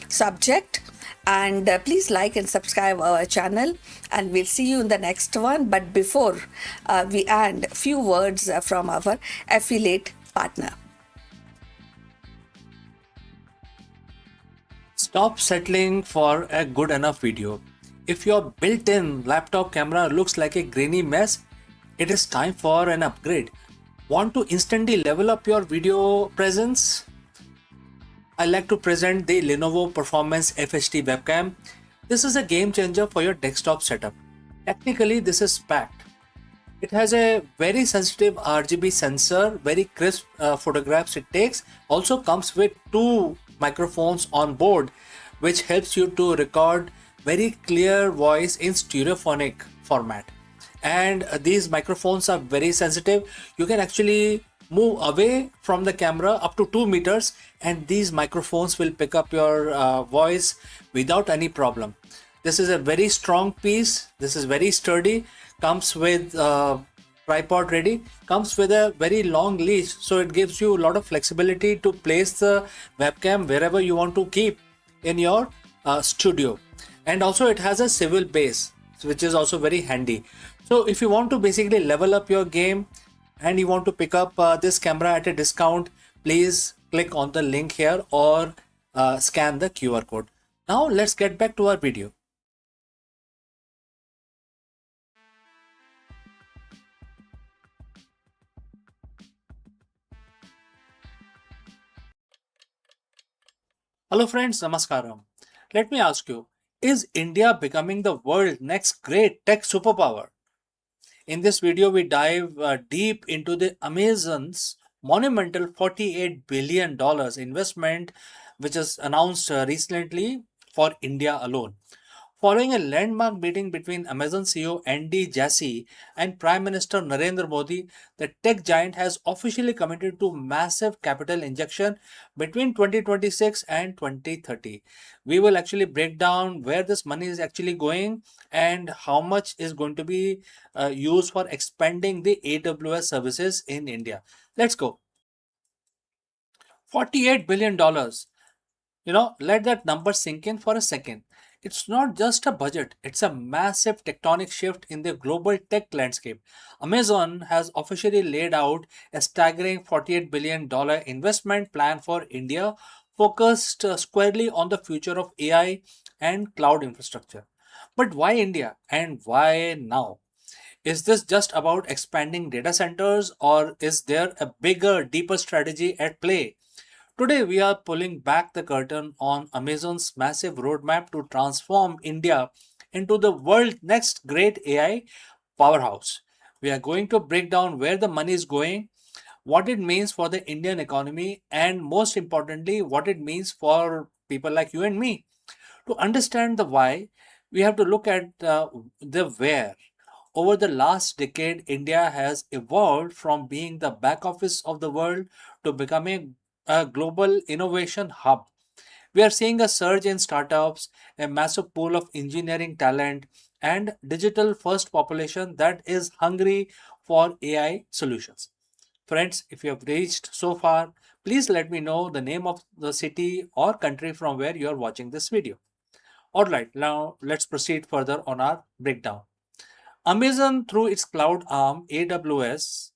subject. And please like and subscribe our channel, and we'll see you in the next one. But before we end, few words from our affiliate partner. Stop settling for a good enough video. If your built-in laptop camera looks like a grainy mess, it is time for an upgrade. Want to instantly level up your video presence? I like to present the Lenovo Performance FHD webcam. This is a game changer for your desktop setup. Technically, this is packed. It has a very sensitive RGB sensor, very crisp photographs it takes. Also comes with two microphones on board, which helps you to record very clear voice in stereophonic format. And these microphones are very sensitive. You can actually move away from the camera up to 2 meters, and these microphones will pick up your voice without any problem. This is a very strong piece. This is very sturdy. Comes with tripod ready. Comes with a very long leash, so it gives you a lot of flexibility to place the webcam wherever you want to keep in your studio. And also it has a swivel base, which is also very handy. So if you want to basically level up your game and you want to pick up this camera at a discount, please click on the link here or scan the QR code. Now let's get back to our video. Hello friends, Namaskaram. Let me ask you, is India becoming the world's next great tech superpower? In this video, we dive deep into the Amazon's monumental $48 billion investment, which is announced recently for India alone. Following a landmark meeting between Amazon CEO Andy Jassy and Prime Minister Narendra Modi, the tech giant has officially committed to massive capital injection between 2026 and 2030. We will actually break down where this money is actually going and how much is going to be used for expanding the AWS services in India. Let's go. $48 billion. Let that number sink in for a second. It's not just a budget, it's a massive tectonic shift in the global tech landscape. Amazon has officially laid out a staggering $48 billion investment plan for India, focused squarely on the future of AI and cloud infrastructure. But why India and why now? Is this just about expanding data centers, or is there a bigger, deeper strategy at play? Today, we are pulling back the curtain on Amazon's massive roadmap to transform India into the world's next great AI powerhouse. We are going to break down where the money is going, what it means for the Indian economy, and most importantly, what it means for people like you and me. To understand the why, we have to look at the where. Over the last decade, India has evolved from being the back office of the world to becoming a global innovation hub. We are seeing a surge in startups, a massive pool of engineering talent, and digital first population that is hungry for AI solutions. Friends, if you have reached so far, please let me know the name of the city or country from where you are watching this video. Alright, now let's proceed further on our breakdown. Amazon, through its cloud arm AWS,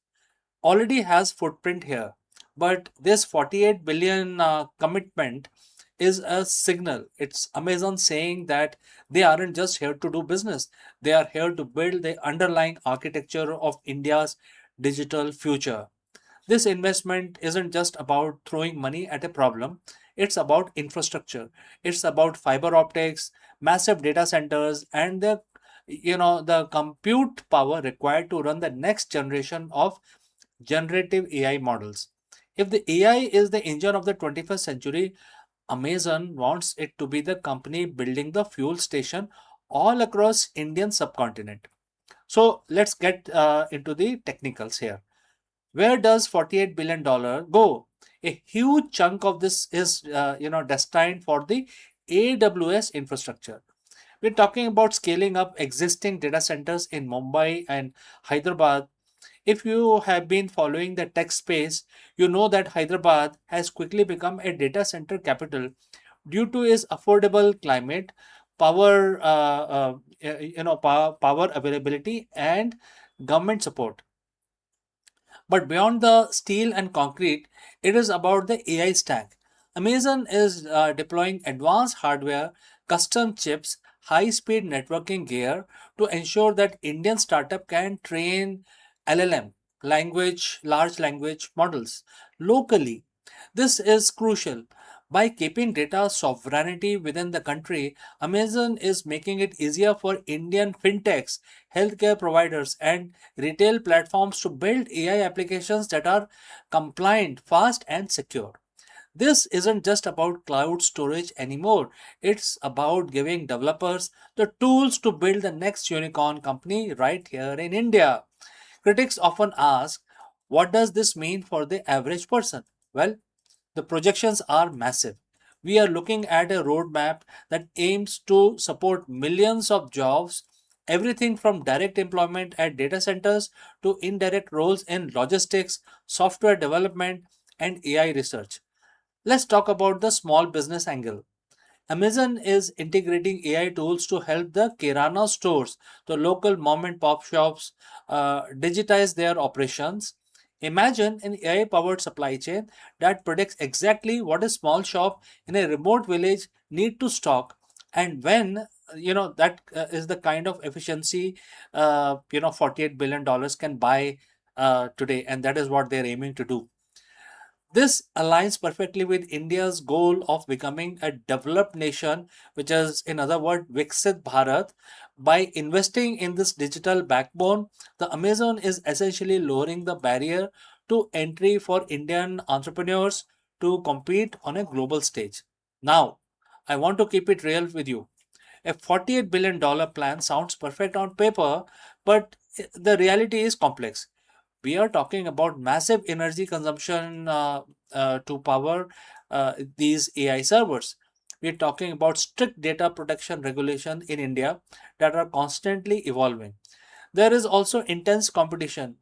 already has footprint here, but this 48 billion commitment is a signal. It's Amazon saying that they aren't just here to do business, they are here to build the underlying architecture of India's digital future. This investment isn't just about throwing money at a problem, it's about infrastructure. It's about fiber optics, massive data centers, and the compute power required to run the next generation of generative AI models. If the AI is the engine of the 21st century, Amazon wants it to be the company building the fuel station all across Indian subcontinent. So let's get into the technicals here. Where does $48 billion go? A huge chunk of this is destined for the AWS infrastructure. We're talking about scaling up existing data centers in Mumbai and Hyderabad. If you have been following the tech space, you know that Hyderabad has quickly become a data center capital due to its affordable climate, power, power availability, and government support. But beyond the steel and concrete, it is about the AI stack. Amazon is deploying advanced hardware, custom chips, high speed networking gear to ensure that Indian startup can train LLM large language models locally. This is crucial. By keeping data sovereignty within the country, Amazon is making it easier for Indian fintechs, healthcare providers, and retail platforms to build AI applications that are compliant, fast, and secure. This isn't just about cloud storage anymore. It's about giving developers the tools to build the next unicorn company right here in India. Critics often ask, what does this mean for the average person? Well, the projections are massive. We are looking at a roadmap that aims to support millions of jobs, everything from direct employment at data centers to indirect roles in logistics, software development, and AI research. Let's talk about the small business angle. Amazon is integrating AI tools to help the Kirana stores, the local mom and pop shops, digitize their operations. Imagine an AI powered supply chain that predicts exactly what a small shop in a remote village need to stock, and when that is the kind of efficiency $48 billion can buy today, and that is what they're aiming to do. This aligns perfectly with India's goal of becoming a developed nation, which is, in other words, Viksit Bharat. By investing in this digital backbone, the Amazon is essentially lowering the barrier to entry for Indian entrepreneurs to compete on a global stage. Now, I want to keep it real with you. A $48 billion plan sounds perfect on paper, but the reality is complex. We are talking about massive energy consumption to power these AI servers. We're talking about strict data protection regulation in India that are constantly evolving. There is also intense competition.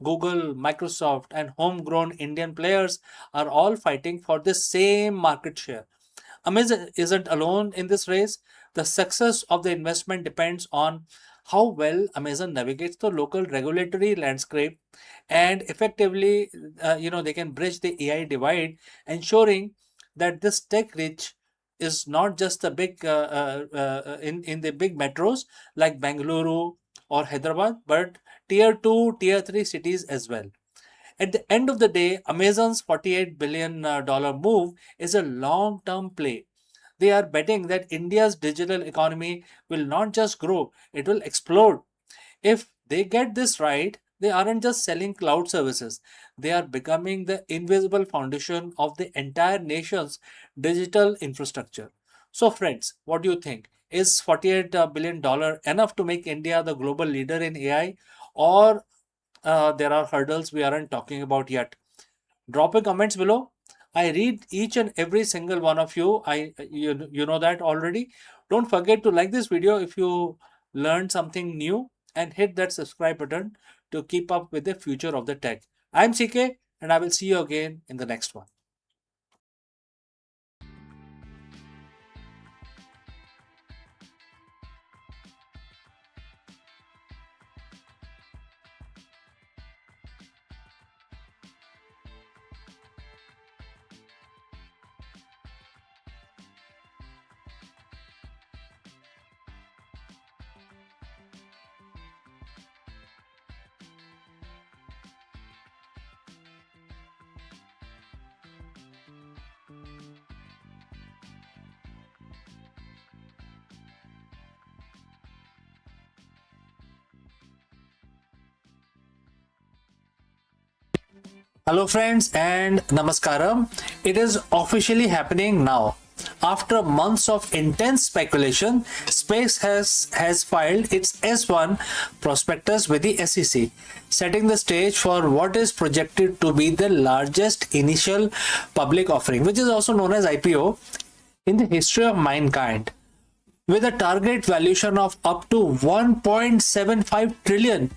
Google, Microsoft, and homegrown Indian players are all fighting for the same market share. Amazon isn't alone in this race. The success of the investment depends on how well Amazon navigates the local regulatory landscape and effectively, they can bridge the AI divide, ensuring that this tech rich is not just the big in the big metros like Bengaluru or Hyderabad, but tier 2, tier 3 cities as well. At the end of the day, Amazon's $48 billion move is a long term play. They are betting that India's digital economy will not just grow, it will explode. If they get this right, they aren't just selling cloud services, they are becoming the invisible foundation of the entire nation's digital infrastructure. So, friends, what do you think? Is $48 billion enough to make India the global leader in AI, or there are hurdles we aren't talking about yet? Drop your comments below. I read each and every single one of you. You know that already. Don't forget to like this video if you learned something new, and hit that subscribe button to keep up with the future of the tech. I'm CK, and I will see you again in the next one. Hello, friends, and Namaskaram. It is officially happening now. After months of intense speculation, Space has filed its S1 prospectus with the SEC, setting the stage for what is projected to be the largest initial public offering, which is also known as IPO, in the history of mankind. With a target valuation of up to 1.75 trillion,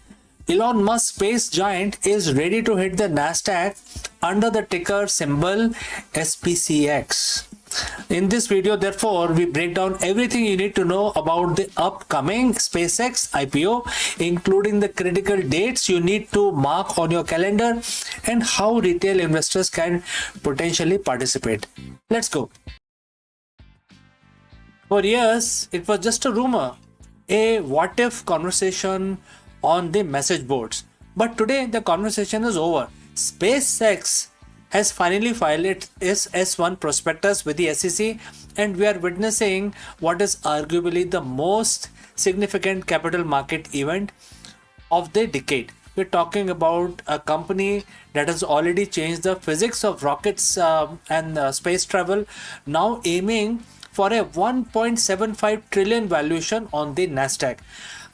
Elon Musk's space giant is ready to hit the Nasdaq under the ticker symbol SPCX. In this video, therefore, we break down everything you need to know about the upcoming SpaceX IPO, including the critical dates you need to mark on your calendar and how retail investors can potentially participate. Let's go. For years, it was just a rumor, a what if conversation on the message boards. But today, the conversation is over. SpaceX has finally filed its S1 prospectus with the SEC, and we are witnessing what is arguably the most significant capital market event of the decade. We're talking about a company that has already changed the physics of rockets and space travel, now aiming for a 1.75 trillion valuation on the Nasdaq.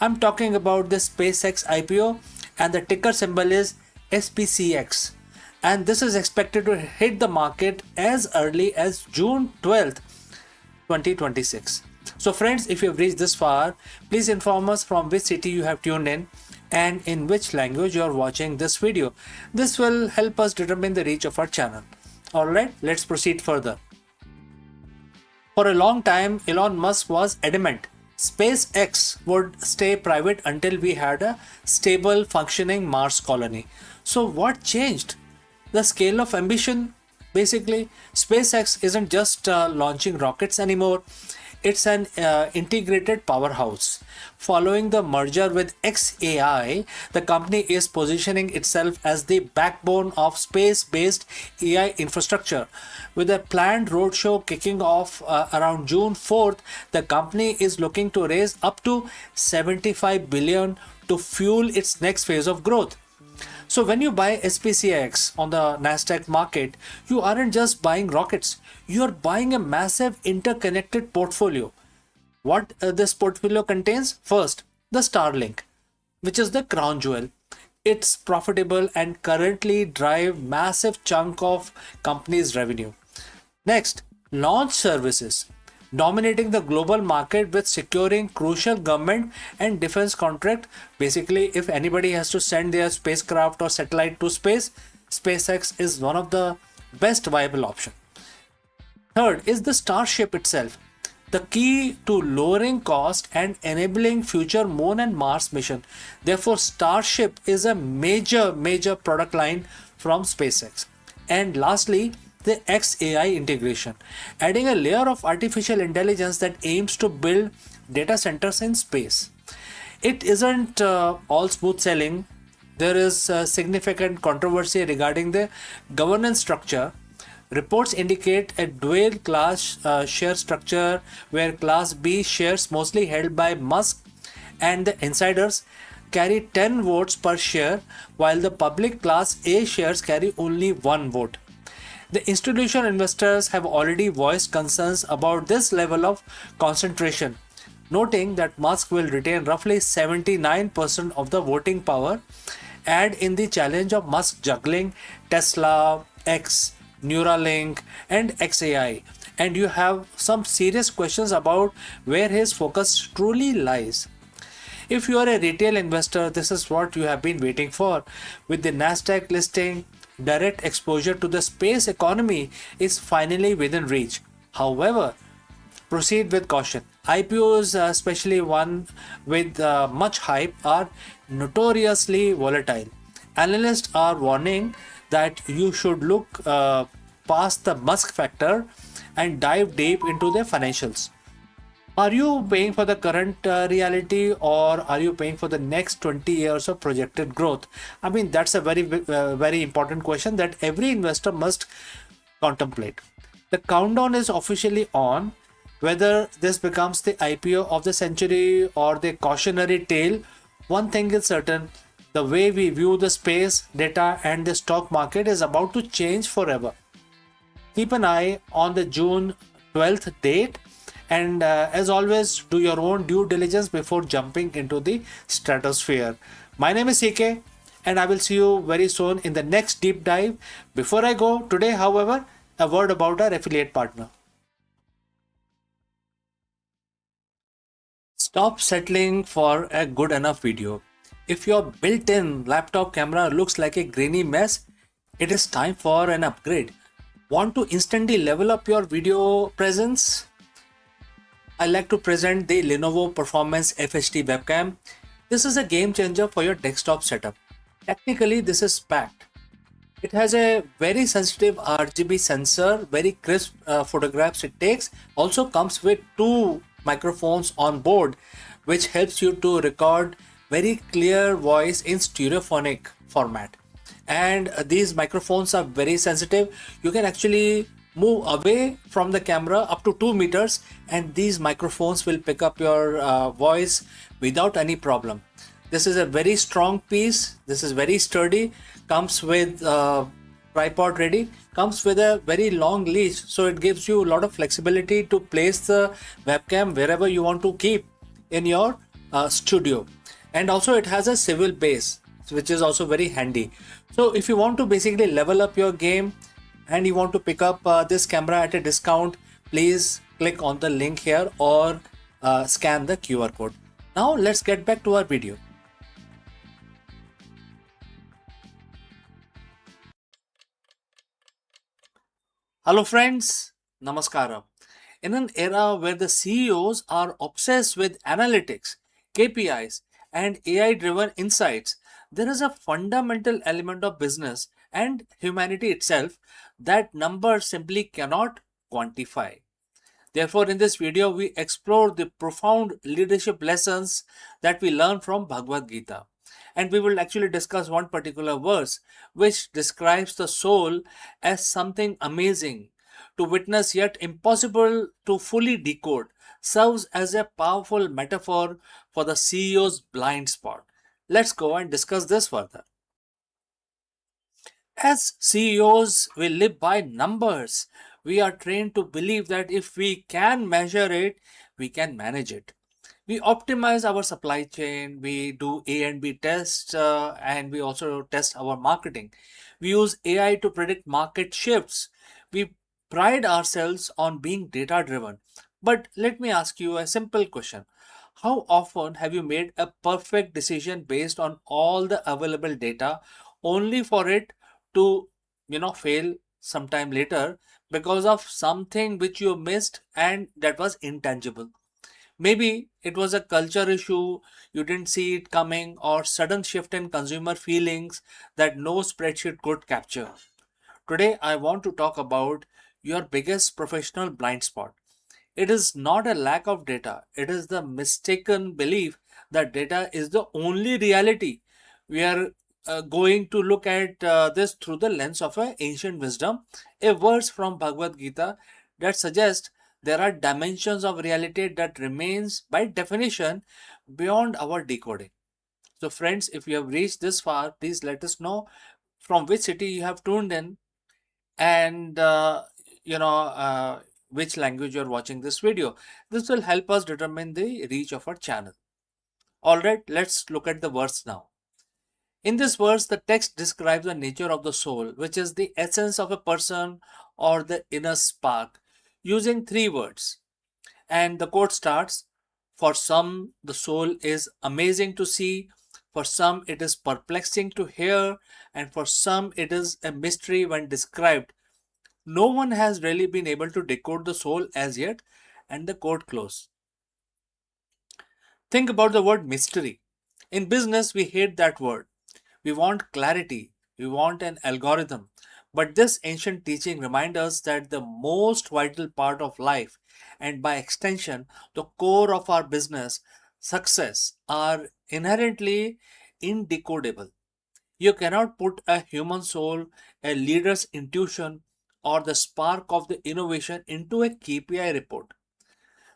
I'm talking about the SpaceX IPO, and the ticker symbol is SPCX. And this is expected to hit the market as early as June 12th, 2026. So friends, if you've reached this far, please inform us from which city you have tuned in and in which language you are watching this video. This will help us determine the reach of our channel. Alright, let's proceed further. For a long time, Elon Musk was adamant SpaceX would stay private until we had a stable, functioning Mars colony. So, what changed? The scale of ambition. Basically, SpaceX isn't just launching rockets anymore, it's an integrated powerhouse. Following the merger with XAI, the company is positioning itself as the backbone of space-based AI infrastructure. With a planned roadshow kicking off around June 4th, the company is looking to raise up to 75 billion to fuel its next phase of growth. So when you buy SPCX on the Nasdaq market, you aren't just buying rockets, you are buying a massive interconnected portfolio. What this portfolio contains? First, the Starlink, which is the crown jewel. It's profitable and currently drive massive chunk of company's revenue. Next, launch services, dominating the global market with securing crucial government and defense contract. Basically, if anybody has to send their spacecraft or satellite to space, SpaceX is one of the best viable option. Third is the Starship itself, the key to lowering cost and enabling future Moon and Mars mission. Therefore, Starship is a major product line from SpaceX. And lastly, the XAI integration, adding a layer of artificial intelligence that aims to build data centers in space. It isn't all smooth sailing. There is significant controversy regarding the governance structure. Reports indicate a dual class share structure where Class B shares, mostly held by Musk and the insiders, carry 10 votes per share, while the public Class A shares carry only 1 vote. The institutional investors have already voiced concerns about this level of concentration, noting that Musk will retain roughly 79% of the voting power. Add in the challenge of Musk juggling Tesla, X, Neuralink, and XAI, and you have some serious questions about where his focus truly lies. If you are a retail investor, this is what you have been waiting for. With the Nasdaq listing, direct exposure to the space economy is finally within reach. However, proceed with caution. IPOs, especially one with much hype, are notoriously volatile. Analysts are warning that you should look past the Musk factor and dive deep into the financials. Are you paying for the current reality, or are you paying for the next 20 years of projected growth? I mean, that's a very important question that every investor must contemplate. The countdown is officially on. Whether this becomes the IPO of the century or the cautionary tale, one thing is certain: the way we view the space, data, and the stock market is about to change forever. Keep an eye on the June 12th date, and as always, do your own due diligence before jumping into the stratosphere. My name is CK, and I will see you very soon in the next deep dive. Before I go today, however, a word about our affiliate partner. Stop settling for a good enough video. If your built-in laptop camera looks like a grainy mess, it is time for an upgrade. Want to instantly level up your video presence? I like to present the Lenovo Performance FHD webcam. This is a game changer for your desktop setup. Technically, this is packed. It has a very sensitive RGB sensor, very crisp photographs it takes. Also comes with two microphones on board, which helps you to record very clear voice in stereophonic format. And these microphones are very sensitive. You can actually move away from the camera up to 2 meters, and these microphones will pick up your voice without any problem. This is a very strong piece. This is very sturdy. Comes with tripod ready. Comes with a very long leash, so it gives you a lot of flexibility to place the webcam wherever you want to keep in your studio. And also it has a swivel base, which is also very handy. So if you want to basically level up your game and you want to pick up this camera at a discount, please click on the link here or scan the QR code. Now let's get back to our video. Hello friends, Namaskara. In an era where the CEOs are obsessed with analytics, KPIs, and AI driven insights, there is a fundamental element of business and humanity itself that numbers simply cannot quantify. Therefore, in this video, we explore the profound leadership lessons that we learn from Bhagavad Gita. And we will actually discuss one particular verse which describes the soul as something amazing to witness yet impossible to fully decode, serves as a powerful metaphor for the CEO's blind spot. Let's go and discuss this further. As CEOs, we live by numbers. We are trained to believe that if we can measure it, we can manage it. We optimize our supply chain, we do A and B tests, and we also test our marketing. We use AI to predict market shifts. We pride ourselves on being data driven. But let me ask you a simple question. How often have you made a perfect decision based on all the available data only for it to, fail sometime later because of something which you missed and that was intangible? Maybe it was a culture issue, you didn't see it coming, or sudden shift in consumer feelings that no spreadsheet could capture. Today, I want to talk about your biggest professional blind spot. It is not a lack of data, it is the mistaken belief that data is the only reality. We are going to look at this through the lens of an ancient wisdom, a verse from Bhagavad Gita that suggests there are dimensions of reality that remains by definition beyond our decoding. So friends, if you have reached this far, please let us know from which city you have tuned in, and you know which language you're watching this video. This will help us determine the reach of our channel. All right, let's look at the verse now. In this verse, the text describes the nature of the soul, which is the essence of a person or the inner spark, using three words. And the quote starts: for some the soul is amazing to see, for some it is perplexing to hear, and for some it is a mystery when described. No one has really been able to decode the soul as yet. And the quote close. Think about the word mystery. In business, we hate that word. We want clarity, we want an algorithm. But this ancient teaching reminds us that the most vital part of life, and by extension, the core of our business success, are inherently indecodable. You cannot put a human soul, a leader's intuition, or the spark of the innovation into a KPI report.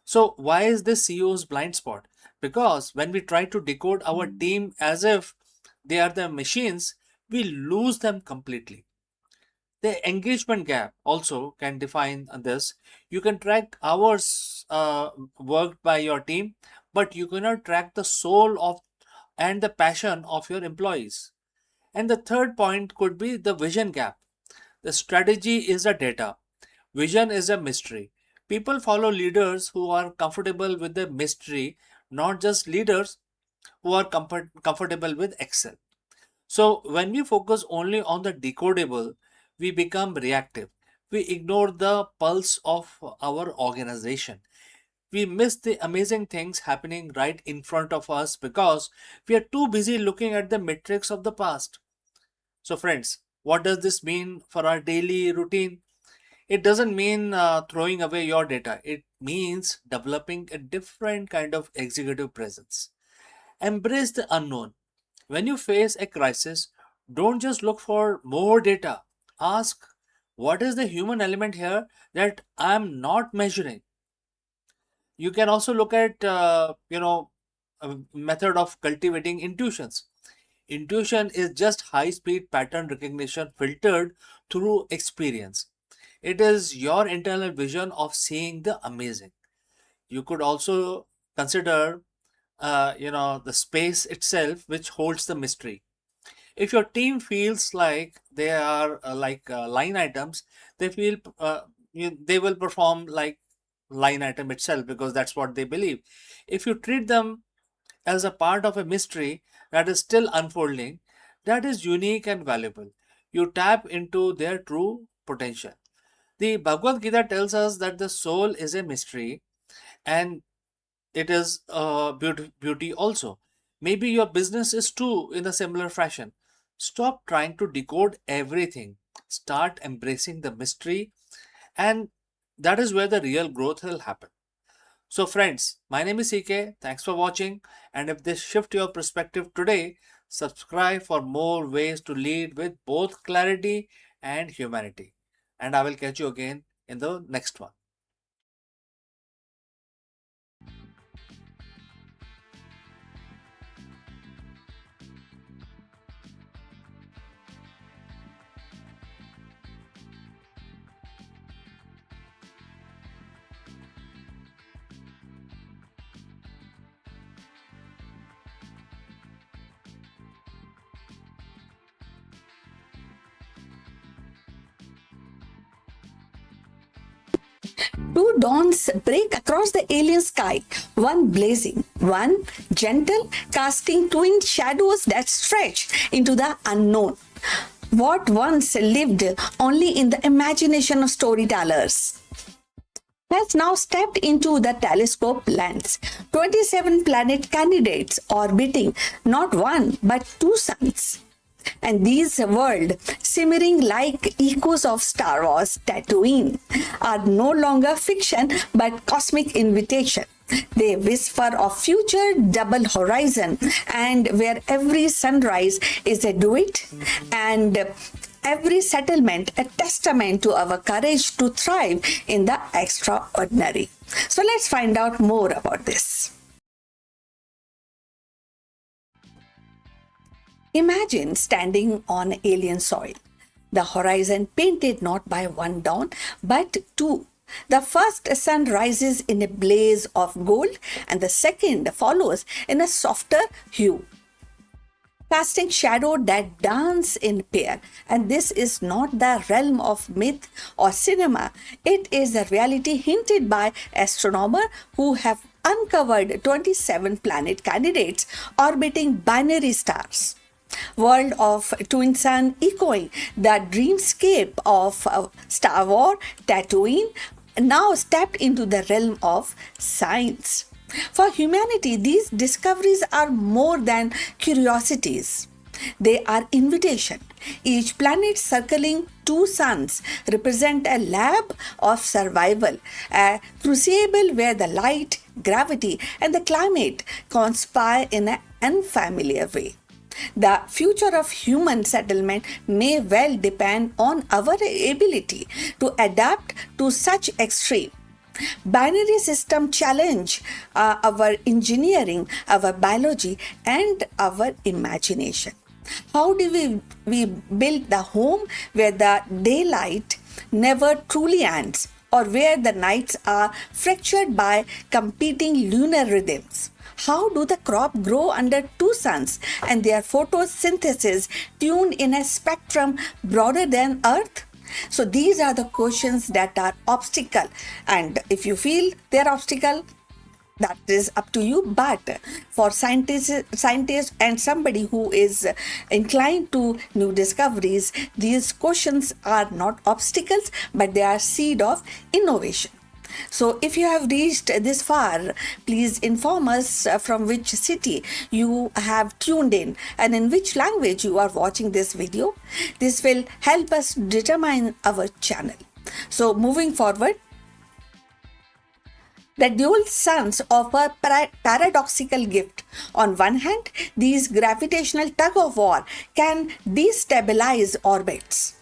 So, why is this CEO's blind spot? Because when we try to decode our team as if they are the machines, we lose them completely. The engagement gap also can define this. You can track hours worked by your team, but you cannot track the soul of and the passion of your employees. And the third point could be the vision gap. The strategy is a data, vision is a mystery. People follow leaders who are comfortable with the mystery, not just leaders who are comfortable with Excel. So, when we focus only on the decodable, we become reactive. We ignore the pulse of our organization. We miss the amazing things happening right in front of us because we are too busy looking at the metrics of the past. So, friends, what does this mean for our daily routine? It doesn't mean throwing away your data, it means developing a different kind of executive presence. Embrace the unknown. When you face a crisis, don't just look for more data. Ask, what is the human element here that I'm not measuring? You can also look at, a method of cultivating intuitions. Intuition is just high speed pattern recognition filtered through experience. It is your internal vision of seeing the amazing. You could also consider, the space itself, which holds the mystery. If your team feels like they are line items, they feel they will perform like line item itself because that's what they believe. If you treat them as a part of a mystery that is still unfolding, that is unique and valuable. You tap into their true potential. The Bhagavad Gita tells us that the soul is a mystery, and it is beauty also. Maybe your business is too in a similar fashion. Stop trying to decode everything. Start embracing the mystery, and that is where the real growth will happen. So, friends, my name is CK. Thanks for watching. And if this shift your perspective today, subscribe for more ways to lead with both clarity and humanity. And I will catch you again in the next one. Two dawns break across the alien sky, one blazing, one gentle, casting twin shadows that stretch into the unknown. What once lived only in the imagination of storytellers has now stepped into the telescope lens. 27 planet candidates orbiting not one but two suns. And these worlds, simmering like echoes of Star Wars Tatooine, are no longer fiction but cosmic invitation. They whisper of future double horizon, and where every sunrise is a duet and every settlement a testament to our courage to thrive in the extraordinary. So let's find out more about this. Imagine standing on alien soil, the horizon painted not by one dawn, but two. The first sun rises in a blaze of gold, and the second follows in a softer hue, casting shadow that dance in pair. And this is not the realm of myth or cinema. It is a reality hinted by astronomers who have uncovered 27 planet candidates orbiting binary stars. World of Twin Sun echoing the dreamscape of Star Wars Tatooine now stepped into the realm of science. For humanity, these discoveries are more than curiosities. They are invitation. Each planet circling two suns represent a lab of survival, a crucible where the light, gravity, and the climate conspire in an unfamiliar way. The future of human settlement may well depend on our ability to adapt to such extreme. Binary system challenge our engineering, our biology, and our imagination. How do we build the home where the daylight never truly ends, or where the nights are fractured by competing lunar rhythms? How do the crop grow under two suns and their photosynthesis tuned in a spectrum broader than Earth? So these are the questions that are obstacle, and if you feel they're obstacle, that is up to you. But for scientists and somebody who is inclined to new discoveries, these questions are not obstacles, but they are seed of innovation. So if you have reached this far, please inform us from which city you have tuned in and in which language you are watching this video. This will help us determine our channel. So moving forward, the dual suns offer paradoxical gift. On one hand, these gravitational tug of war can destabilize orbits,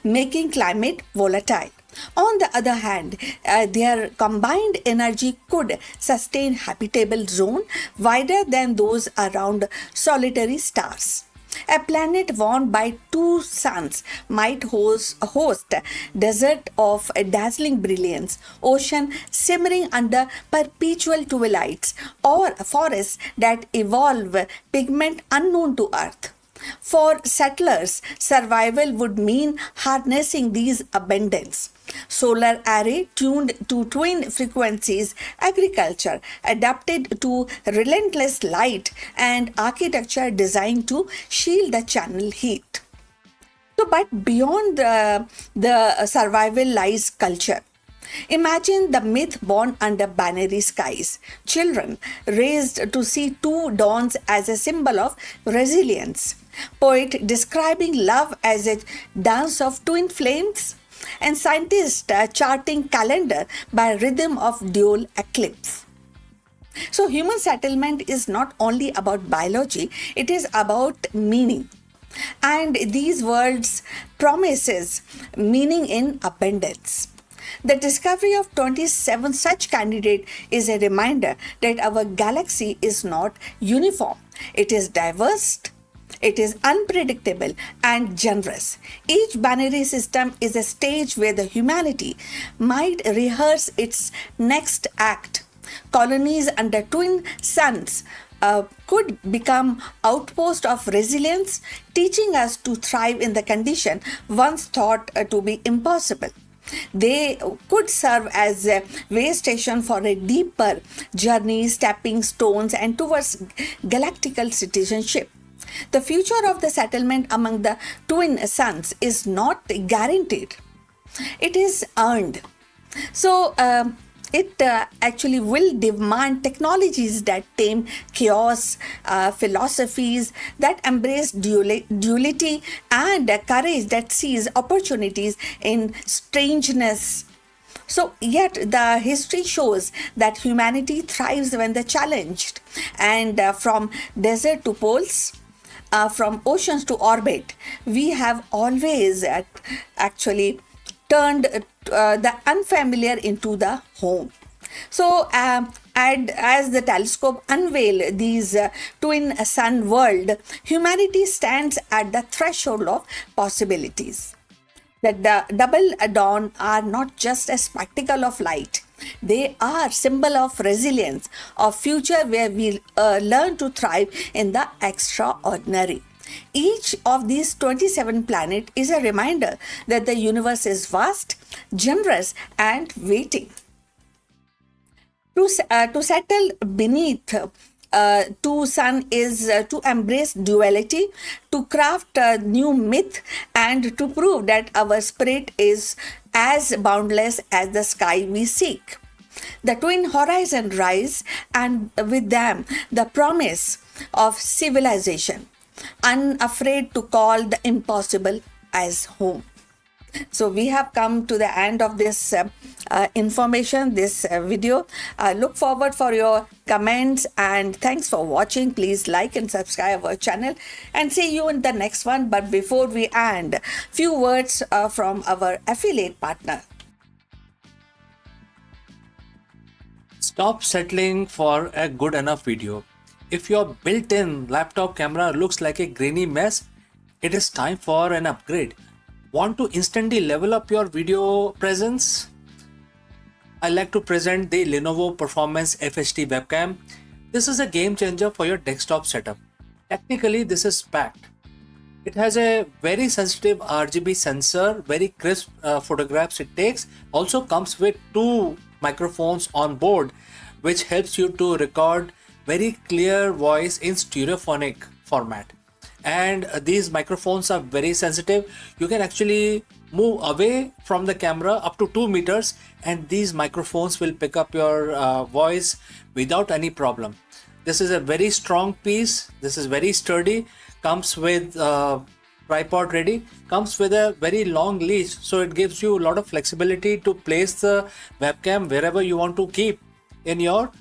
making climate volatile. On the other hand, their combined energy could sustain habitable zone wider than those around solitary stars. A planet warmed by two suns might host desert of a dazzling brilliance, ocean simmering under perpetual twilights, or forests that evolve pigment unknown to Earth. For settlers, survival would mean harnessing these abundance. Solar array tuned to twin frequencies, agriculture adapted to relentless light, and architecture designed to shield the channel heat. So, but beyond the survival lies culture. Imagine the myth born under binary skies. Children raised to see two dawns as a symbol of resilience. Poet describing love as a dance of twin flames. And scientists charting calendar by rhythm of dual eclipse. So human settlement is not only about biology, it is about meaning. And these words promises meaning in abundance. The discovery of 27 such candidates is a reminder that our galaxy is not uniform. It is diverse, it is unpredictable and generous. Each binary system is a stage where the humanity might rehearse its next act. Colonies under twin suns could become outposts of resilience, teaching us to thrive in the condition once thought to be impossible. They could serve as a way station for a deeper journey, stepping stones and towards galactical citizenship. The future of the settlement among the twin suns is not guaranteed. It is earned. So, It actually will demand technologies that tame chaos, philosophies that embrace duality, and courage that sees opportunities in strangeness. So, yet the history shows that humanity thrives when they're challenged, and from desert to poles, from oceans to orbit, we have always actually turned the unfamiliar into the home. So, and as the telescope unveil these twin sun world, humanity stands at the threshold of possibilities. That the double dawn are not just a spectacle of light, they are symbol of resilience, of future where we learn to thrive in the extraordinary. Each of these 27 planets is a reminder that the universe is vast, generous, and waiting to settle beneath to sun is to embrace duality, to craft a new myth, and to prove that our spirit is as boundless as the sky we seek. The twin horizon rise, and with them the promise of civilization, unafraid to call the impossible as home. So we have come to the end of this information, this video. Look forward for your comments, and thanks for watching. Please like and subscribe our channel, and see you in the next one. But before we end, few words from our affiliate partner. Stop settling for a good enough video. If your built-in laptop camera looks like a grainy mess, it is time for an upgrade. Want to instantly level up your video presence? I like to present the Lenovo Performance FHD webcam. This is a game changer for your desktop setup. Technically, this is packed. It has a very sensitive RGB sensor, very crisp photographs it takes. Also comes with two microphones on board, which helps you to record very clear voice in stereophonic format. And these microphones are very sensitive. You can actually move away from the camera up to 2 meters, and these microphones will pick up your voice without any problem. This is a very strong piece. This is very sturdy. Comes with tripod ready. Comes with a very long leash, so it gives you a lot of flexibility to place the webcam wherever you want to keep in your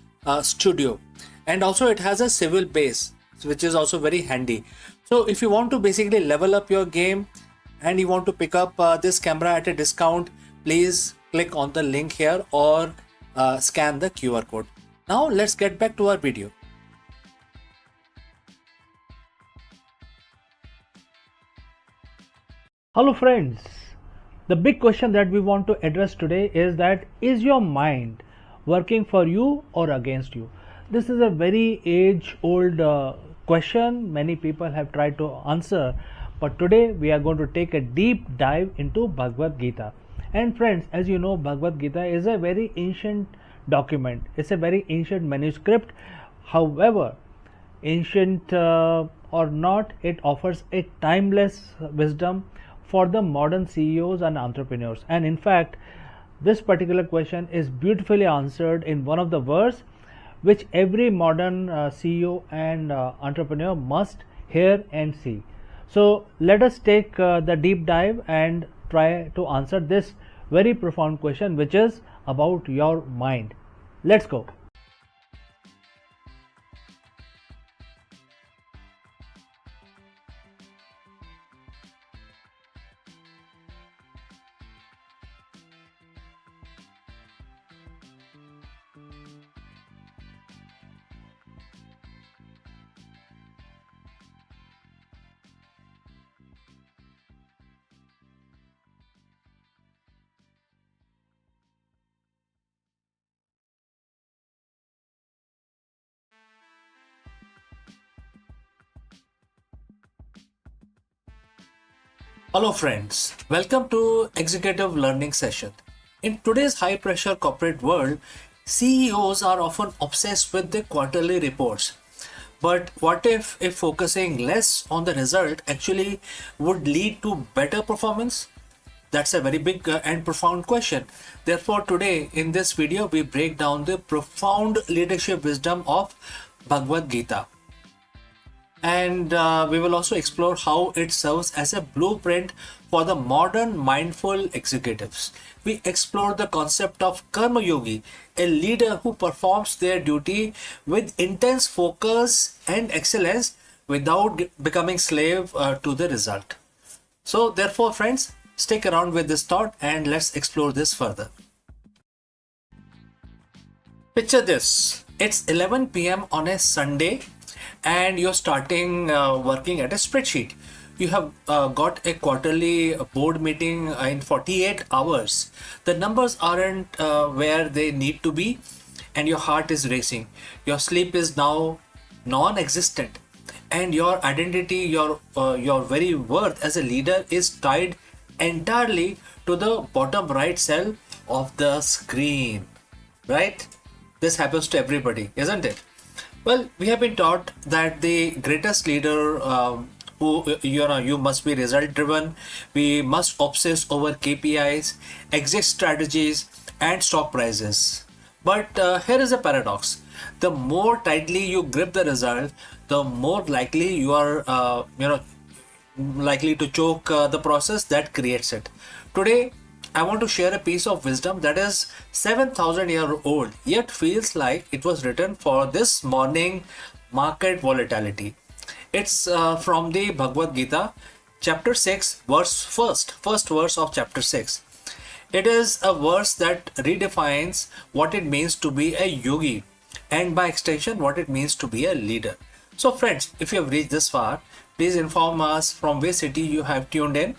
studio. And also it has a swivel base, which is also very handy. So if you want to basically level up your game and you want to pick up this camera at a discount, please click on the link here or scan the QR code. Now let's get back to our video. Hello friends, the big question that we want to address today is that is your mind working for you or against you? This is a very age-old question many people have tried to answer, but today we are going to take a deep dive into Bhagavad Gita. And friends, as you know, Bhagavad Gita is a very ancient document. It's a very ancient manuscript. However, ancient or not, it offers a timeless wisdom for the modern CEOs and entrepreneurs. And in fact, this particular question is beautifully answered in one of the verse which every modern CEO and entrepreneur must hear and see. So let us take the deep dive and try to answer this very profound question, which is about your mind. Let's go. Hello friends, welcome to Executive Learning Session. In today's high pressure corporate world, CEOs are often obsessed with the quarterly reports. But what if focusing less on the result actually would lead to better performance? That's a very big and profound question. Therefore, today in this video, we break down the profound leadership wisdom of Bhagavad Gita. And we will also explore how it serves as a blueprint for the modern mindful executives. We explore the concept of Karma Yogi, a leader who performs their duty with intense focus and excellence without becoming slave to the result. So, therefore, friends, stick around with this thought and let's explore this further. Picture this, it's 11 p.m. on a Sunday and you're starting working at a spreadsheet. You have got a quarterly board meeting in 48 hours. The numbers aren't where they need to be and your heart is racing. Your sleep is now non-existent and your identity, your very worth as a leader is tied entirely to the bottom right cell of the screen, right? This happens to everybody, isn't it? Well, we have been taught that the greatest leader who you must be result driven. We must obsess over KPIs, exit strategies, and stock prices. But here is a paradox: the more tightly you grip the result, the more likely you are, likely to choke the process that creates it. Today, I want to share a piece of wisdom that is 7,000 years old, yet feels like it was written for this morning market volatility. It's from the Bhagavad Gita, chapter 6, first verse of chapter 6. It is a verse that redefines what it means to be a yogi and by extension what it means to be a leader. So friends, if you have reached this far, please inform us from which city you have tuned in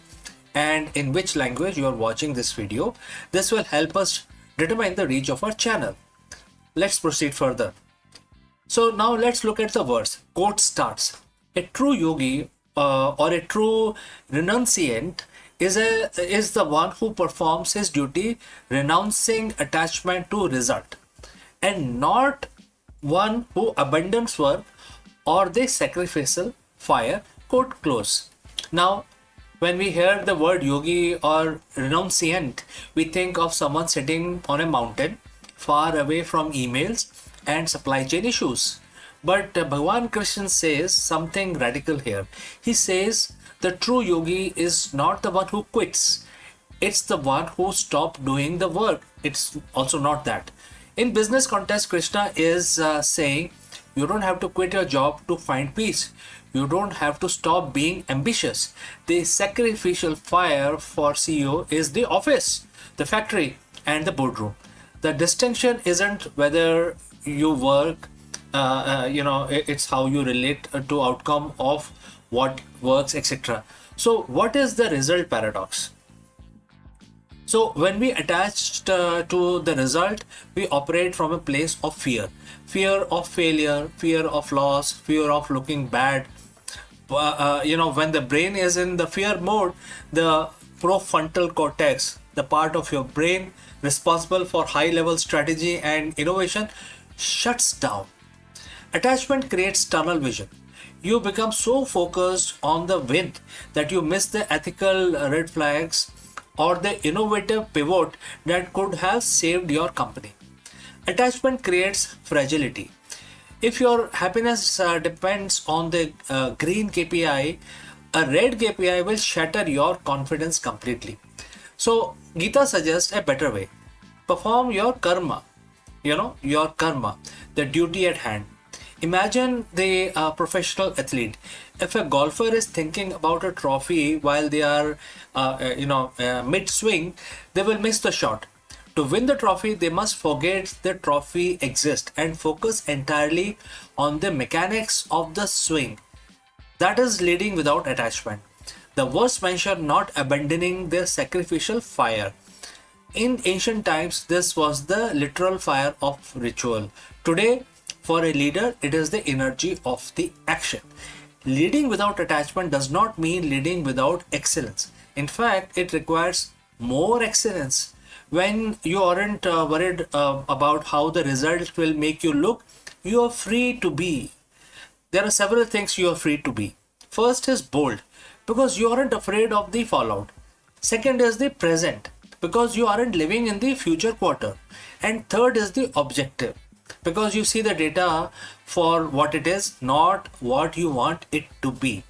and in which language you are watching this video. This will help us determine the reach of our channel. Let's proceed further. So now let's look at the verse. Quote starts: a true yogi or a true renunciant is the one who performs his duty renouncing attachment to result, and not one who abandons work or the sacrificial fire. Quote close. Now, when we hear the word yogi or renunciant, we think of someone sitting on a mountain far away from emails and supply chain issues. But Bhagwan Krishna says something radical here. He says the true yogi is not the one who quits. It's the one who stopped doing the work. It's also not that. In business context, Krishna is saying you don't have to quit your job to find peace. You don't have to stop being ambitious. The sacrificial fire for CEO is the office, the factory, and the boardroom. The distinction isn't whether you work, it's how you relate to outcome of what works, etc. So what is the result paradox? So when we attach to the result, we operate from a place of fear. Fear of failure, fear of loss, fear of looking bad. When the brain is in the fear mode, the prefrontal cortex, the part of your brain responsible for high level strategy and innovation, shuts down. Attachment creates tunnel vision. You become so focused on the win that you miss the ethical red flags or the innovative pivot that could have saved your company. Attachment creates fragility. If your happiness depends on the green KPI, a red KPI will shatter your confidence completely. So Gita suggests a better way. Perform your karma, the duty at hand. Imagine the professional athlete. If a golfer is thinking about a trophy while they are, mid-swing, they will miss the shot. To win the trophy, they must forget the trophy exists and focus entirely on the mechanics of the swing. That is leading without attachment. The verse mentioned not abandoning their sacrificial fire. In ancient times, this was the literal fire of ritual. Today, for a leader, it is the energy of the action. Leading without attachment does not mean leading without excellence. In fact, it requires more excellence. When you aren't worried about how the result will make you look, you are free to be. There are several things you are free to be. First is bold, because you aren't afraid of the fallout. Second is the present, because you aren't living in the future quarter. And third is the objective, because you see the data for what it is, not what you want it to be.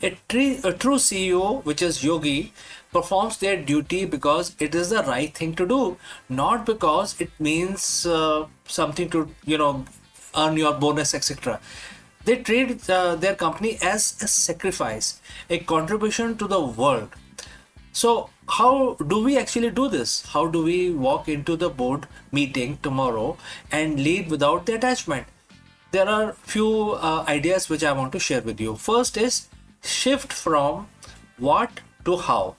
A true CEO, which is yogi, performs their duty because it is the right thing to do, not because it means something to, earn your bonus, etc. They treat their company as a sacrifice, a contribution to the world. So, how do we actually do this? How do we walk into the board meeting tomorrow and lead without the attachment? There are few ideas which I want to share with you. First is shift from what to how.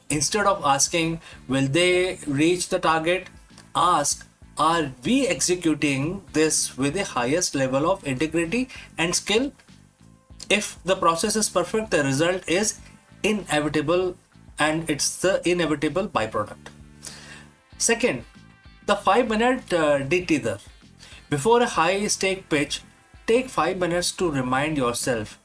Instead of asking, will they reach the target? Ask, are we executing this with the highest level of integrity and skill? If the process is perfect, the result is inevitable, and it's the inevitable byproduct. Second, the 5 minute detether. Before a high stake pitch, take 5 minutes to remind yourself,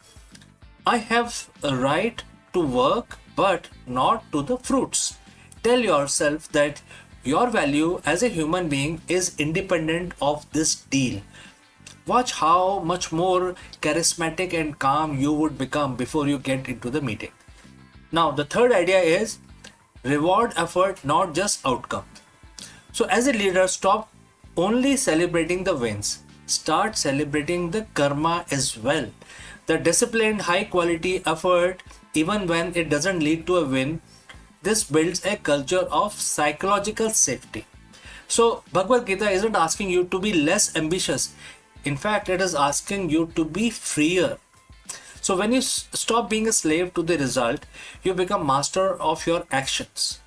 I have a right to work but not to the fruits. Tell yourself that your value as a human being is independent of this deal. Watch how much more charismatic and calm you would become before you get into the meeting. Now, the third idea is reward effort, not just outcome. So, as a leader, stop only celebrating the wins, start celebrating the karma as well. The disciplined, high quality effort, even when it doesn't lead to a win, this builds a culture of psychological safety. So, Bhagavad Gita isn't asking you to be less ambitious. In fact, it is asking you to be freer. So, when you stop being a slave to the result, you become master of your actions.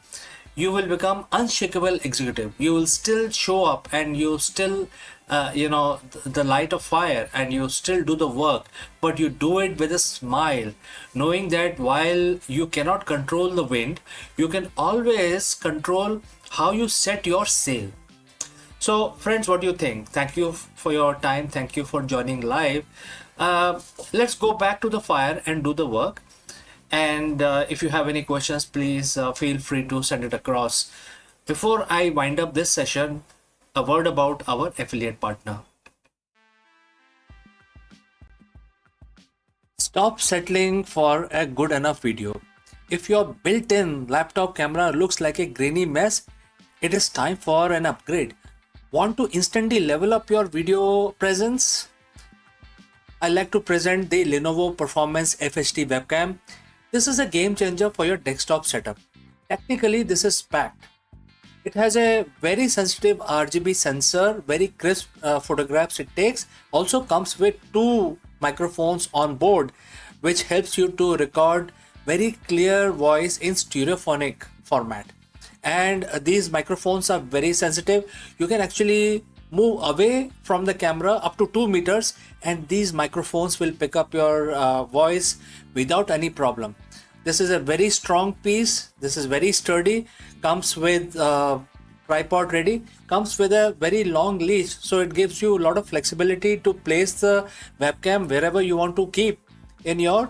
You will become unshakable executive. You will still show up, and you still, the light of fire, and you still do the work, but you do it with a smile, knowing that while you cannot control the wind, you can always control how you set your sail. So, friends, what do you think? Thank you for your time. Thank you for joining live. Let's go back to the fire and do the work. And if you have any questions, please feel free to send it across. Before I wind up this session, a word about our affiliate partner. Stop settling for a good enough video. If your built-in laptop camera looks like a grainy mess, it is time for an upgrade. Want to instantly level up your video presence? I like to present the Lenovo Performance FHD webcam. This is a game changer for your desktop setup. Technically, this is packed. It has a very sensitive RGB sensor, very crisp photographs it takes. Also comes with two microphones on board, which helps you to record very clear voice in stereophonic format. And these microphones are very sensitive. You can actually move away from the camera up to 2 meters, and these microphones will pick up your voice without any problem. This is a very strong piece. This is very sturdy. Comes with tripod ready. Comes with a very long leash, so it gives you a lot of flexibility to place the webcam wherever you want to keep in your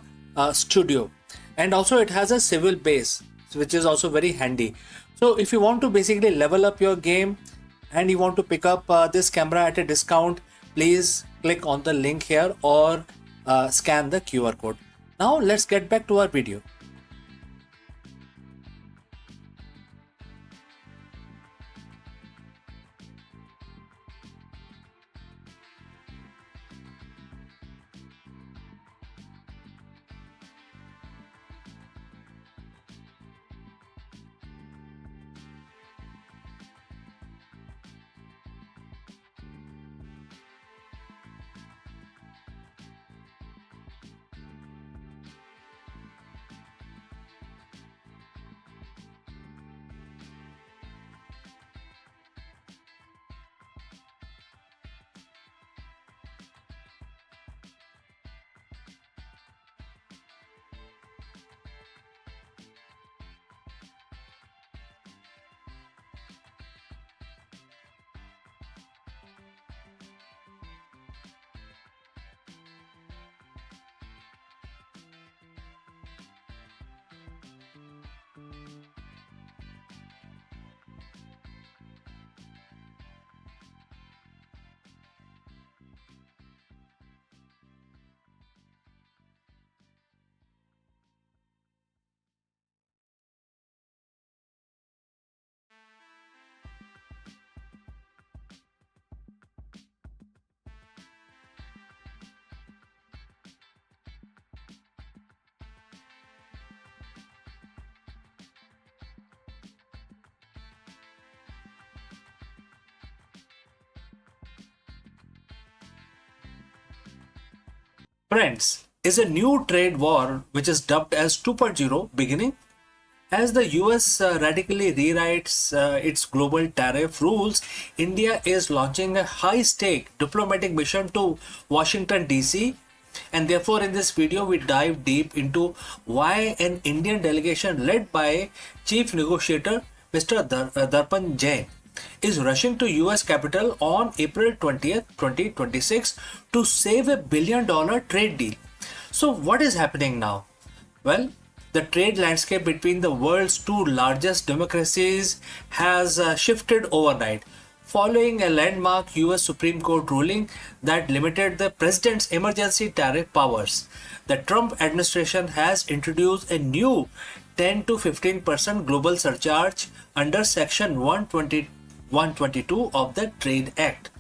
studio. And also it has a swivel base, which is also very handy. So if you want to basically level up your game and you want to pick up this camera at a discount, please click on the link here or scan the QR code. Now let's get back to our video. Friends, is a new trade war which is dubbed as 2.0 beginning? As the US radically rewrites its global tariff rules, India is launching a high stake diplomatic mission to Washington, D.C. And therefore, in this video, we dive deep into why an Indian delegation led by Chief Negotiator Mr. Darpan Jain is rushing to US capital on April 20th, 2026 to save $1 billion trade deal. So, what is happening now? Well, the trade landscape between the world's two largest democracies has shifted overnight following a landmark US Supreme Court ruling that limited the president's emergency tariff powers. The Trump administration has introduced a new 10 to 15% global surcharge under Section 122 of the Trade Act.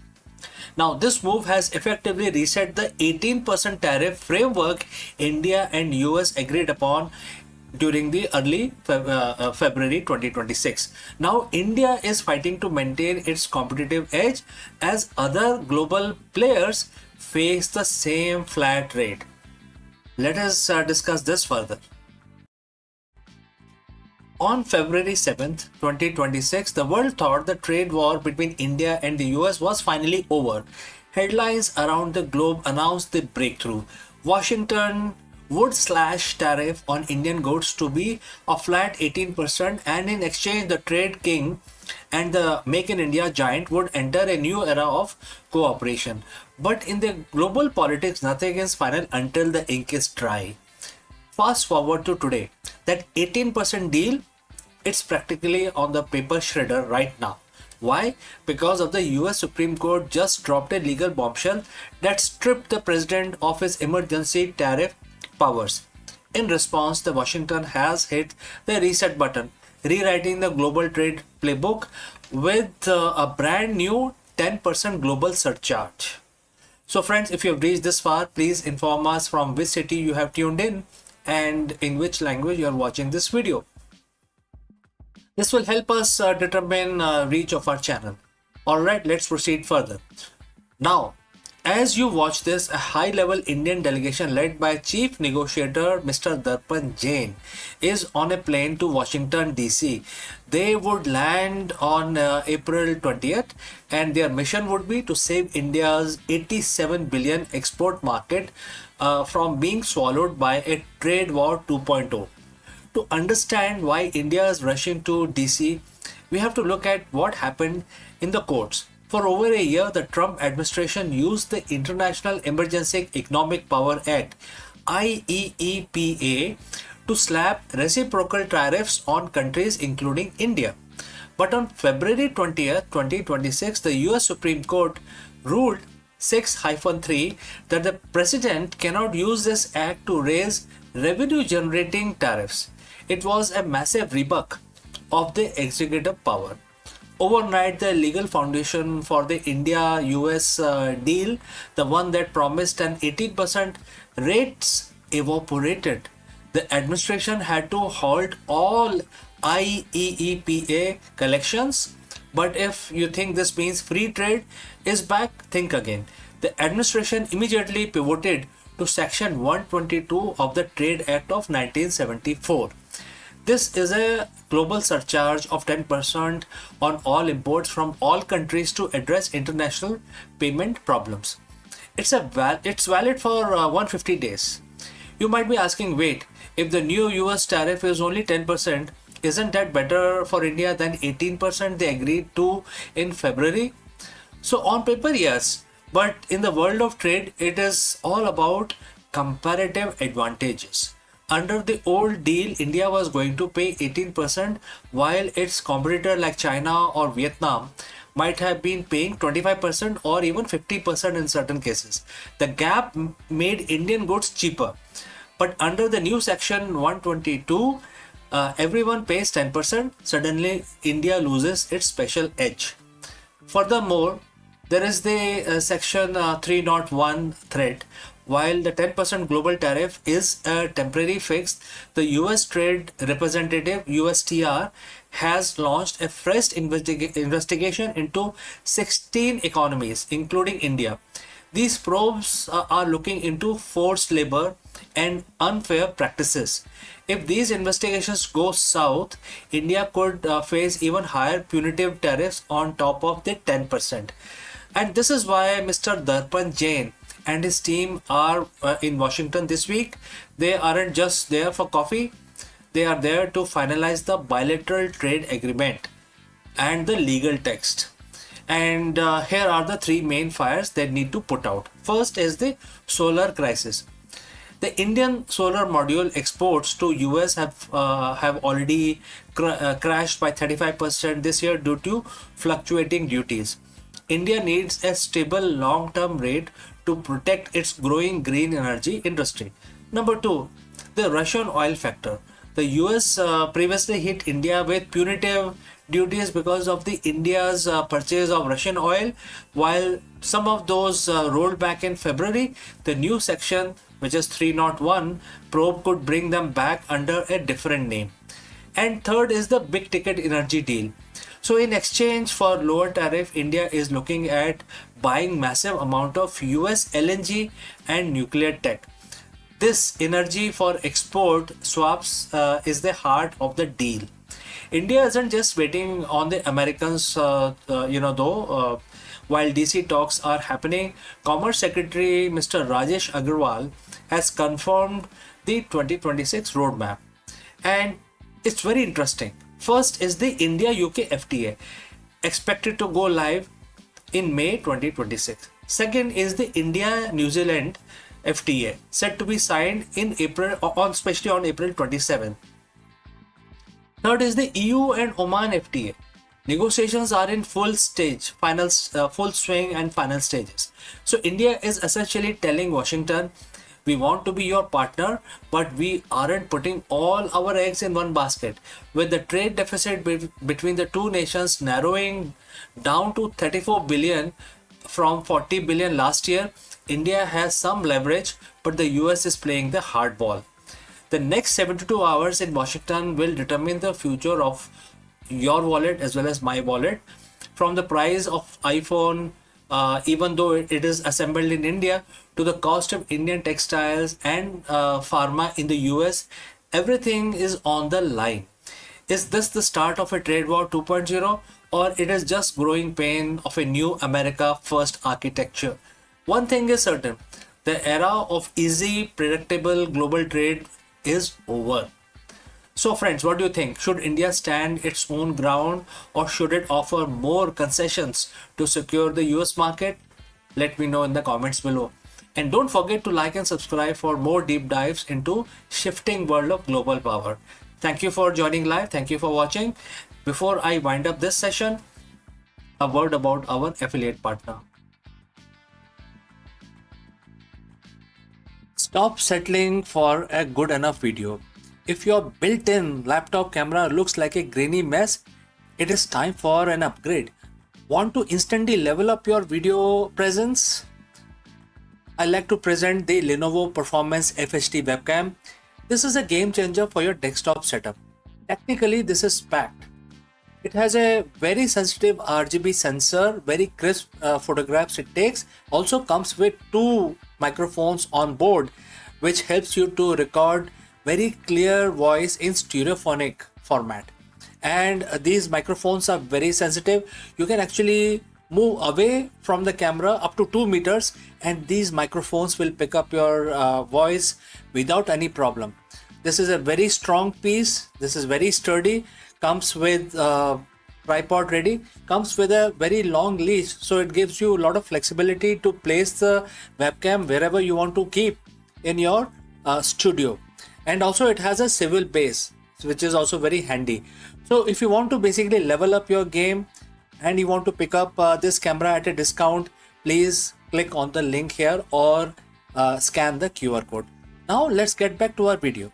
Now, this move has effectively reset the 18% tariff framework India and US agreed upon during the early February 2026. Now, India is fighting to maintain its competitive edge as other global players face the same flat rate. Let us discuss this further. On February 7th, 2026, the world thought the trade war between India and the US was finally over. Headlines around the globe announced the breakthrough. Washington would slash tariff on Indian goods to be a flat 18%, and in exchange the trade king and the Make in India giant would enter a new era of cooperation. But in the global politics, nothing is final until the ink is dry. Fast forward to today, that 18% deal, it's practically on the paper shredder right now. Why? Because of the US Supreme Court just dropped a legal bombshell that stripped the president of his emergency tariff powers. In response, the Washington has hit the reset button, rewriting the global trade playbook with a brand new 10% global surcharge. So friends, if you have reached this far, please inform us from which city you have tuned in and in which language you are watching this video. This will help us determine reach of our channel. Alright, let's proceed further. Now, as you watch this, a high-level Indian delegation led by Chief Negotiator Mr. Darpan Jain is on a plane to Washington, D.C. They would land on April 20th, and their mission would be to save India's 87 billion export market from being swallowed by a trade war 2.0. To understand why India is rushing to DC, we have to look at what happened in the courts. For over a year, the Trump administration used the International Emergency Economic Power Act (IEEPA) to slap reciprocal tariffs on countries including India. But on February 20th, 2026, the US Supreme Court ruled 6-3 that the president cannot use this act to raise revenue generating tariffs. It was a massive rebuke of the executive power. Overnight, the legal foundation for the India-US deal, the one that promised an 18% rates, evaporated. The administration had to halt all IEEPA collections. But if you think this means free trade is back, think again. The administration immediately pivoted to Section 122 of the Trade Act of 1974. This is a global surcharge of 10% on all imports from all countries to address international payment problems. It's valid for 150 days. You might be asking, wait, if the new US tariff is only 10%, isn't that better for India than 18% they agreed to in February? So on paper, yes, but in the world of trade, it is all about comparative advantages. Under the old deal, India was going to pay 18% while its competitor like China or Vietnam might have been paying 25% or even 50% in certain cases. The gap made Indian goods cheaper. But under the new Section 122, everyone pays 10%. Suddenly, India loses its special edge. Furthermore, there is the Section 301 threat. While the 10% global tariff is a temporary fix, the US Trade Representative USTR has launched a fresh investigation into 16 economies, including India. These probes are looking into forced labor and unfair practices. If these investigations go south, India could face even higher punitive tariffs on top of the 10%. And this is why Mr. Darpan Jain and his team are in Washington this week. They aren't just there for coffee, they are there to finalize the bilateral trade agreement and the legal text. And here are the three main fires they need to put out. First is the solar crisis. The Indian solar module exports to US have already crashed by 35% this year due to fluctuating duties. India needs a stable long-term rate to protect its growing green energy industry. Number two, the Russian oil factor. The US previously hit India with punitive duties because of the India's purchase of Russian oil. While some of those rolled back in February, the new section, which is 301 probe, could bring them back under a different name. And third is the big ticket energy deal. So in exchange for lower tariff, India is looking at buying massive amount of US LNG and nuclear tech. This energy for export swaps is the heart of the deal. India isn't just waiting on the Americans, while DC talks are happening, Commerce Secretary Mr. Rajesh Agrawal has confirmed the 2026 roadmap. And it's very interesting. First is the India UK FTA, expected to go live in May 2026. Second is the India New Zealand FTA, set to be signed in April, especially on April 27. Third is the EU and Oman FTA. Negotiations are in full swing and final stages. So India is essentially telling Washington, we want to be your partner, but we aren't putting all our eggs in one basket. With the trade deficit between the two nations narrowing down to 34 billion from 40 billion last year, India has some leverage, but the US is playing the hardball. The next 72 hours in Washington will determine the future of your wallet as well as my wallet. From the price of iPhone, even though it is assembled in India, to the cost of Indian textiles and pharma in the US, everything is on the line. Is this the start of a trade war 2.0, or it is just growing pain of a new America first architecture? One thing is certain, the era of easy, predictable global trade is over. So friends, what do you think? Should India stand its own ground, or should it offer more concessions to secure the US market? Let me know in the comments below. And don't forget to like and subscribe for more deep dives into shifting world of global power. Thank you for joining live. Thank you for watching. Before I wind up this session, a word about our affiliate partner. Stop settling for a good enough video. If your built-in laptop camera looks like a grainy mess, it is time for an upgrade. Want to instantly level up your video presence? I like to present the Lenovo Performance FHD webcam. This is a game changer for your desktop setup. Technically, this is packed. It has a very sensitive RGB sensor, very crisp photographs it takes. Also comes with two microphones on board, which helps you to record very clear voice in stereophonic format. And these microphones are very sensitive. You can actually move away from the camera up to 2 meters, and these microphones will pick up your voice without any problem. This is a very strong piece. This is very sturdy. Comes with tripod ready. Comes with a very long leash, so it gives you a lot of flexibility to place the webcam wherever you want to keep in your studio. And also it has a swivel base, which is also very handy. So if you want to basically level up your game and you want to pick up this camera at a discount, please click on the link here or scan the QR code. Now let's get back to our video.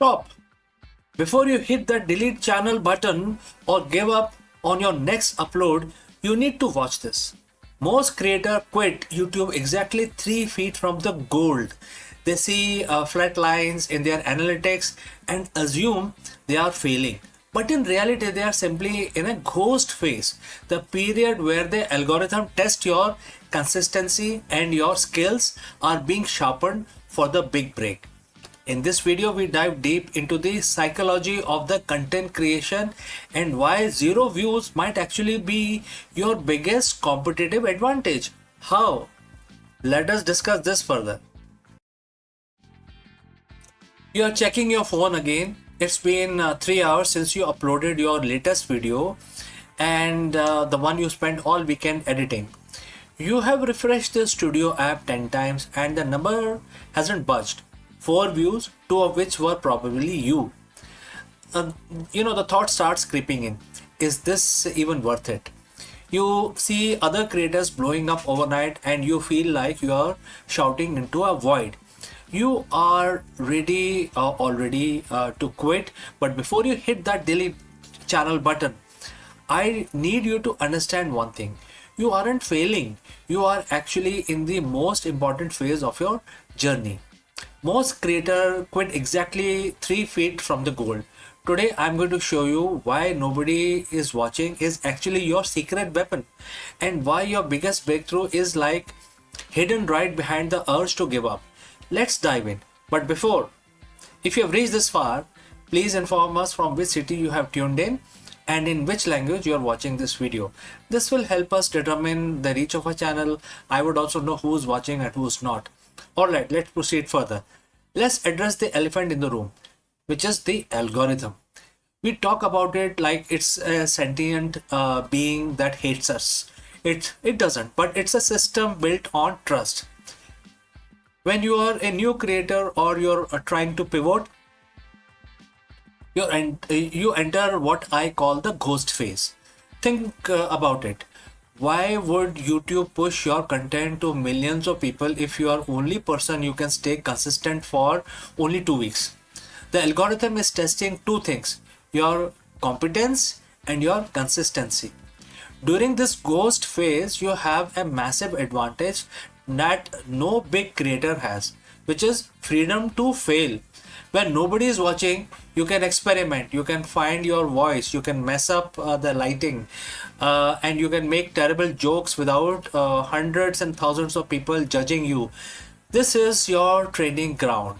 Stop! Before you hit the delete channel button or give up on your next upload, you need to watch this. Most creators quit YouTube exactly 3 feet from the gold. They see flat lines in their analytics and assume they are failing. But in reality, they are simply in a ghost phase, the period where the algorithm tests your consistency and your skills are being sharpened for the big break. In this video, we dive deep into the psychology of the content creation and why zero views might actually be your biggest competitive advantage. How? Let us discuss this further. You are checking your phone again. It's been 3 hours since you uploaded your latest video and the one you spent all weekend editing. You have refreshed the studio app 10 times and the number hasn't budged. 4 views, 2 of which were probably you. The thought starts creeping in. Is this even worth it? You see other creators blowing up overnight and you feel like you are shouting into a void. You are ready already to quit, but before you hit that delete channel button, I need you to understand one thing. You aren't failing. You are actually in the most important phase of your journey. Most creators quit exactly 3 feet from the goal. Today I'm going to show you why nobody is watching is actually your secret weapon and why your biggest breakthrough is like hidden right behind the urge to give up. Let's dive in. But before, if you have reached this far, please inform us from which city you have tuned in and in which language you are watching this video. This will help us determine the reach of our channel. I would also know who's watching and who's not. Alright, let's proceed further. Let's address the elephant in the room, which is the algorithm. We talk about it like it's a sentient being that hates us. It doesn't, but it's a system built on trust. When you are a new creator or you're trying to pivot, you enter what I call the ghost phase. Think about it. Why would YouTube push your content to millions of people if you are only person you can stay consistent for only 2 weeks? The algorithm is testing two things, your competence and your consistency. During this ghost phase, you have a massive advantage that no big creator has, which is freedom to fail. When nobody is watching, you can experiment, you can find your voice, you can mess up the lighting, and you can make terrible jokes without hundreds and thousands of people judging you. This is your training ground.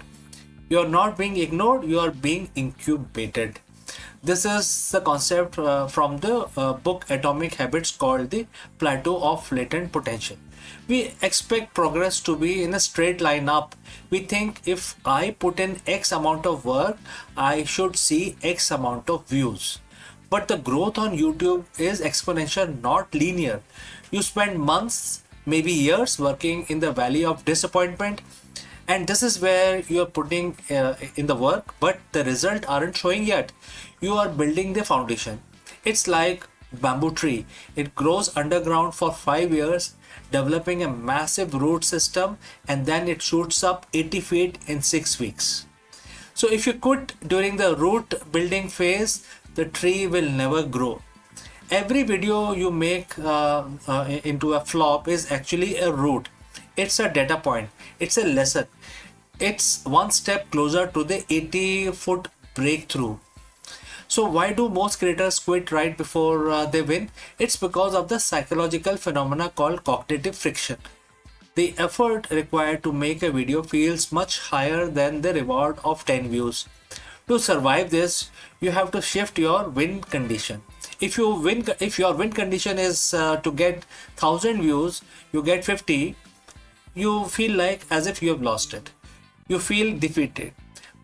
You are not being ignored, you are being incubated. This is the concept from the book Atomic Habits called the plateau of latent potential. We expect progress to be in a straight line up. We think if I put in X amount of work, I should see X amount of views. But the growth on YouTube is exponential, not linear. You spend months, maybe years working in the valley of disappointment, and this is where you are putting in the work, but the result aren't showing yet. You are building the foundation. It's like bamboo tree. It grows underground for 5 years, developing a massive root system, and then it shoots up 80 feet in 6 weeks. So if you quit during the root building phase, the tree will never grow. Every video you make into a flop is actually a root. It's a data point. It's a lesson. It's one step closer to the 80-foot breakthrough. So why do most creators quit right before they win? It's because of the psychological phenomena called cognitive friction. The effort required to make a video feels much higher than the reward of 10 views. To survive this, you have to shift your win condition. If your win condition is to get 1000 views, you get 50, you feel like as if you have lost it. You feel defeated.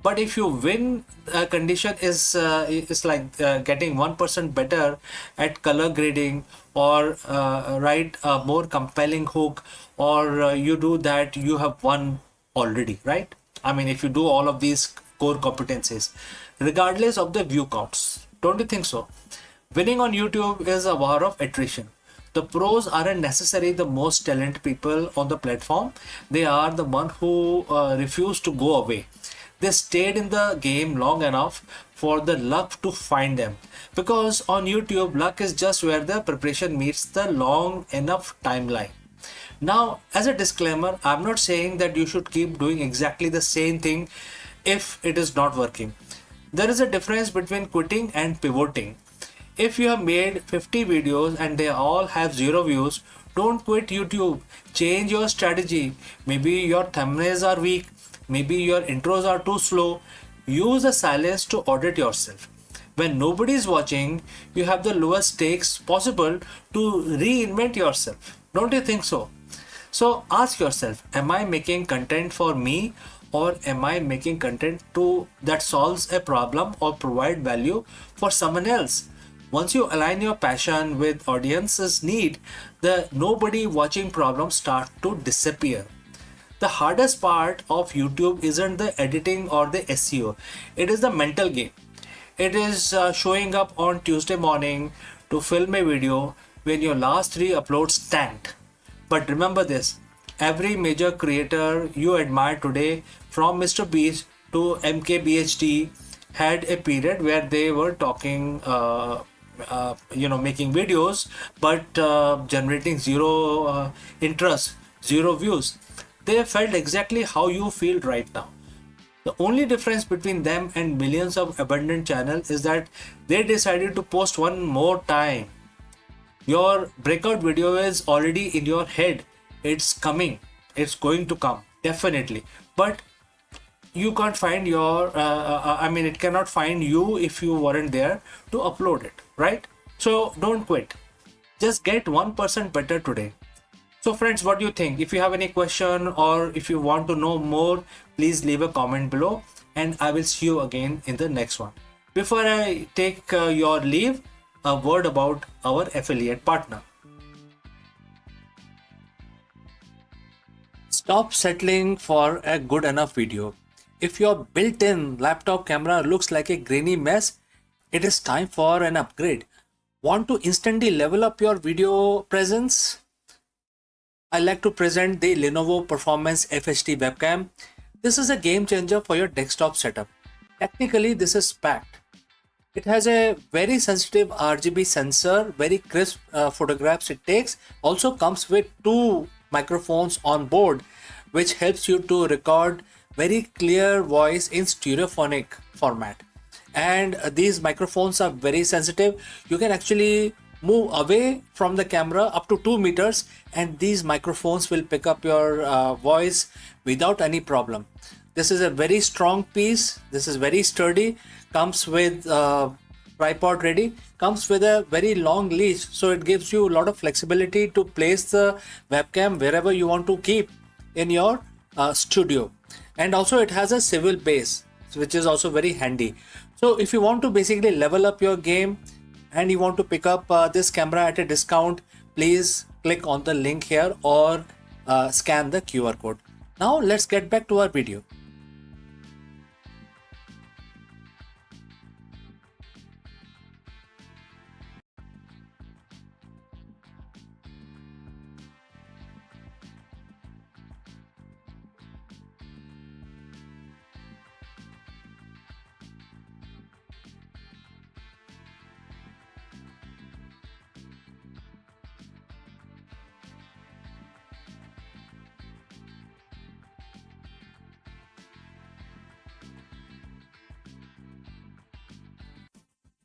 But if your win condition is like getting 1% better at color grading or write a more compelling hook, or you do that, you have won already, right? I mean, if you do all of these core competencies, regardless of the view counts, don't you think so? Winning on YouTube is a war of attrition. The pros aren't necessarily the most talented people on the platform. They are the one who refuse to go away. They stayed in the game long enough for the luck to find them. Because on YouTube, luck is just where the preparation meets the long enough timeline. Now, as a disclaimer, I'm not saying that you should keep doing exactly the same thing if it is not working. There is a difference between quitting and pivoting. If you have made 50 videos and they all have 0 views, don't quit YouTube. Change your strategy. Maybe your thumbnails are weak. Maybe your intros are too slow. Use the silence to audit yourself. When nobody is watching, you have the lowest stakes possible to reinvent yourself. Don't you think so? So ask yourself, am I making content for me, or am I making content that solves a problem or provide value for someone else? Once you align your passion with audience's need, the nobody watching problem start to disappear. The hardest part of YouTube isn't the editing or the SEO. It is the mental game. It is showing up on Tuesday morning to film a video when your last 3 uploads tanked. But remember this, every major creator you admire today, from Mr. Beast to MKBHD, had a period where they were talking, making videos, but generating zero interest, 0 views. They felt exactly how you feel right now. The only difference between them and millions of abandoned channels is that they decided to post one more time. Your breakout video is already in your head. It's coming. It's going to come. Definitely. But you can't find it cannot find you if you weren't there to upload it, right? So don't quit. Just get 1% better today. So friends, what do you think? If you have any question or if you want to know more, please leave a comment below and I will see you again in the next one. Before I take your leave, a word about our affiliate partner. Stop settling for a good enough video. If your built-in laptop camera looks like a grainy mess, it is time for an upgrade. Want to instantly level up your video presence? I like to present the Lenovo Performance FHD webcam. This is a game changer for your desktop setup. Technically, this is packed. It has a very sensitive RGB sensor, very crisp photographs it takes. Also comes with 2 microphones on board, which helps you to record very clear voice in stereophonic format. And these microphones are very sensitive. You can actually move away from the camera up to 2 meters and these microphones will pick up your voice without any problem. This is a very strong piece. This is very sturdy. Comes with tripod ready. Comes with a very long leash, so it gives you a lot of flexibility to place the webcam wherever you want to keep in your studio. And also it has a swivel base, which is also very handy. So if you want to basically level up your game and you want to pick up this camera at a discount, please click on the link here or scan the QR code. Now let's get back to our video.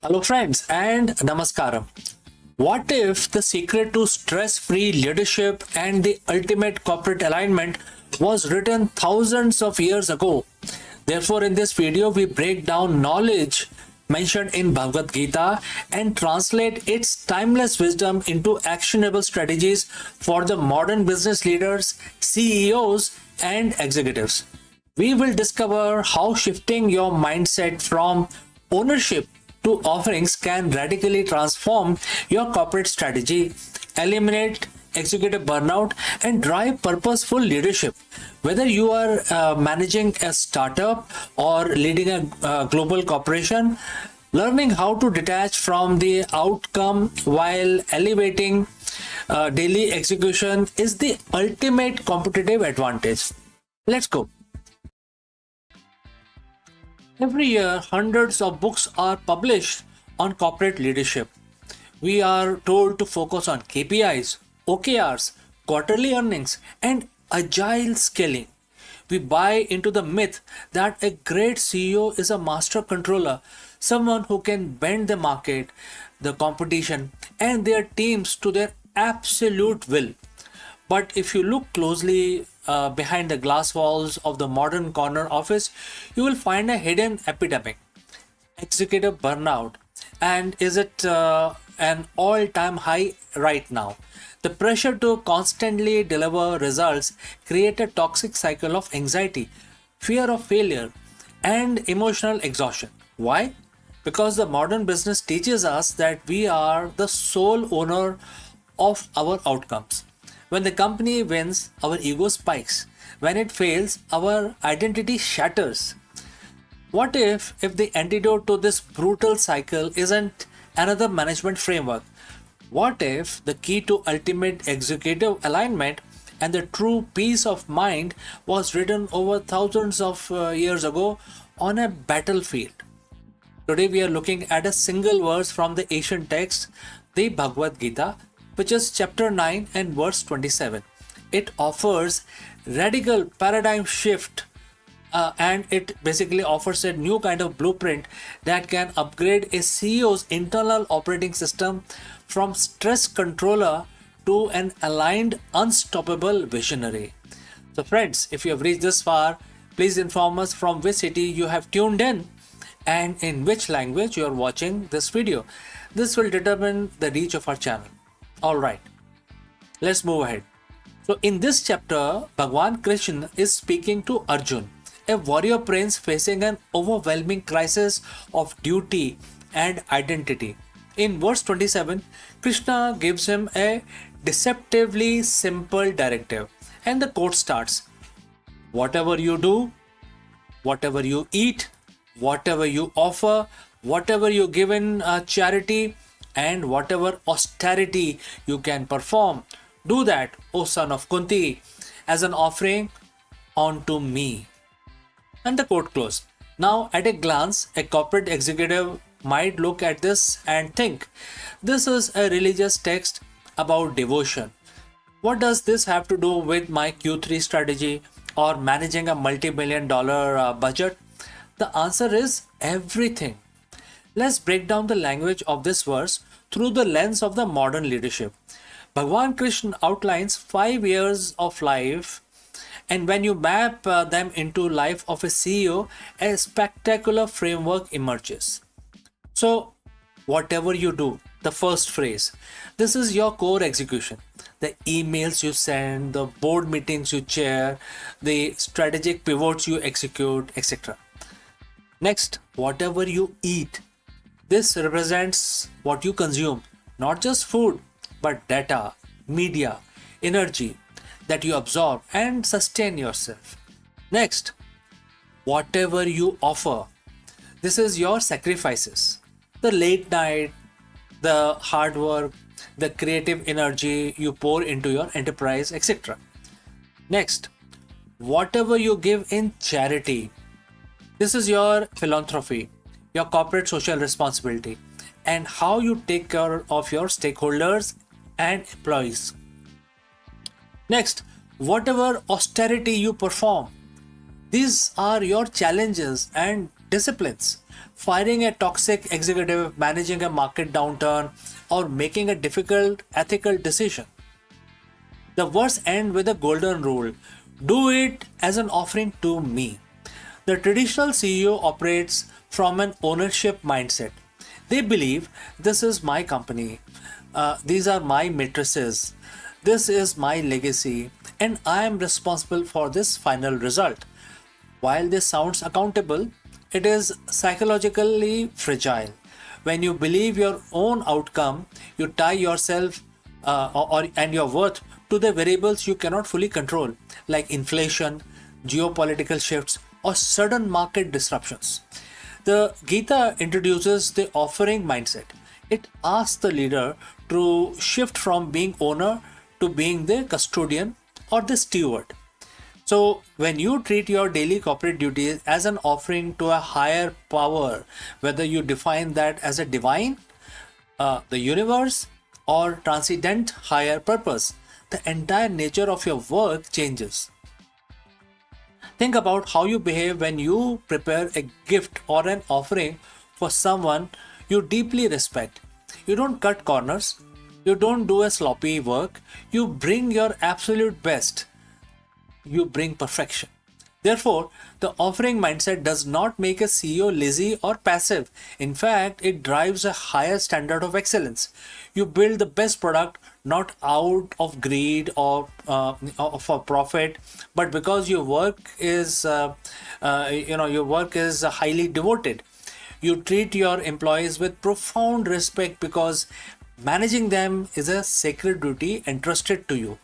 Hello friends and namaskaram. What if the secret to stress-free leadership and the ultimate corporate alignment was written thousands of years ago? Therefore, in this video, we break down knowledge mentioned in Bhagavad Gita and translate its timeless wisdom into actionable strategies for the modern business leaders, CEOs, and executives. We will discover how shifting your mindset from ownership to offerings can radically transform your corporate strategy, eliminate executive burnout, and drive purposeful leadership. Whether you are managing a startup or leading a global corporation, learning how to detach from the outcome while elevating daily execution is the ultimate competitive advantage. Let's go. Every year, hundreds of books are published on corporate leadership. We are told to focus on KPIs, OKRs, quarterly earnings, and agile scaling. We buy into the myth that a great CEO is a master controller, someone who can bend the market, the competition, and their teams to their absolute will. But if you look closely behind the glass walls of the modern corner office, you will find a hidden epidemic: executive burnout. And is it an all time high right now? The pressure to constantly deliver results create a toxic cycle of anxiety, fear of failure, and emotional exhaustion. Why? Because the modern business teaches us that we are the sole owner of our outcomes. When the company wins, our ego spikes. When it fails, our identity shatters. What if the antidote to this brutal cycle isn't another management framework? What if the key to ultimate executive alignment and the true peace of mind was written over thousands of years ago on a battlefield? Today we are looking at a single verse from the ancient text, the Bhagavad Gita, which is chapter 9 and verse 27. It offers radical paradigm shift, and it basically offers a new kind of blueprint that can upgrade a CEO's internal operating system from stress controller to an aligned, unstoppable visionary. So, friends, if you have reached this far, please inform us from which city you have tuned in and in which language you are watching this video. This will determine the reach of our channel. Alright, let's move ahead. So, in this chapter, Bhagwan Krishna is speaking to Arjun, a warrior prince facing an overwhelming crisis of duty and identity. In verse 27, Krishna gives him a deceptively simple directive, and the quote starts: whatever you do, whatever you eat, whatever you offer, whatever you give in charity, and whatever austerity you can perform, do that, O son of Kunti, as an offering unto me. And the quote closed. Now, at a glance, a corporate executive might look at this and think, this is a religious text about devotion. What does this have to do with my Q3 strategy or managing a multi-million dollar budget? The answer is everything. Let's break down the language of this verse through the lens of the modern leadership. Bhagwan Krishna outlines 5 years of life, and when you map them into life of a CEO, a spectacular framework emerges. So, whatever you do, the first phrase, this is your core execution. The emails you send, the board meetings you chair, the strategic pivots you execute, etc. Next, whatever you eat, this represents what you consume, not just food, but data, media, energy that you absorb and sustain yourself. Next, whatever you offer, this is your sacrifices, the late night, the hard work, the creative energy you pour into your enterprise, etc. Next, whatever you give in charity, this is your philanthropy, your corporate social responsibility, and how you take care of your stakeholders and employees. Next, whatever austerity you perform, these are your challenges and disciplines. Firing a toxic executive, managing a market downturn, or making a difficult ethical decision. The verse ends with a golden rule: do it as an offering to me. The traditional CEO operates from an ownership mindset. They believe this is my company, these are my matrices, this is my legacy, and I am responsible for this final result. While this sounds accountable, it is psychologically fragile. When you believe your own outcome, you tie yourself and your worth to the variables you cannot fully control, like inflation, geopolitical shifts, or sudden market disruptions. The Gita introduces the offering mindset. It asks the leader to shift from being owner to being the custodian or the steward. So when you treat your daily corporate duties as an offering to a higher power, whether you define that as a divine, the universe, or transcendent higher purpose, the entire nature of your work changes. Think about how you behave when you prepare a gift or an offering for someone you deeply respect. You don't cut corners, you don't do a sloppy work, you bring your absolute best, you bring perfection. Therefore, the offering mindset does not make a CEO lazy or passive. In fact, it drives a higher standard of excellence. You build the best product not out of greed or for profit, but because your work is highly devoted. You treat your employees with profound respect because managing them is a sacred duty entrusted to you.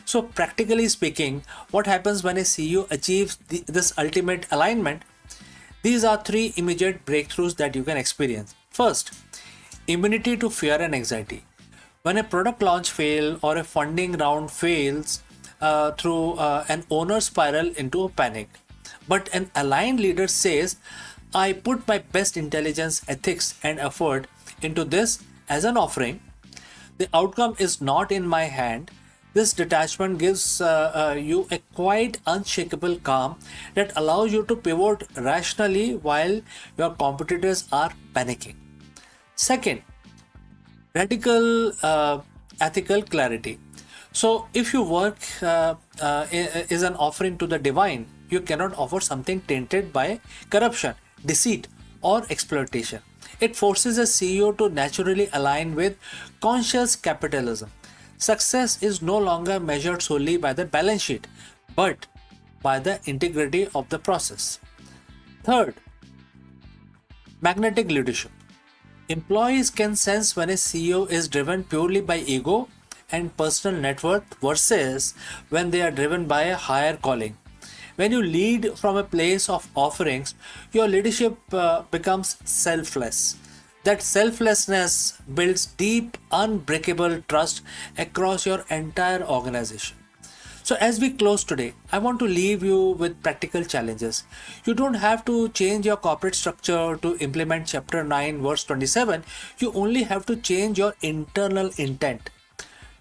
So, practically speaking, what happens when a CEO achieves this ultimate alignment? These are three immediate breakthroughs that you can experience. First, immunity to fear and anxiety. When a product launch fails or a funding round fails through an owner spiral into a panic. But an aligned leader says, I put my best intelligence, ethics, and effort into this as an offering. The outcome is not in my hand. This detachment gives you a quite unshakable calm that allows you to pivot rationally while your competitors are panicking. Second, radical ethical clarity. So, if your work is an offering to the divine, you cannot offer something tainted by corruption, deceit, or exploitation. It forces a CEO to naturally align with conscious capitalism. Success is no longer measured solely by the balance sheet, but by the integrity of the process. Third, magnetic leadership. Employees can sense when a CEO is driven purely by ego and personal net worth versus when they are driven by a higher calling. When you lead from a place of offerings, your leadership becomes selfless. That selflessness builds deep, unbreakable trust across your entire organization. So, as we close today, I want to leave you with practical challenges. You don't have to change your corporate structure to implement chapter 9, verse 27. You only have to change your internal intent.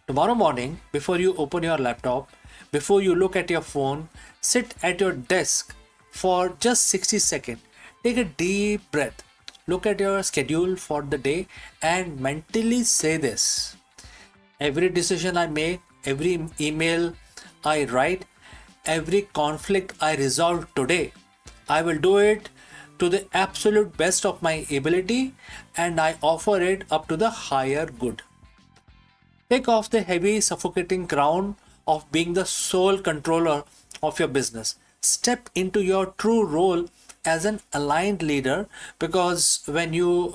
Tomorrow morning, before you open your laptop, before you look at your phone, sit at your desk for just 60 seconds. Take a deep breath. Look at your schedule for the day and mentally say this. Every decision I make, every email I write, every conflict I resolve today, I will do it to the absolute best of my ability and I offer it up to the higher good. Take off the heavy, suffocating crown of being the sole controller of your business. Step into your true role as an aligned leader, because when your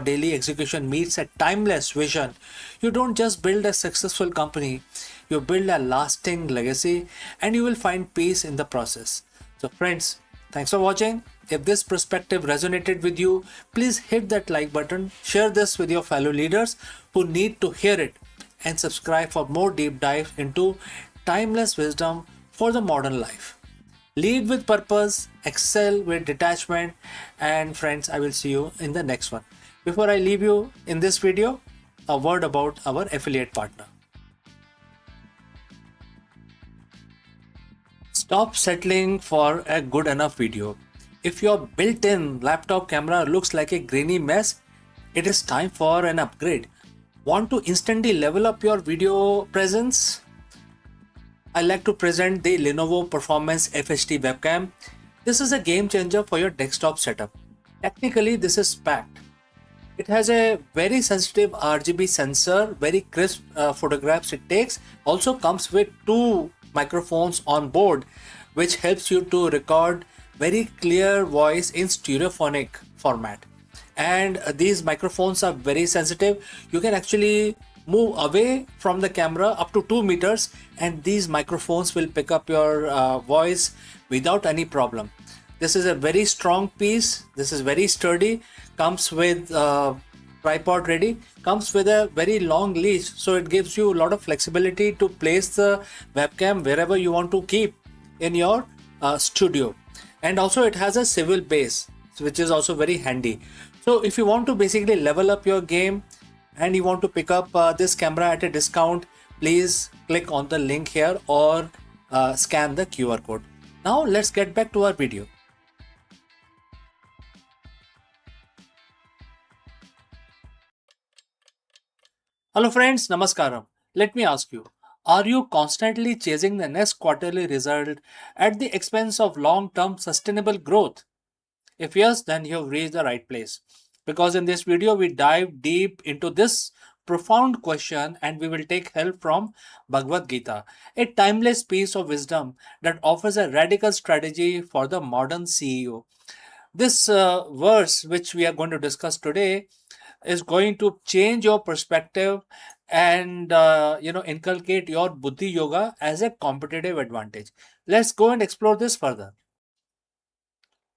daily execution meets a timeless vision, you don't just build a successful company, you build a lasting legacy, and you will find peace in the process. So friends, thanks for watching. If this perspective resonated with you, please hit that like button, share this with your fellow leaders who need to hear it, and subscribe for more deep dive into timeless wisdom for the modern life. Lead with purpose, excel with detachment, and friends, I will see you in the next one. Before I leave you in this video, a word about our affiliate partner. Stop settling for a good enough video. If your built-in laptop camera looks like a grainy mess, it is time for an upgrade. Want to instantly level up your video presence? I like to present the Lenovo Performance FHD webcam. This is a game changer for your desktop setup. Technically, this is packed. It has a very sensitive RGB sensor, very crisp photographs it takes. Also comes with two microphones on board, which helps you to record very clear voice in stereophonic format. And these microphones are very sensitive. You can actually move away from the camera up to 2 meters and these microphones will pick up your voice without any problem. This is a very strong piece. This is very sturdy. Comes with tripod ready. Comes with a very long leash, so it gives you a lot of flexibility to place the webcam wherever you want to keep. in your studio. And also it has a civil base, which is also very handy. So if you want to basically level up your game and you want to pick up this camera at a discount, please click on the link here or scan the QR code. Now let's get back to our video. Hello friends, Namaskaram. Let me ask you, are you constantly chasing the next quarterly result at the expense of long-term sustainable growth? If yes, then you have reached the right place. Because in this video, we dive deep into this profound question and we will take help from Bhagavad Gita, a timeless piece of wisdom that offers a radical strategy for the modern CEO. This verse, which we are going to discuss today, is going to change your perspective and inculcate your buddhi yoga as a competitive advantage. Let's go and explore this further.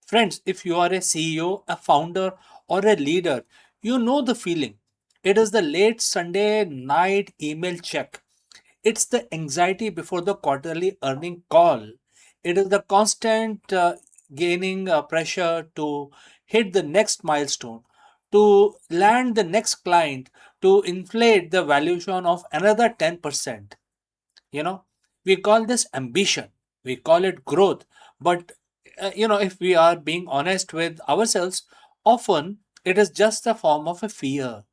Friends, if you are a CEO, a founder, or a leader, you know the feeling. It is the late Sunday night email check. It's the anxiety before the quarterly earning call. It is the constant gaining pressure to hit the next milestone, to land the next client, to inflate the valuation of another 10%. You know, we call this ambition, we call it growth. But if we are being honest with ourselves, often it is just a form of a fear.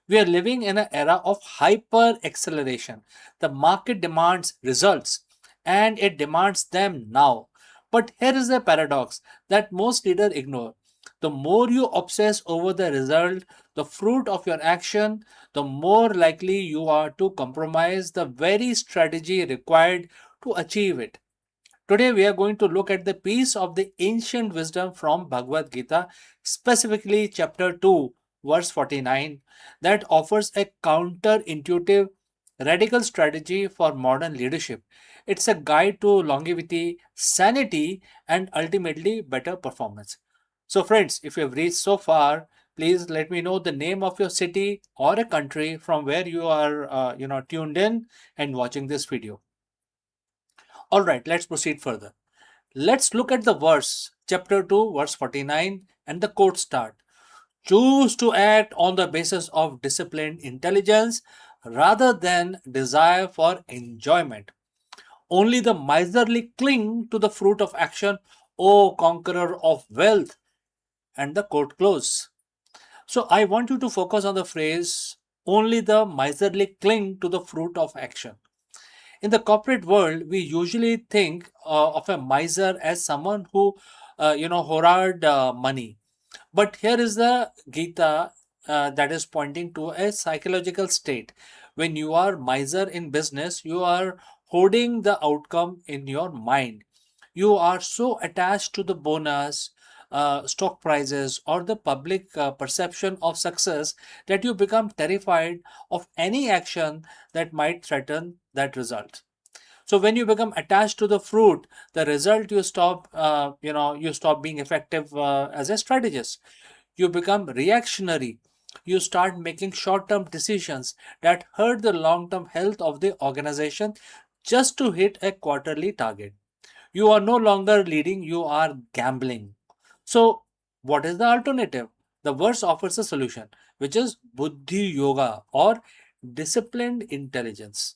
We are living in an era of hyper acceleration. The market demands results and it demands them now. But here is the paradox that most leaders ignore. The more you obsess over the result, the fruit of your action, the more likely you are to compromise the very strategy required to achieve it. Today, we are going to look at the piece of the ancient wisdom from Bhagavad Gita, specifically chapter 2, verse 49, that offers a counterintuitive, radical strategy for modern leadership. It's a guide to longevity, sanity, and ultimately better performance. So, friends, if you have reached so far, please let me know the name of your city or a country from where you are, tuned in and watching this video. All right, let's proceed further. Let's look at the verse, chapter 2, verse 49, and the quote start. Choose to act on the basis of disciplined intelligence rather than desire for enjoyment. Only the miserly cling to the fruit of action, O conqueror of wealth. And the quote close. So I want you to focus on the phrase, only the miserly cling to the fruit of action. In the corporate world, we usually think of a miser as someone who, hoard money. But here is the Gita that is pointing to a psychological state. When you are miser in business, you are holding the outcome in your mind. You are so attached to the bonus, stock prices, or the public perception of success that you become terrified of any action that might threaten that result. So when you become attached to the fruit, the result you stop being effective as a strategist. You become reactionary. You start making short-term decisions that hurt the long-term health of the organization just to hit a quarterly target. You are no longer leading, you are gambling. So what is the alternative? The verse offers a solution, which is buddhi yoga or disciplined intelligence.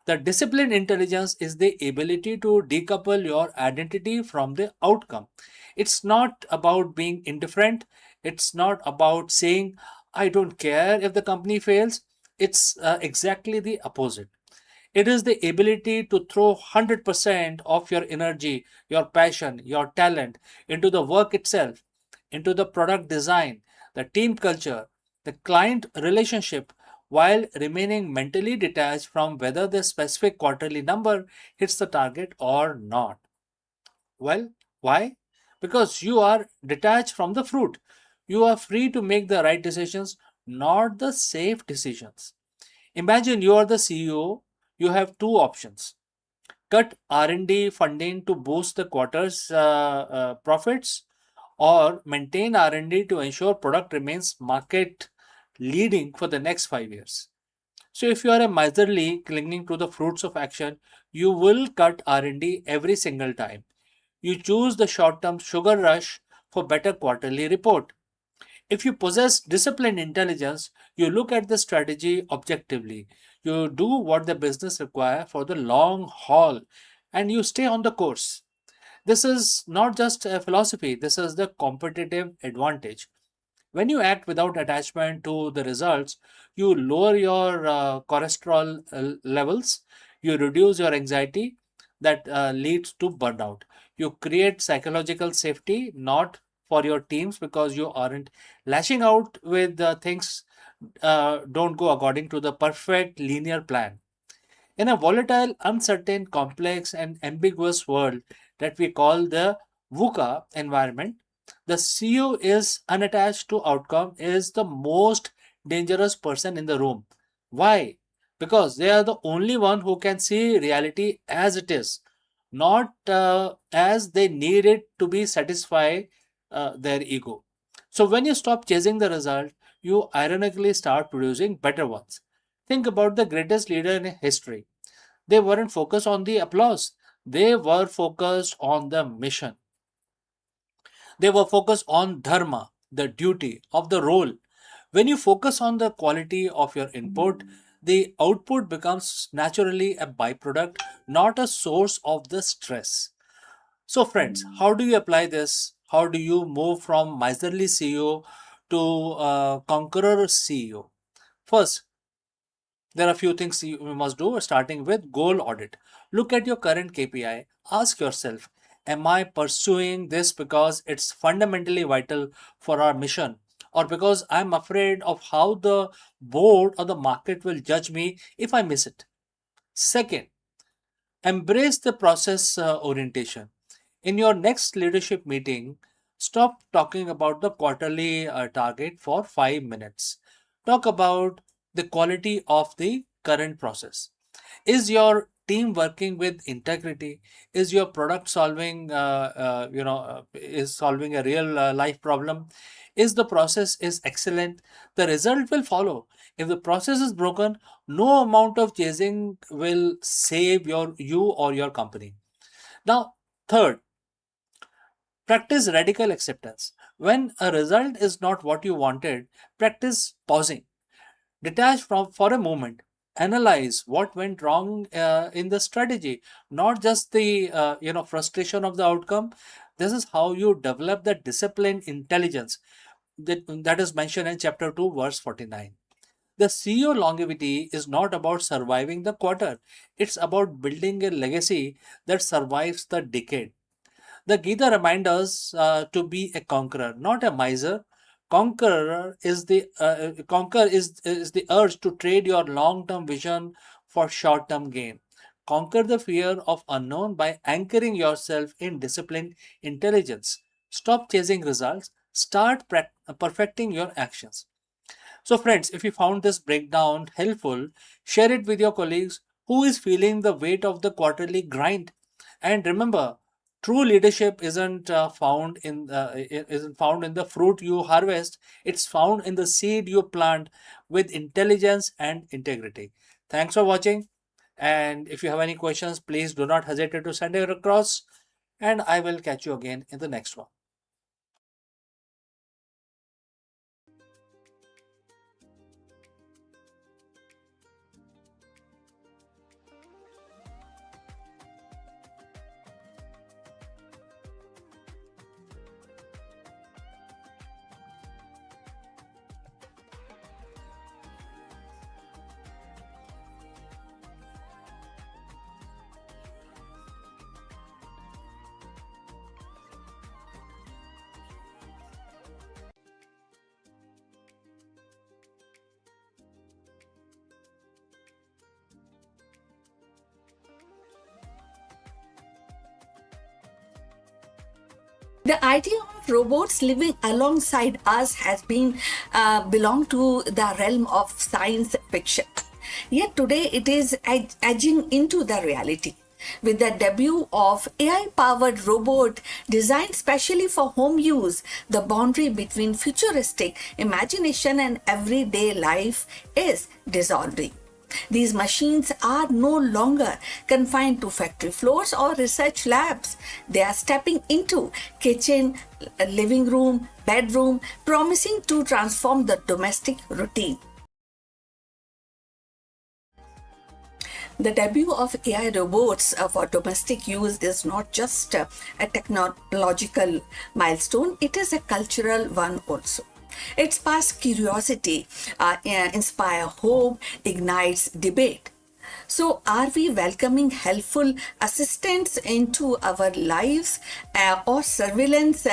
The disciplined intelligence is the ability to decouple your identity from the outcome. It's not about being indifferent. It's not about saying, I don't care if the company fails. It's exactly the opposite. It is the ability to throw 100% of your energy, your passion, your talent into the work itself, into the product design, the team culture, the client relationship, while remaining mentally detached from whether the specific quarterly number hits the target or not. Well, why? Because you are detached from the fruit. You are free to make the right decisions, not the safe decisions. Imagine you are the CEO, you have two options. Cut R&D funding to boost the quarter's profits or maintain R&D to ensure product remains market leading for the next 5 years. So if you are a miserly clinging to the fruits of action, you will cut R&D every single time. You choose the short-term sugar rush for better quarterly report. If you possess disciplined intelligence, you look at the strategy objectively. You do what the business require for the long haul and you stay on the course. This is not just a philosophy, this is the competitive advantage. When you act without attachment to the results, you lower your cholesterol levels, you reduce your anxiety that leads to burnout. You create psychological safety, not for your teams because you aren't lashing out with things don't go according to the perfect linear plan. In a volatile, uncertain, complex, and ambiguous world that we call the VUCA environment, the CEO is unattached to outcome is the most dangerous person in the room. Why? Because they are the only one who can see reality as it is, not as they need it to be satisfy their ego. So when you stop chasing the result, you ironically start producing better ones. Think about the greatest leader in history. They weren't focused on the applause, they were focused on the mission. They were focused on dharma, the duty of the role. When you focus on the quality of your input, the output becomes naturally a byproduct, not a source of the stress. So, friends, how do you apply this? How do you move from miserly CEO to conqueror CEO? First, there are a few things you must do, starting with goal audit. Look at your current KPI. Ask yourself, am I pursuing this because it's fundamentally vital for our mission? Or because I'm afraid of how the board or the market will judge me if I miss it? Second, embrace the process orientation. In your next leadership meeting, stop talking about the quarterly target for 5 minutes. Talk about the quality of the current process. Is your team working with integrity? Is your product solving, is solving a real life problem? Is the process is excellent? The result will follow. If the process is broken, no amount of chasing will save you or your company. Now, third, practice radical acceptance. When a result is not what you wanted, practice pausing. Detach from for a moment. Analyze what went wrong in the strategy, not just the frustration of the outcome. This is how you develop the disciplined intelligence that is mentioned in chapter 2, verse 49. The CEO longevity is not about surviving the quarter, it's about building a legacy that survives the decade. The Gita reminds us to be a conqueror, not a miser. Conquer is the urge to trade your long-term vision for short-term gain. Conquer the fear of unknown by anchoring yourself in disciplined intelligence. Stop chasing results. Start perfecting your actions. So, friends, if you found this breakdown helpful, share it with your colleagues who is feeling the weight of the quarterly grind. And remember, true leadership isn't found in the fruit you harvest. It's found in the seed you plant with intelligence and integrity. Thanks for watching. And if you have any questions, please do not hesitate to send it across. And I will catch you again in the next one. The idea of robots living alongside us has been belonged to the realm of science fiction. Yet today it is edging into the reality. With the debut of AI powered robot designed specially for home use, the boundary between futuristic imagination and everyday life is dissolving. These machines are no longer confined to factory floors or research labs. They are stepping into kitchen, living room, bedroom, promising to transform the domestic routine. The debut of AI robots for domestic use is not just a technological milestone, it is a cultural one also. It sparks curiosity, inspires hope, ignites debate. So, are we welcoming helpful assistants into our lives or surveillance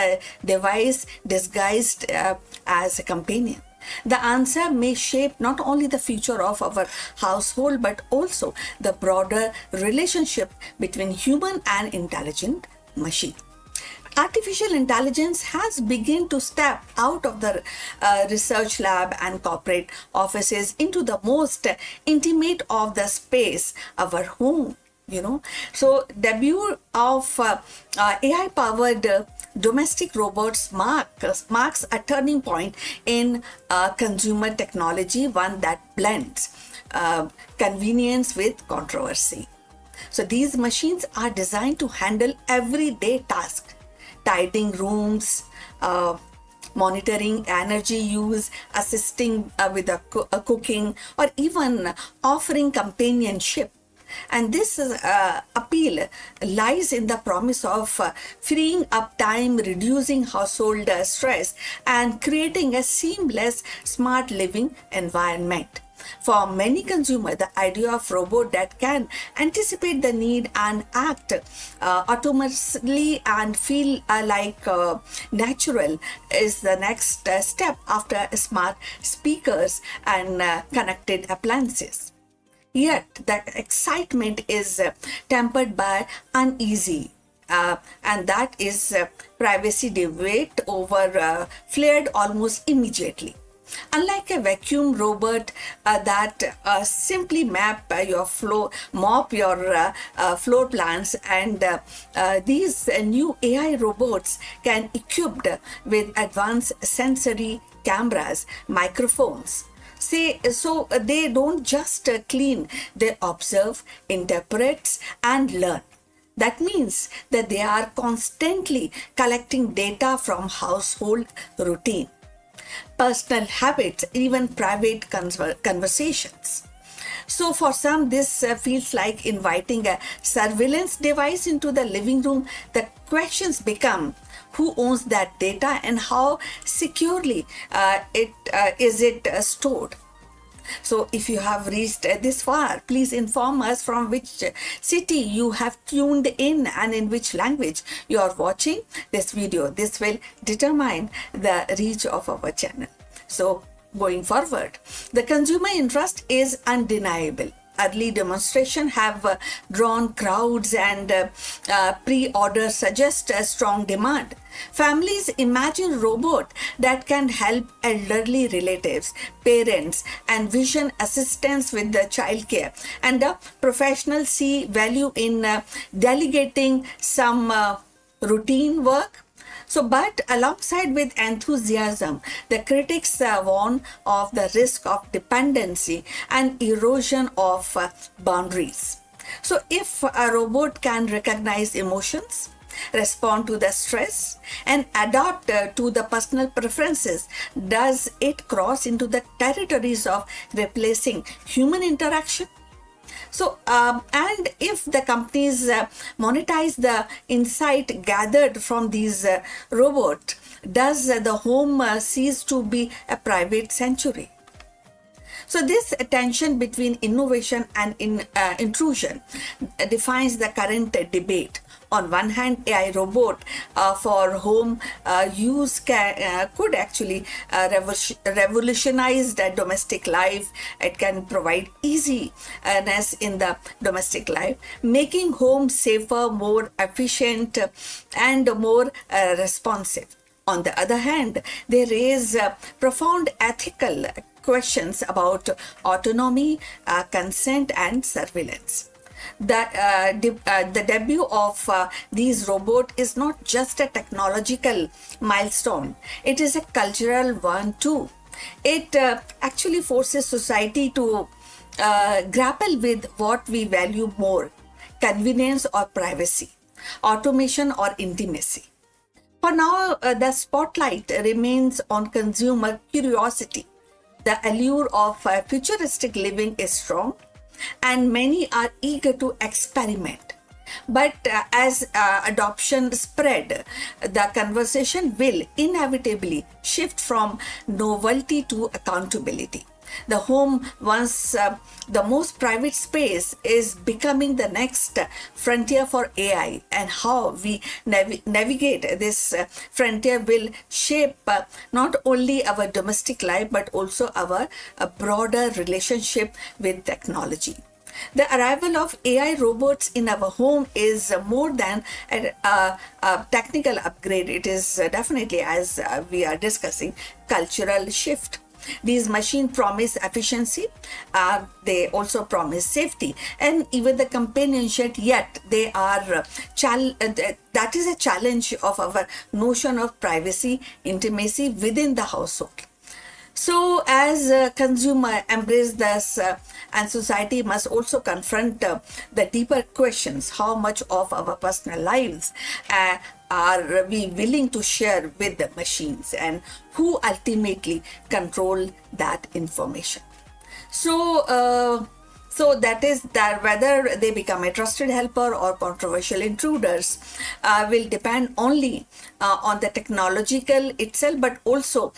device disguised as a companion? The answer may shape not only the future of our household but also the broader relationship between human and intelligent machine. Artificial intelligence has begun to step out of the research lab and corporate offices into the most intimate of the space, our home. So debut of AI powered domestic robots marks a turning point in consumer technology, one that blends convenience with controversy. So these machines are designed to handle everyday tasks, tidying rooms, monitoring energy use, assisting with cooking, or even offering companionship. And this appeal lies in the promise of freeing up time, reducing household stress, and creating a seamless, smart living environment. For many consumers, the idea of robot that can anticipate the need and act autonomously and feel natural is the next step after smart speakers and connected appliances. Yet that excitement is tempered by uneasy, and that is privacy debate over flared almost immediately. Unlike a vacuum robot that simply mop your floor plans, and these new AI robots can equipped with advanced sensory cameras, microphones. So they don't just clean, they observe, interpret, and learn. That means that they are constantly collecting data from household routine, personal habits, even private conversations. So for some, this feels like inviting a surveillance device into the living room. The questions become: who owns that data and how securely it stored? So if you have reached this far, please inform us from which city you have tuned in and in which language you are watching this video. This will determine the reach of our channel. So going forward, the consumer interest is undeniable. Early demonstrations have drawn crowds, and pre-orders suggest a strong demand. Families imagine robots that can help elderly relatives, parents, and vision assistants with the childcare. And the professionals see value in delegating some routine work. So, but alongside with enthusiasm, the critics warn of the risk of dependency and erosion of boundaries. So, if a robot can recognize emotions, respond to the stress, and adapt to the personal preferences, does it cross into the territories of replacing human interaction? So, and if the companies monetize the insight gathered from these robots, does the home cease to be a private sanctuary? So this tension between innovation and intrusion defines the current debate. On one hand, AI robot for home use could actually revolutionize the domestic life. It can provide easiness in the domestic life, making home safer, more efficient, and more responsive. On the other hand, they raise profound ethical questions about autonomy, consent, and surveillance. The debut of these robots is not just a technological milestone, it is a cultural one too. It actually forces society to grapple with what we value more: convenience or privacy, automation or intimacy. For now, the spotlight remains on consumer curiosity. The allure of futuristic living is strong, and many are eager to experiment. But as adoption spread, the conversation will inevitably shift from novelty to accountability. The home, once the most private space, is becoming the next frontier for AI, and how we navigate this frontier will shape not only our domestic life but also our broader relationship with technology. The arrival of AI robots in our home is more than a technical upgrade. It is definitely, as we are discussing, cultural shift. These machines promise efficiency, they also promise safety, and even the companionship, yet they are that is a challenge of our notion of privacy, intimacy within the household. So, as consumer embrace this, and society must also confront the deeper questions: how much of our personal lives are we willing to share with the machines, and who ultimately control that information? So, so that is that whether they become a trusted helper or controversial intruders will depend only on the technological itself, but also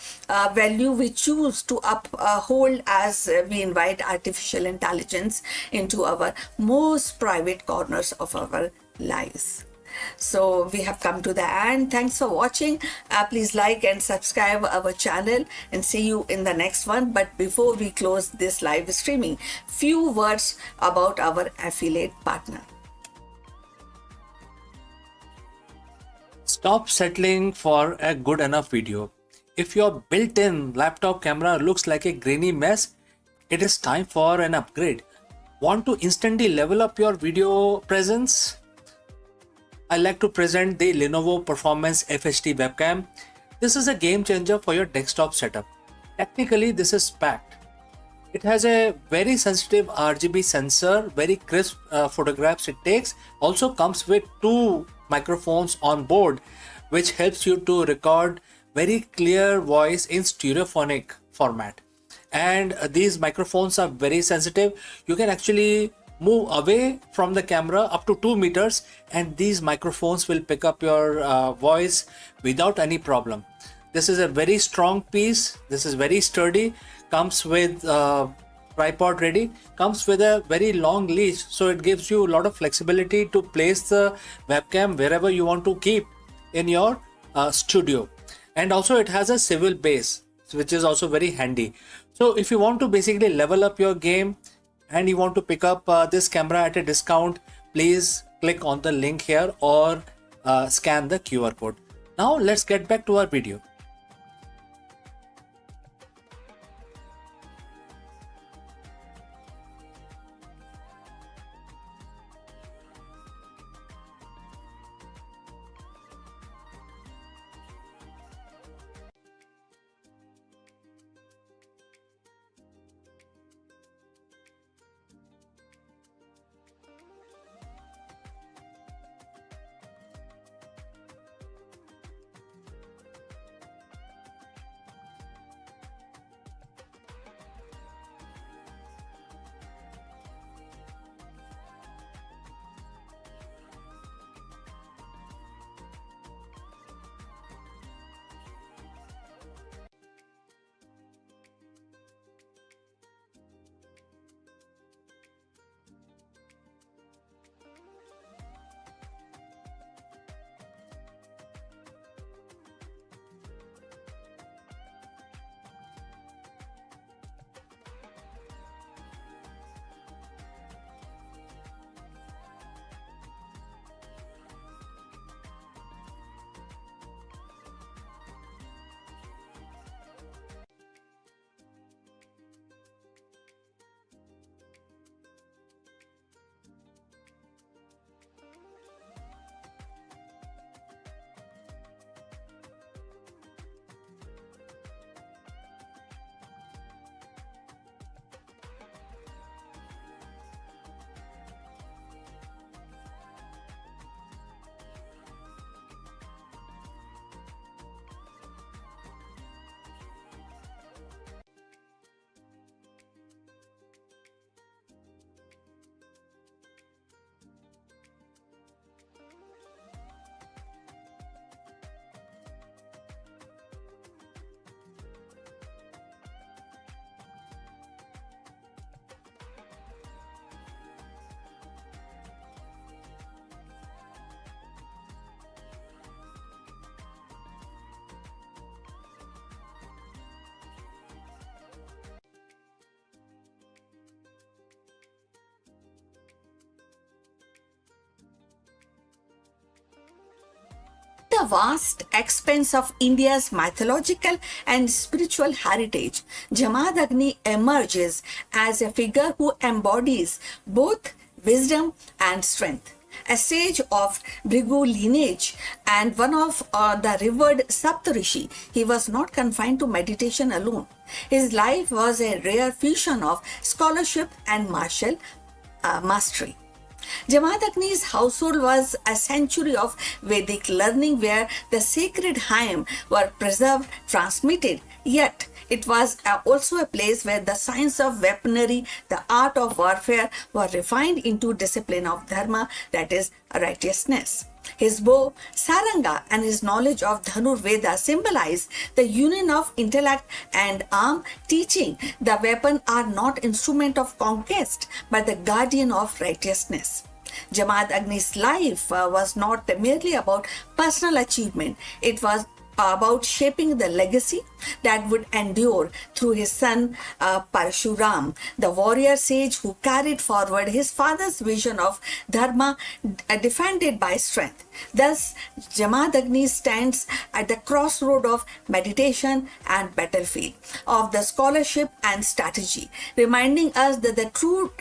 value we choose to uphold as we invite artificial intelligence into our most private corners of our lives. So we have come to the end. Thanks for watching. Please like and subscribe our channel, and see you in the next one. But before we close this live streaming, few words about our affiliate partner. Stop settling for a good enough video. If your built-in laptop camera looks like a grainy mess, it is time for an upgrade. Want to instantly level up your video presence? I like to present the Lenovo Performance FHD webcam. This is a game changer for your desktop setup. Technically, this is packed. It has a very sensitive RGB sensor, very crisp photographs it takes. Also comes with two microphones on board, which helps you to record very clear voice in stereophonic format. And these microphones are very sensitive. You can actually move away from the camera up to 2 meters, and these microphones will pick up your voice without any problem. This is a very strong piece. This is very sturdy. Comes with tripod ready. Comes with a very long leash, so it gives you a lot of flexibility to place the webcam wherever you want to keep in your studio. And also it has a swivel base, which is also very handy. So if you want to basically level up your game and you want to pick up this camera at a discount, please click on the link here or scan the QR code. Now let's get back to our video. the vast expanse of India's mythological and spiritual heritage, Jamadagni emerges as a figure who embodies both wisdom and strength. A sage of Bhrigu lineage and one of the revered Saptarishi, he was not confined to meditation alone. His life was a rare fusion of scholarship and martial mastery. Jamadagni's household was a sanctuary of Vedic learning where the sacred hymns were preserved, transmitted, yet it was also a place where the science of weaponry, the art of warfare were refined into discipline of dharma, that is righteousness. His bow, saranga, and his knowledge of Dhanur Veda symbolize the union of intellect and arm, teaching the weapon are not instrument of conquest but the guardian of righteousness. Jamadagni's life was not merely about personal achievement, it was about shaping the legacy that would endure through his son Parshuram, the warrior sage who carried forward his father's vision of dharma defended by strength. Thus, Jamadagni stands at the crossroad of meditation and battlefield, of the scholarship and strategy, reminding us that the true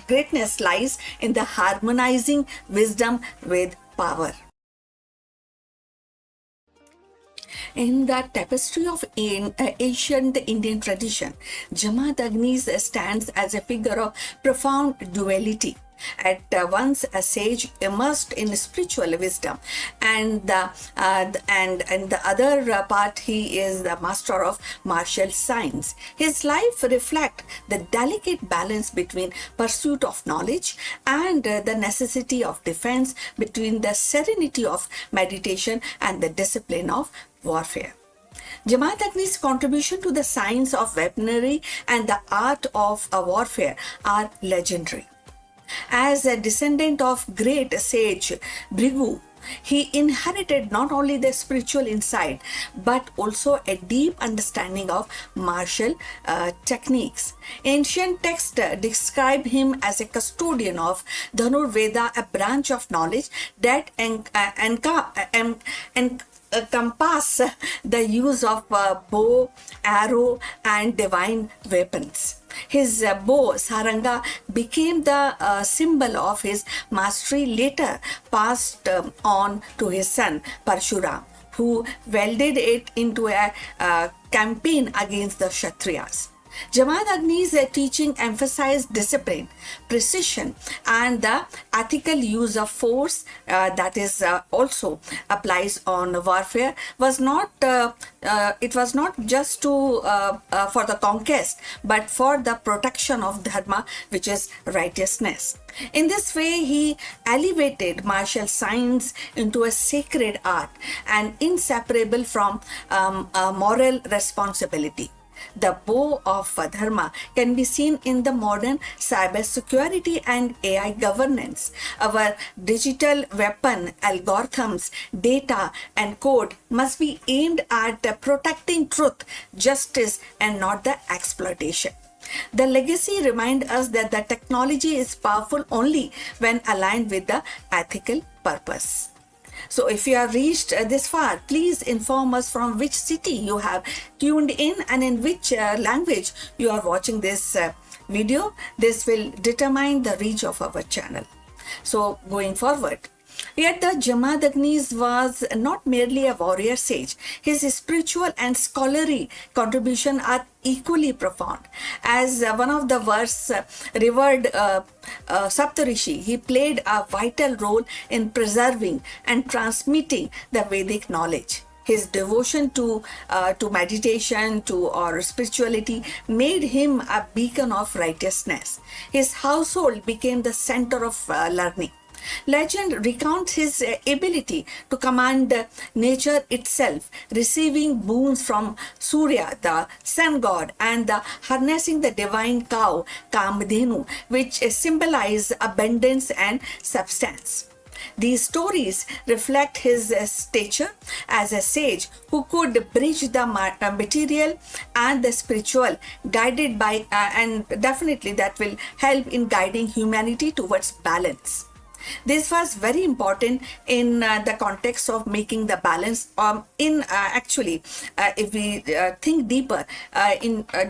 greatness lies in the harmonizing wisdom with power. In the tapestry of ancient Indian tradition, Jamadagni stands as a figure of profound duality. At once a sage immersed in spiritual wisdom, and the other part he is the master of martial science. His life reflects the delicate balance between pursuit of knowledge and the necessity of defense, between the serenity of meditation and the discipline of warfare. Jamadagni's contribution to the science of weaponry and the art of warfare are legendary. As a descendant of great sage Bhrigu, he inherited not only the spiritual insight but also a deep understanding of martial techniques. Ancient texts describe him as a custodian of Dhanur Veda, a branch of knowledge that encompass the use of bow, arrow, and divine weapons. His bow, saranga, became the symbol of his mastery, later passed on to his son Parshuram, who wielded it into a campaign against the Kshatriyas. Jamadagni's teaching emphasized discipline, precision, and the ethical use of force that is also applies on warfare. It was not just for the conquest, but for the protection of dharma, which is righteousness. In this way, he elevated martial science into a sacred art and inseparable from moral responsibility. The bow of dharma can be seen in the modern cybersecurity and AI governance. Our digital weapon, algorithms, data, and code must be aimed at protecting truth, justice, and not the exploitation. The legacy reminds us that the technology is powerful only when aligned with the ethical purpose. So if you have reached this far, please inform us from which city you have tuned in and in which language you are watching this video. This will determine the reach of our channel. So going forward, yet the Jamadagni was not merely a warrior sage. His spiritual and scholarly contribution are equally profound. As one of the world's revered Saptarishi, he played a vital role in preserving and transmitting the Vedic knowledge. His devotion to meditation, or spirituality made him a beacon of righteousness. His household became the center of learning. Legend recounts his ability to command nature itself, receiving boons from Surya, the sun god, and harnessing the divine cow, Kamadhenu, which symbolize abundance and substance. These stories reflect his stature as a sage who could bridge the material and the spiritual, guided by, and definitely that will help in guiding humanity towards balance. This was very important in the context of making the balance. In actually, if we think deeper,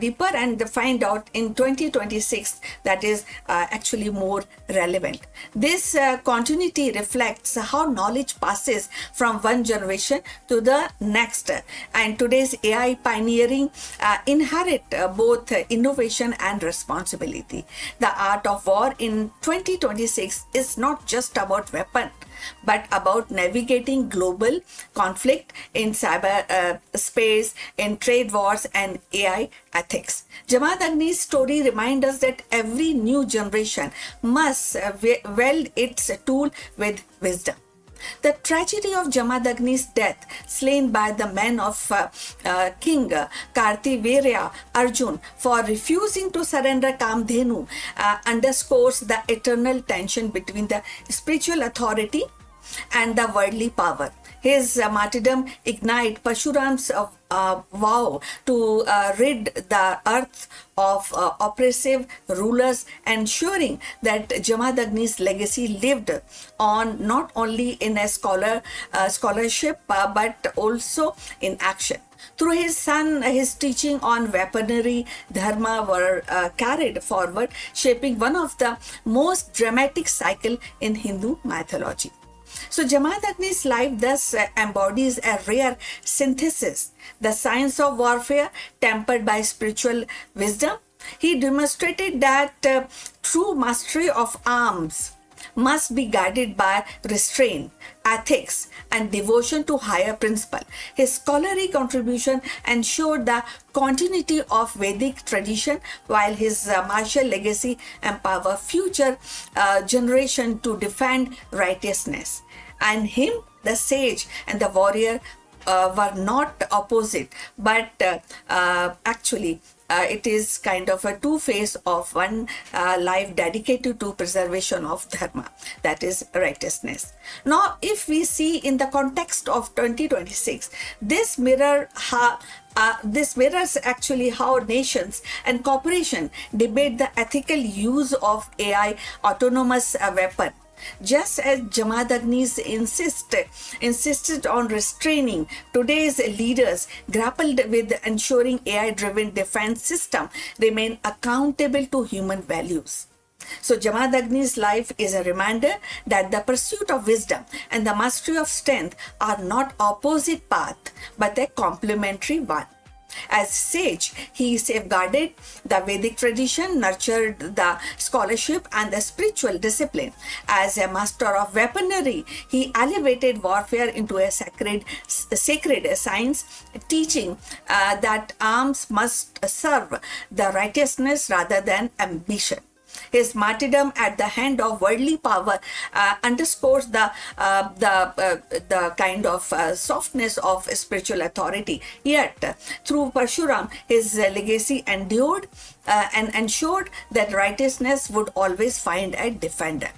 deeper and find out in 2026, that is actually more relevant. This continuity reflects how knowledge passes from one generation to the next, and today's AI pioneering inherit both innovation and responsibility. The art of war in 2026 is not just about weapon, but about navigating global conflict in cyber space, in trade wars, and AI ethics. Jamaat Agni's story reminds us that every new generation must weld its tool with wisdom. The tragedy of Jamadagni's death, slain by the men of King Kartivirya Arjun for refusing to surrender Kamdhenu, underscores the eternal tension between the spiritual authority and the worldly power. His martyrdom ignited Pashuram's vow to rid the earth of oppressive rulers, ensuring that Jamadagni's legacy lived on not only in a scholarship but also in action. Through his son, his teaching on weaponry dharma were carried forward, shaping one of the most dramatic cycle in Hindu mythology. So Jamaat Agni's life thus embodies a rare synthesis, the science of warfare tempered by spiritual wisdom. He demonstrated that true mastery of arms must be guided by restraint, ethics, and devotion to higher principle. His scholarly contribution ensured the continuity of Vedic tradition, while his martial legacy empowered future generation to defend righteousness. And him, the sage and the warrior, were not opposite, but actually it is kind of a two-face of one life dedicated to preservation of dharma, that is righteousness. Now, if we see in the context of 2026, this mirrors actually how nations and corporation debate the ethical use of AI autonomous weapon. Just as Jamadagnis insisted on restraining, today's leaders grappled with ensuring AI-driven defense system remain accountable to human values. So Jamadagni's life is a reminder that the pursuit of wisdom and the mastery of strength are not opposite paths, but a complementary one. As sage, he safeguarded the Vedic tradition, nurtured the scholarship and the spiritual discipline. As a master of weaponry, he elevated warfare into a sacred science, teaching that arms must serve the righteousness rather than ambition. His martyrdom at the hand of worldly power underscores the kind of softness of spiritual authority. Yet, through Parshuram, his legacy endured and ensured that righteousness would always find a defender.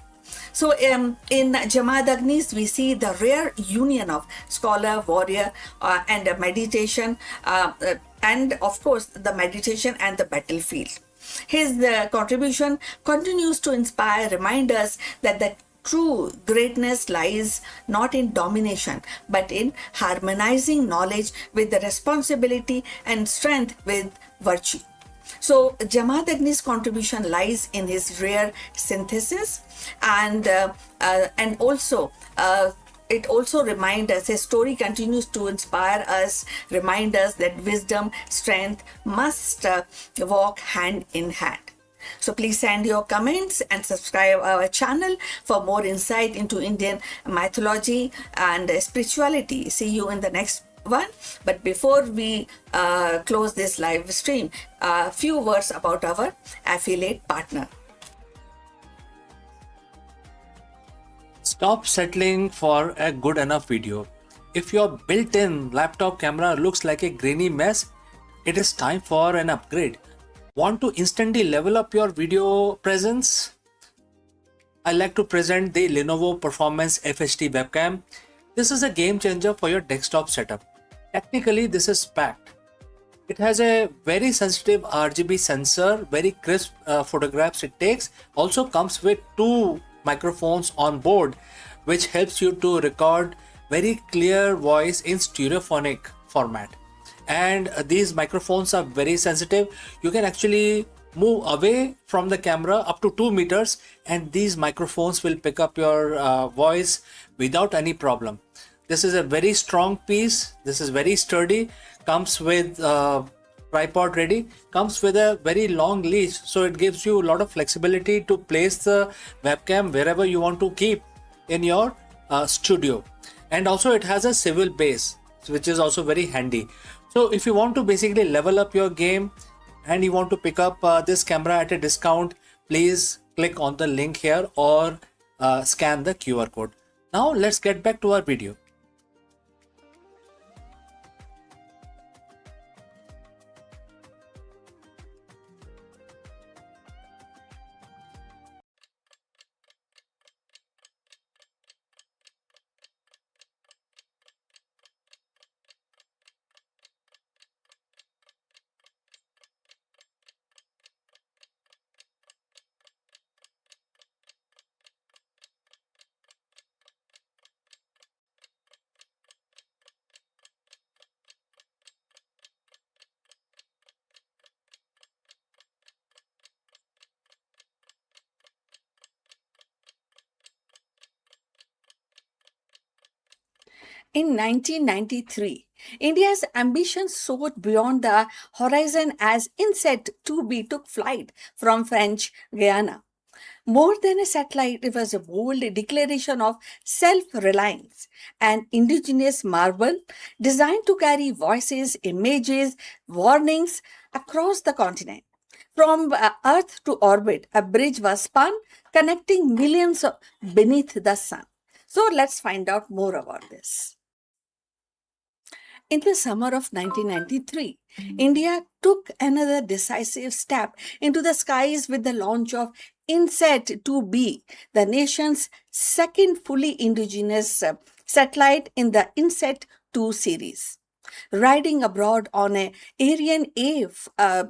So in Jamadagnis, we see the rare union of scholar, warrior, and meditation, and of course the meditation and the battlefield. His contribution continues to inspire, remind us that the true greatness lies not in domination, but in harmonizing knowledge with the responsibility and strength with virtue. So Jamadagni's contribution lies in his rare synthesis, and also it also reminds us, his story continues to inspire us, remind us that wisdom, strength must walk hand in hand. So please send your comments and subscribe our channel for more insight into Indian mythology and spirituality. See you in the next one. But before we close this live stream, a few words about our affiliate partner. Stop settling for a good enough video. If your built-in laptop camera looks like a grainy mess, it is time for an upgrade. Want to instantly level up your video presence? I like to present the Lenovo Performance FHD webcam. This is a game changer for your desktop setup. Technically, this is packed. It has a very sensitive RGB sensor, very crisp photographs it takes. Also comes with two microphones on board, which helps you to record very clear voice in stereophonic format. And these microphones are very sensitive. You can actually move away from the camera up to 2 meters, and these microphones will pick up your voice without any problem. This is a very strong piece. This is very sturdy. Comes with tripod ready. Comes with a very long leash, so it gives you a lot of flexibility to place the webcam wherever you want to keep in your studio. And also it has a swivel base, which is also very handy. So if you want to basically level up your game and you want to pick up this camera at a discount, please click on the link here or scan the QR code. Now let's get back to our video. In 1993, India's ambition soared beyond the horizon as INSET 2B took flight from French Guiana. More than a satellite, it was a bold declaration of self reliance, an indigenous marvel designed to carry voices, images, warnings across the continent. From Earth to orbit, a bridge was spun, connecting millions beneath the sun. So let's find out more about this. In the summer of 1993, India took another decisive step into the skies with the launch of INSET 2B, the nation's second fully indigenous satellite in the INSET 2 series. Riding abroad on a Ariane A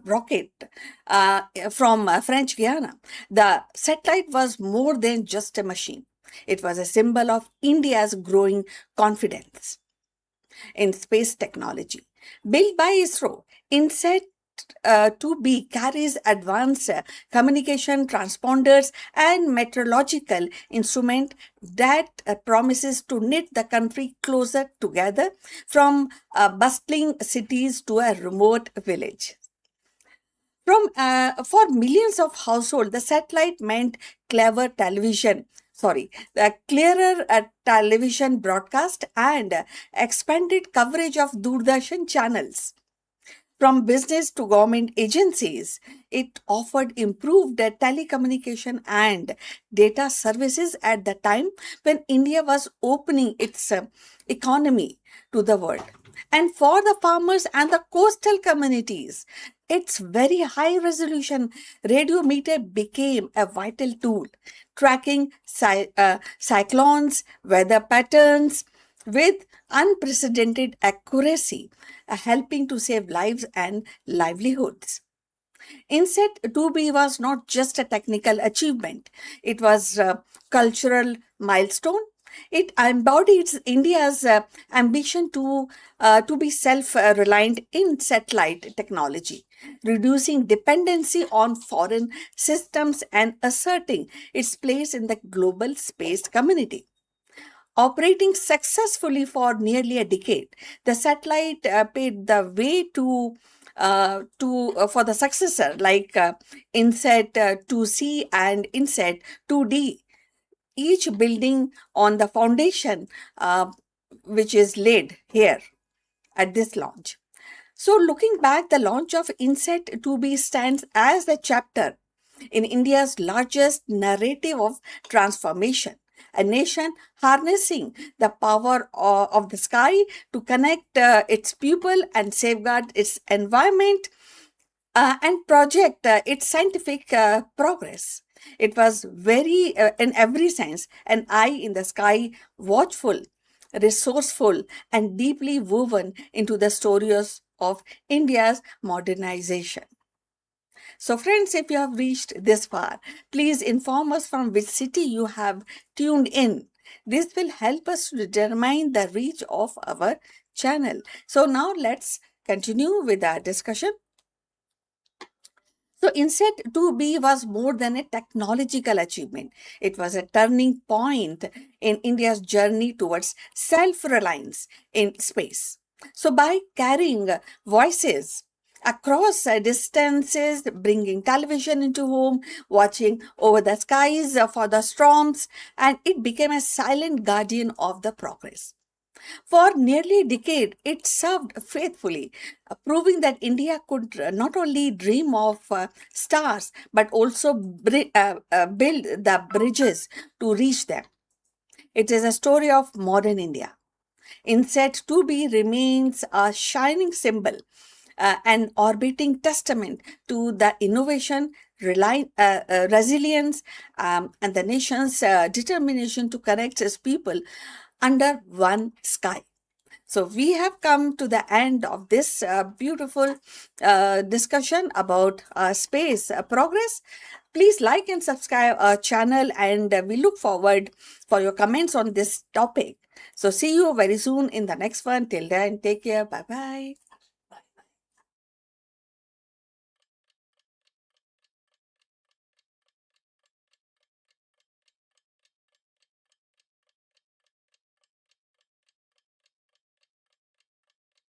rocket from French Guiana, the satellite was more than just a machine. It was a symbol of India's growing confidence in space technology. Built by ISRO, INSET 2B carries advanced communication transponders and meteorological instrument that promises to knit the country closer together from bustling cities to a remote village. For millions of households, the satellite meant the clearer television broadcast and expanded coverage of Doordarshan channels. From business to government agencies, it offered improved telecommunication and data services at the time when India was opening its economy to the world. And for the farmers and the coastal communities, its very high resolution radio meter became a vital tool, tracking cyclones, weather patterns with unprecedented accuracy, helping to save lives and livelihoods. INSET 2B was not just a technical achievement, it was a cultural milestone. It embodies India's ambition to be self-reliant in satellite technology, reducing dependency on foreign systems and asserting its place in the global space community. Operating successfully for nearly a decade, the satellite paved the way for the successor like INSET 2C and INSET 2D, each building on the foundation which is laid here at this launch. So, looking back, the launch of INSET 2B stands as a chapter in India's largest narrative of transformation, a nation harnessing the power of the sky to connect its people and safeguard its environment and project its scientific progress. It was very, in every sense, an eye in the sky, watchful, resourceful, and deeply woven into the stories of India's modernization. So, friends, if you have reached this far, please inform us from which city you have tuned in. This will help us to determine the reach of our channel. So, now let's continue with our discussion. So, INSET 2B was more than a technological achievement. It was a turning point in India's journey towards self reliance in space. So, by carrying voices across distances, bringing television into home, watching over the skies for the storms, and it became a silent guardian of the progress. For nearly a decade, it served faithfully, proving that India could not only dream of stars but also build the bridges to reach them. It is a story of modern India. INSET 2B remains a shining symbol, an orbiting testament to the innovation, resilience, and the nation's determination to connect its people under one sky. So, we have come to the end of this beautiful discussion about space progress. Please like and subscribe our channel, and we look forward for your comments on this topic. So, see you very soon in the next one. Till then, take care. Bye bye.